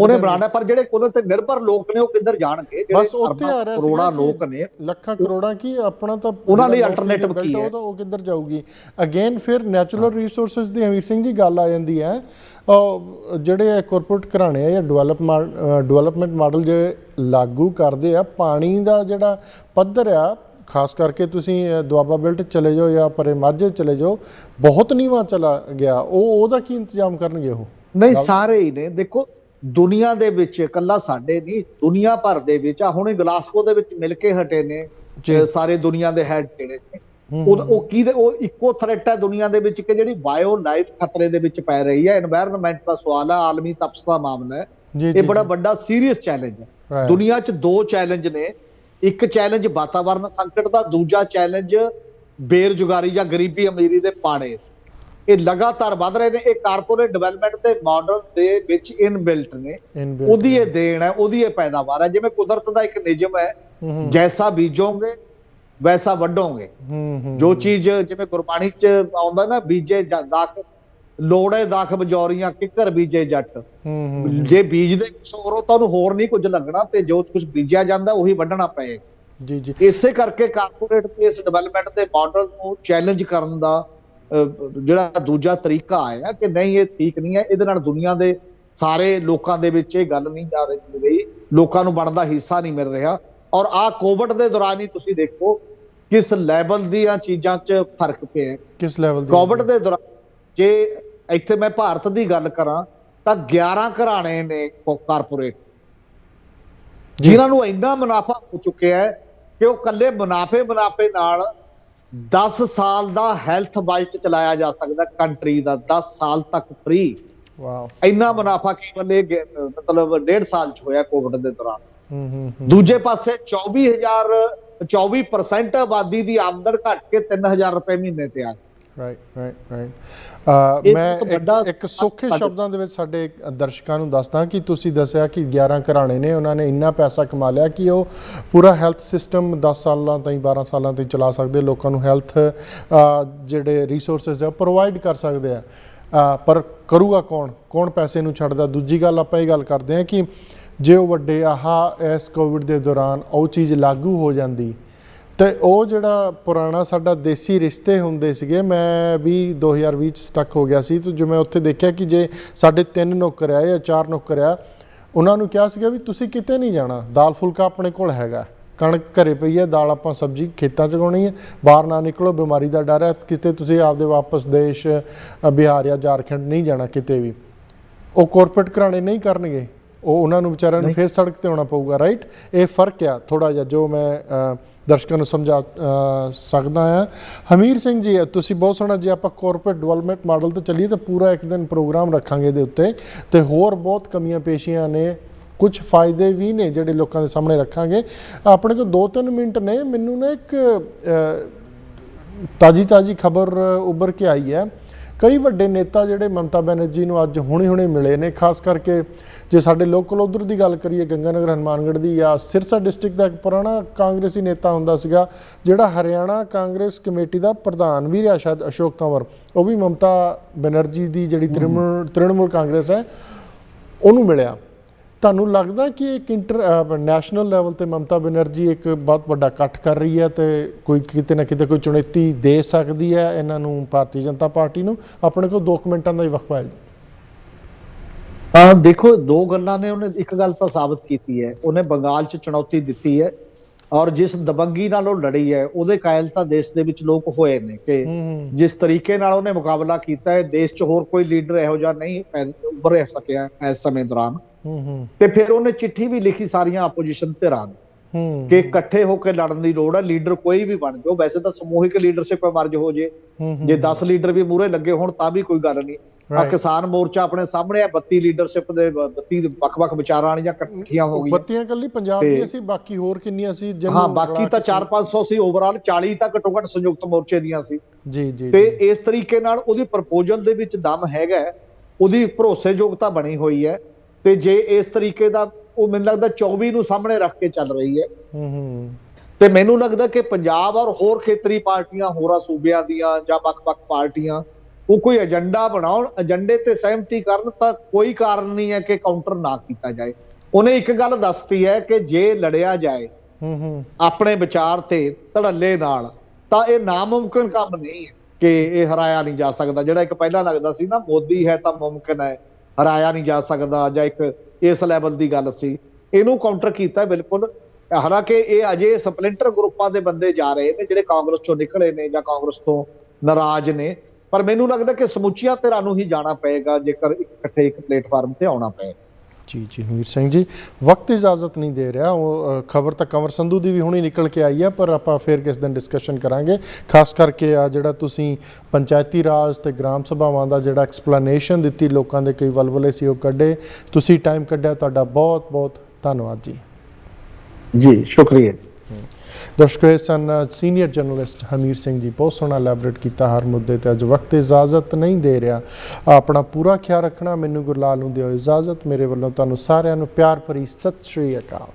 B: ਉਹਨੇ ਬਣਾਉਣਾ। ਪਰ ਜਿਹੜੇ ਉਹਦੇ ਤੇ ਨਿਰਭਰ ਲੋਕ ਨੇ ਉਹ ਕਿੱਧਰ ਜਾਣਗੇ?
A: ਬਸ ਉੱਥੇ ਆ ਰਿਹਾ
B: ਕਰੋੜਾਂ ਲੋਕ ਨੇ,
A: ਲੱਖਾਂ ਕਰੋੜਾਂ ਕੀ ਆਪਣਾ ਤਾਂ
B: ਉਹਨਾਂ ਲਈ ਅਲਟਰਨੇਟਿਵ ਕੀ ਹੈ?
A: ਉਹ ਕਿੱਧਰ ਜਾਊਗੀ? ਅਗੇਨ ਫਿਰ ਨੈਚੁਰਲ ਰਿਸੋਰਸਿਸ ਦੀ ਹਮੀਰ ਸਿੰਘ ਜੀ ਗੱਲ ਆ ਜਾਂਦੀ ਹੈ। ਜਿਹੜੇ ਕਾਰਪੋਰੇਟ ਘਰਾਣੇ ਆ ਜਾਂ ਡਿਵੈਲਪਮੈਂਟ ਮਾਡਲ ਜਿਹੜੇ ਲਾਗੂ ਕਰਦੇ ਆ, ਪਾਣੀ ਦਾ ਜਿਹੜਾ ਪੱਧਰ ਆ, ਖਾਸ ਕਰਕੇ ਤੁਸੀਂ ਦੁਆਬਾ ਬਿਲਟ ਚਲੇ ਜਾਓ ਜਾਂ ਪਰੇ ਮਾਝੇ ਚਲੇ ਜਾਓ, ਬਹੁਤ ਨੀਵਾਂ ਚਲਾ ਗਿਆ। ਉਹਦਾ ਕੀ ਇੰਤਜ਼ਾਮ ਕਰਨਗੇ? ਉਹ
B: ਨਹੀਂ, ਸਾਰੇ ਹੀ ਨੇ। ਦੇਖੋ, ਦੁਨੀਆ ਦੇ ਵਿੱਚ ਇਕੱਲਾ ਸਾਡੇ ਨਹੀਂ, ਦੁਨੀਆ ਭਰ ਦੇ ਵਿੱਚ ਆ ਹੁਣੇ ਗਲਾਸਗੋ ਦੇ ਵਿੱਚ ਮਿਲ ਕੇ ਹਟੇ ਨੇ ਸਾਰੇ ਦੁਨੀਆ ਦੇ ਹੈਡ ਜਿਹੜੇ ਨੇ। ਉਹ ਇੱਕੋ ਥ੍ਰੈਟ ਹੈ ਦੁਨੀਆ ਦੇ ਵਿੱਚ ਕਿ ਜਿਹੜੀ ਬਾਇਓ ਲਾਈਫ ਖਤਰੇ ਦੇ ਵਿੱਚ ਪੈ ਰਹੀ ਹੈ। এনवायरमेंट ਦਾ ਸਵਾਲ ਹੈ, ਆਲਮੀ ਤਪਸ਼ ਦਾ ਮਾਮਲਾ ਹੈ। ਇਹ ਬੜਾ ਵੱਡਾ ਸੀਰੀਅਸ ਚੈਲੰਜ ਹੈ। ਦੁਨੀਆ 'ਚ ਦੋ ਚੈਲੰਜ ਨੇ, ਇੱਕ ਚੈਲੰਜ ਵਾਤਾਵਰਨ ਸੰਕਟ ਦਾ, ਦੂਜਾ ਚੈਲੰਜ ਬੇਰੁਜ਼ਗਾਰੀ ਜਾਂ ਗਰੀਬੀ ਅਮੀਰੀ ਦੇ ਪਾੜੇ। ਇਹ ਲਗਾਤਾਰ ਵੱਧ ਰਹੇ ਨੇ। ਇਹ ਕਾਰਪੋਰੇਟ ਡਿਵੈਲਪਮੈਂਟ ਦੇ ਮਾਡਲ ਦੇ ਵਿੱਚ ਇਨਬਿਲਟ ਨੇ। ਉਹਦੀ ਇਹ ਦੇਣ ਹੈ, ਉਹਦੀ ਇਹ ਪੈਦਾਵਾਰ ਹੈ। ਜਿਵੇਂ ਕੁਦਰਤ ਦਾ ਇੱਕ ਨਿਯਮ ਹੈ, ਜੈਸਾ ਬੀਜੋਗੇ ਵੈਸਾ ਵੱਢੋਗੇ। ਜੋ ਚੀਜ਼ ਜਿਵੇਂ ਗੁਰਬਾਣੀ 'ਚ ਆਉਂਦਾ ਨਾ, ਬੀਜੇ ਦਾਖ ਲੋੜੇ ਦਾਖ ਬਜੌਰੀਆਂ ਕਿੱਕਰ ਬੀਜੇ ਜੱਟ। ਜੇ ਬੀਜਦੇ ਕੁਛ ਹੋਰ ਤਾਂ ਉਹਨੂੰ ਹੋਰ ਨਹੀਂ ਕੁਝ ਲੱਗਣਾ, ਤੇ ਜੋ ਕੁਝ ਬੀਜਿਆ ਜਾਂਦਾ ਉਹੀ ਵੱਢਣਾ ਪਏਗਾ। ਇਸੇ ਕਰਕੇ ਕਾਰਪੋਰੇਟ ਇਸ ਡਿਵੈਲਪਮੈਂਟ ਦੇ ਮਾਡਲ ਨੂੰ ਚੈਲੰਜ ਕਰਨ ਦਾ ਜਿਹੜਾ ਦੂਜਾ ਤਰੀਕਾ ਆਇਆ ਕਿ ਨਹੀਂ ਇਹ ਠੀਕ ਨਹੀਂ ਹੈ, ਇਹਦੇ ਨਾਲ ਦੁਨੀਆ ਦੇ ਸਾਰੇ ਲੋਕਾਂ ਦੇ ਵਿੱਚ ਇਹ ਗੱਲ ਨਹੀਂ ਜਾ ਰਹੀ, ਲੋਕਾਂ ਨੂੰ ਬਣਦਾ ਹਿੱਸਾ ਨਹੀਂ ਮਿਲ ਰਿਹਾ। ਔਰ ਆਹ ਕੋਵਿਡ ਦੇ ਦੌਰਾਨ ਹੀ ਤੁਸੀਂ ਦੇਖੋ ਕਿਸ ਲੈਵਲ ਦੀਆਂ ਚੀਜ਼ਾਂ 'ਚ ਫਰਕ ਪਿਆ।
A: ਕਿਸ ਲੈਵਲ ਦੀ?
B: ਕੋਵਿਡ ਦੇ ਦੌਰਾਨ ਜੇ ਇੱਥੇ ਮੈਂ ਭਾਰਤ ਦੀ ਗੱਲ ਕਰਾਂ ਤਾਂ 11 ਘਰਾਣੇ ਨੇ ਕਾਰਪੋਰੇਟ ਜਿਨ੍ਹਾਂ ਨੂੰ ਇੰਨਾ ਮੁਨਾਫਾ ਹੋ ਚੁੱਕਿਆ ਹੈ ਕਿ ਉਹ ਇਕੱਲੇ ਮੁਨਾਫੇ ਨਾਲ 10 ਸਾਲ ਦਾ ਹੈਲਥ ਬਜਟ ਚਲਾਇਆ ਜਾ ਸਕਦਾ ਕੰਟਰੀ ਦਾ, 10 ਸਾਲ ਤੱਕ ਫ੍ਰੀ।
A: ਵਾਓ,
B: ਇੰਨਾ ਮੁਨਾਫਾ ਕੇਵਲ ਇਹ ਮਤਲਬ 1.5 ਸਾਲ ਚ ਹੋਇਆ ਕੋਵਿਡ ਦੇ ਦੌਰਾਨ। ਦੂਜੇ ਪਾਸੇ 24% ਆਬਾਦੀ ਦੀ ਆਮਦਨ ਘਟ ਕੇ 3000 ਰੁਪਏ ਮਹੀਨੇ ਤੇ ਆ।
A: ਮੈਂ ਇੱਕ ਸੌਖੇ ਸ਼ਬਦਾਂ ਦੇ ਵਿੱਚ ਸਾਡੇ ਦਰਸ਼ਕਾਂ ਨੂੰ ਦੱਸਦਾ ਕਿ ਤੁਸੀਂ ਦੱਸਿਆ ਕਿ 11 ਘਰਾਣੇ ਨੇ, ਉਹਨਾਂ ਨੇ ਇੰਨਾ ਪੈਸਾ ਕਮਾ ਲਿਆ ਕਿ ਉਹ ਪੂਰਾ ਹੈਲਥ ਸਿਸਟਮ 10 ਸਾਲਾਂ ਤਾਈਂ 12 ਸਾਲਾਂ ਤਾਈਂ ਚਲਾ ਸਕਦੇ, ਲੋਕਾਂ ਨੂੰ ਹੈਲਥ ਜਿਹੜੇ ਰਿਸੋਰਸਿਸ ਆ ਪ੍ਰੋਵਾਈਡ ਕਰ ਸਕਦੇ ਆ। ਪਰ ਕਰੂਗਾ ਕੌਣ ਪੈਸੇ ਨੂੰ ਛੱਡਦਾ? ਦੂਜੀ ਗੱਲ ਆਪਾਂ ਇਹ ਗੱਲ ਕਰਦੇ ਹਾਂ ਕਿ ਜੇ ਉਹ ਵੱਡੇ ਇਸ ਕੋਵਿਡ ਦੇ ਦੌਰਾਨ ਉਹ ਚੀਜ਼ ਲਾਗੂ ਹੋ ਜਾਂਦੀ ਤੇ ਉਹ ਜਿਹੜਾ ਪੁਰਾਣਾ ਸਾਡਾ ਦੇਸੀ ਰਿਸ਼ਤੇ ਹੁੰਦੇ ਸੀਗੇ, ਮੈਂ ਵੀ 2020 ਚ ਸਟਕ ਹੋ ਗਿਆ ਸੀ। ਤੇ ਜਿਵੇਂ ਉੱਥੇ ਦੇਖਿਆ ਕਿ ਜੇ ਸਾਡੇ 3 ਨੌਕਰ ਆ ਜਾਂ 4 ਨੌਕਰ ਆ, ਉਹਨਾਂ ਨੂੰ ਕਿਹਾ ਸੀਗਾ ਵੀ ਤੁਸੀਂ ਕਿਤੇ ਨਹੀਂ ਜਾਣਾ, ਦਾਲ ਫੁਲਕਾ ਆਪਣੇ ਕੋਲ ਹੈਗਾ, ਕਣਕ ਘਰੇ ਪਈ ਹੈ, ਦਾਲ ਆਪਾਂ ਸਬਜ਼ੀ ਖੇਤਾਂ 'ਚ ਉਗਾਉਣੀ ਹੈ, ਬਾਹਰ ਨਾ ਨਿਕਲੋ, ਬਿਮਾਰੀ ਦਾ ਡਰ ਹੈ, ਕਿਤੇ ਤੁਸੀਂ ਆਪਦੇ ਵਾਪਸ ਦੇਸ਼ ਬਿਹਾਰ ਜਾਂ ਝਾਰਖੰਡ ਨਹੀਂ ਜਾਣਾ ਕਿਤੇ ਵੀ। ਉਹ ਕਾਰਪੋਰੇਟ ਘਰਾਣੇ ਨਹੀਂ ਕਰਨਗੇ, ਉਹਨਾਂ ਨੂੰ ਵਿਚਾਰਿਆਂ ਨੂੰ ਫਿਰ ਸੜਕ 'ਤੇ ਆਉਣਾ ਪਊਗਾ। ਰਾਈਟ, ਇਹ ਫਰਕ ਆ ਥੋੜ੍ਹਾ ਜਿਹਾ ਜੋ ਮੈਂ ਦਰਸ਼ਕਾਂ ਨੂੰ ਸਮਝਾ ਸਕਦਾ ਹਾਂ। ਹਮੀਰ ਸਿੰਘ ਜੀ, ਤੁਸੀਂ ਬਹੁਤ ਸੋਹਣਾ, ਜੇ ਆਪਾਂ ਕਾਰਪੋਰੇਟ ਡਿਵੈਲਪਮੈਂਟ ਮਾਡਲ 'ਤੇ ਚੱਲੀਏ ਤਾਂ ਪੂਰਾ ਇੱਕ ਦਿਨ ਪ੍ਰੋਗਰਾਮ ਰੱਖਾਂਗੇ ਇਹਦੇ ਉੱਤੇ, ਅਤੇ ਹੋਰ ਬਹੁਤ ਕਮੀਆਂ ਪੇਸ਼ੀਆਂ ਨੇ, ਕੁਝ ਫਾਇਦੇ ਵੀ ਨੇ ਜਿਹੜੇ ਲੋਕਾਂ ਦੇ ਸਾਹਮਣੇ ਰੱਖਾਂਗੇ। ਆਪਣੇ ਕੋਲ 2-3 ਮਿੰਟ ਨੇ। ਮੈਨੂੰ ਨਾ ਇੱਕ ਤਾਜ਼ੀ ਖਬਰ ਉੱਭਰ ਕੇ ਆਈ ਹੈ। ਕਈ ਵੱਡੇ ਨੇਤਾ ਜਿਹੜੇ ਮਮਤਾ ਬੈਨਰਜੀ ਨੂੰ ਅੱਜ ਹੁਣੇ ਮਿਲੇ ਨੇ, ਖਾਸ ਕਰਕੇ ਜੇ ਸਾਡੇ ਲੋਕਲ ਉਧਰ ਦੀ ਗੱਲ ਕਰੀਏ, ਗੰਗਾਨਗਰ ਹਨੂੰਮਾਨਗੜ੍ਹ ਦੀ, ਜਾਂ ਸਿਰਸਾ ਡਿਸਟ੍ਰਿਕਟ ਦਾ ਇੱਕ ਪੁਰਾਣਾ ਕਾਂਗਰਸੀ ਨੇਤਾ ਹੁੰਦਾ ਸੀਗਾ ਜਿਹੜਾ ਹਰਿਆਣਾ ਕਾਂਗਰਸ ਕਮੇਟੀ ਦਾ ਪ੍ਰਧਾਨ ਵੀ ਰਿਹਾ, ਸ਼ਾਇਦ ਅਸ਼ੋਕ ਤੰਵਰ, ਉਹ ਵੀ ਮਮਤਾ ਬੈਨਰਜੀ ਦੀ ਜਿਹੜੀ ਤ੍ਰਿਣਮੂਲ ਕਾਂਗਰਸ ਹੈ ਉਹਨੂੰ ਮਿਲਿਆ। ਤੁਹਾਨੂੰ ਲੱਗਦਾ ਕਿ ਇੱਕ ਨੈਸ਼ਨਲ ਲੈਵਲ 'ਤੇ ਮਮਤਾ ਬੈਨਰਜੀ ਇੱਕ ਬਹੁਤ ਵੱਡਾ ਇਕੱਠ ਕਰ ਰਹੀ ਹੈ ਅਤੇ ਕੋਈ ਕਿਤੇ ਨਾ ਕਿਤੇ ਕੋਈ ਚੁਣੌਤੀ ਦੇ ਸਕਦੀ ਹੈ ਇਹਨਾਂ ਨੂੰ, ਭਾਰਤੀ ਜਨਤਾ ਪਾਰਟੀ ਨੂੰ? ਆਪਣੇ ਕੋਲ 2 ਮਿੰਟਾਂ ਦਾ ਹੀ ਵਕਫਾ ਹੈ ਜੀ।
B: ਦੇਖੋ, 2 ਗੱਲਾਂ ਨੇ। ਉਹਨੇ ਇੱਕ ਗੱਲ ਤਾਂ ਸਾਬਤ ਕੀਤੀ ਹੈ, ਉਹਨੇ ਬੰਗਾਲ 'ਚ ਚੁਣੌਤੀ ਦਿੱਤੀ ਹੈ, ਔਰ ਜਿਸ ਦਬੰਗੀ ਨਾਲ ਉਹ ਲੜੀ ਹੈ ਉਹਦੇ ਕਾਇਲ ਤਾਂ ਦੇਸ਼ ਦੇ ਵਿੱਚ ਲੋਕ ਹੋਏ ਨੇ ਕਿ ਜਿਸ ਤਰੀਕੇ ਨਾਲ ਉਹਨੇ ਮੁਕਾਬਲਾ ਕੀਤਾ ਹੈ, ਦੇਸ਼ 'ਚ ਹੋਰ ਕੋਈ ਲੀਡਰ ਇਹੋ ਜਿਹਾ ਨਹੀਂ ਉੱਭਰ ਸਕਿਆ ਇਸ ਸਮੇਂ ਦੌਰਾਨ। ਤੇ ਫਿਰ ਉਹਨੇ ਚਿੱਠੀ ਵੀ ਲਿਖੀ ਸਾਰੀਆਂ ਆਪੋਜੀਸ਼ਨ ਧਿਰਾਂ ਨੂੰ ਕਿ ਇਕੱਠੇ ਹੋ ਕੇ ਲੜਨ ਦੀ ਲੋੜ ਹੈ, ਲੀਡਰ ਕੋਈ ਵੀ ਬਣ ਜਾਓ। ਵੈਸੇ ਤਾਂ ਸਮੂਹਿਕ ਲੀਡਰਸ਼ਿਪ ਮਰਜ ਹੋ ਜੇ 10 ਲੀਡਰ ਵੀ ਮੂਹਰੇ ਲੱਗੇ ਹੋਣ ਤਾਂ ਵੀ ਕੋਈ ਗੱਲ ਨਹੀਂ। ਕਿਸਾਨ ਮੋਰਚਾ ਆਪਣੇ ਸਾਹਮਣੇ ਹੈ, 32 ਲੀਡਰਸ਼ਿਪ ਦੇ 32 ਵੱਖ-ਵੱਖ ਵਿਚਾਰਾਂ ਵਾਲੀਆਂ ਇਕੱਠੀਆਂ ਹੋ ਗਈਆਂ।
A: 32 ਇਕੱਲੀ ਪੰਜਾਬ ਦੀ ਸੀ, ਬਾਕੀ ਹੋਰ ਕਿੰਨੀਆਂ ਸੀ?
B: ਹਾਂ, ਬਾਕੀ ਤਾਂ 400-500 ਸੀ ਓਵਰਆਲ, 40 ਤਾਂ ਘੱਟੋ ਘੱਟ ਸੰਯੁਕਤ ਮੋਰਚੇ ਦੀਆਂ ਸੀ। ਜੀ। ਤੇ ਇਸ ਤਰੀਕੇ ਨਾਲ ਉਹਦੀ ਪ੍ਰਪੋਜ਼ਲ ਦੇ ਵਿੱਚ ਦਮ ਹੈਗਾ, ਉਹਦੀ ਭਰੋਸੇਯੋਗਤਾ ਬਣੀ ਹੋਈ ਹੈ। ਤੇ ਜੇ ਇਸ ਤਰੀਕੇ ਦਾ ਉਹ ਮੈਨੂੰ ਲੱਗਦਾ 24 ਨੂੰ ਸਾਹਮਣੇ ਰੱਖ ਕੇ ਚੱਲ ਰਹੀ ਹੈ, ਤੇ ਮੈਨੂੰ ਲੱਗਦਾ ਕਿ ਪੰਜਾਬ ਔਰ ਹੋਰ ਖੇਤਰੀ ਪਾਰਟੀਆਂ, ਹੋਰਾਂ ਸੂਬਿਆਂ ਦੀਆਂ ਜਾਂ ਵੱਖ-ਵੱਖ ਪਾਰਟੀਆਂ, ਉਹ ਕੋਈ ਏਜੰਡਾ ਬਣਾਉਣ, ਏਜੰਡੇ ਤੇ ਸਹਿਮਤੀ ਕਰਨ ਤਾਂ ਕੋਈ ਕਾਰਨ ਨਹੀਂ ਹੈ ਕਿ ਕਾਊਂਟਰ ਨਾ ਕੀਤਾ ਜਾਏ। ਉਹਨੇ ਇੱਕ ਗੱਲ ਦੱਸਤੀ ਹੈ ਕਿ ਜੇ ਲੜਿਆ ਜਾਏ ਆਪਣੇ ਵਿਚਾਰ ਤੇ ਧੜੱਲੇ ਨਾਲ ਤਾਂ ਇਹ ਨਾਮੁਮਕਿਨ ਕੰਮ ਨਹੀਂ ਹੈ ਕਿ ਇਹ ਹਰਾਇਆ ਨਹੀਂ ਜਾ ਸਕਦਾ। ਜਿਹੜਾ ਇੱਕ ਪਹਿਲਾਂ ਲੱਗਦਾ ਸੀ ਨਾ, ਮੋਦੀ ਹੈ ਤਾਂ ਮੁਮਕਿਨ ਹੈ, ਹਰਾਇਆ ਨਹੀਂ ਜਾ ਸਕਦਾ, ਜਾਂ ਇੱਕ ਇਸ ਲੈਵਲ ਦੀ ਗੱਲ ਸੀ, ਇਹਨੂੰ ਕਾਊਂਟਰ ਕੀਤਾ ਬਿਲਕੁਲ। ਹਾਲਾਂਕਿ ਇਹ ਅਜੇ ਸਪਲਿੰਟਰ ਗਰੁੱਪਾਂ ਦੇ ਬੰਦੇ ਜਾ ਰਹੇ ਨੇ ਜਿਹੜੇ ਕਾਂਗਰਸ ਚੋਂ ਨਿਕਲੇ ਨੇ ਜਾਂ ਕਾਂਗਰਸ ਤੋਂ ਨਾਰਾਜ਼ ਨੇ, ਪਰ ਮੈਨੂੰ ਲੱਗਦਾ ਕਿ ਸਮੁੱਚੀਆਂ ਧਿਰਾਂ ਨੂੰ ਹੀ ਜਾਣਾ ਪਏਗਾ ਜੇਕਰ ਇਕੱਠੇ ਇੱਕ ਪਲੇਟਫਾਰਮ ਤੇ ਆਉਣਾ ਪਏ। ਜੀ
A: ਹਮੀਰ ਸਿੰਘ ਜੀ, ਵਕਤ ਇਜਾਜ਼ਤ ਨਹੀਂ ਦੇ ਰਿਹਾ। ਉਹ ਖਬਰ ਤਾਂ ਕੰਵਰ ਸੰਧੂ ਦੀ ਵੀ ਹੁਣੀ ਨਿਕਲ ਕੇ ਆਈ ਹੈ, ਪਰ ਆਪਾਂ ਫਿਰ ਕਿਸ ਦਿਨ ਡਿਸਕਸ਼ਨ ਕਰਾਂਗੇ। ਖਾਸ ਕਰਕੇ ਆ ਜਿਹੜਾ ਤੁਸੀਂ ਪੰਚਾਇਤੀ ਰਾਜ ਤੇ ਗ੍ਰਾਮ ਸਭਾਵਾਂ ਦਾ ਜਿਹੜਾ ਐਕਸਪਲੇਨੇਸ਼ਨ ਦਿੱਤੀ, ਲੋਕਾਂ ਦੇ ਕਈ ਵਲਵਲੇ ਸੀ ਉਹ ਕੱਢੇ, ਤੁਸੀਂ ਟਾਈਮ ਕੱਢਿਆ, ਤੁਹਾਡਾ ਬਹੁਤ ਬਹੁਤ ਧੰਨਵਾਦ ਜੀ।
B: ਸ਼ੁਕਰੀਆ।
A: ਦਰਸ਼ਕੋ, ਇਹ ਸਨ ਸੀਨੀਅਰ ਜਰਨਲਿਸਟ ਹਮੀਰ ਸਿੰਘ ਜੀ। ਬਹੁਤ ਸੋਹਣਾ ਐਲੈਬੋਰੇਟ ਕੀਤਾ ਹਰ ਮੁੱਦੇ ਤੇ। ਅੱਜ ਵਕਤ ਇਜਾਜ਼ਤ ਨਹੀਂ ਦੇ ਰਿਹਾ, ਆਪਣਾ ਪੂਰਾ ਖਿਆਲ ਰੱਖਣਾ। ਮੈਨੂੰ ਗੁਰਲਾਲ ਨੂੰ ਦਿਓ ਇਜਾਜ਼ਤ। ਮੇਰੇ ਵੱਲੋਂ ਤੁਹਾਨੂੰ ਸਾਰਿਆਂ ਨੂੰ ਪਿਆਰ ਭਰੀ ਸਤਿ ਸ਼੍ਰੀ ਅਕਾਲ।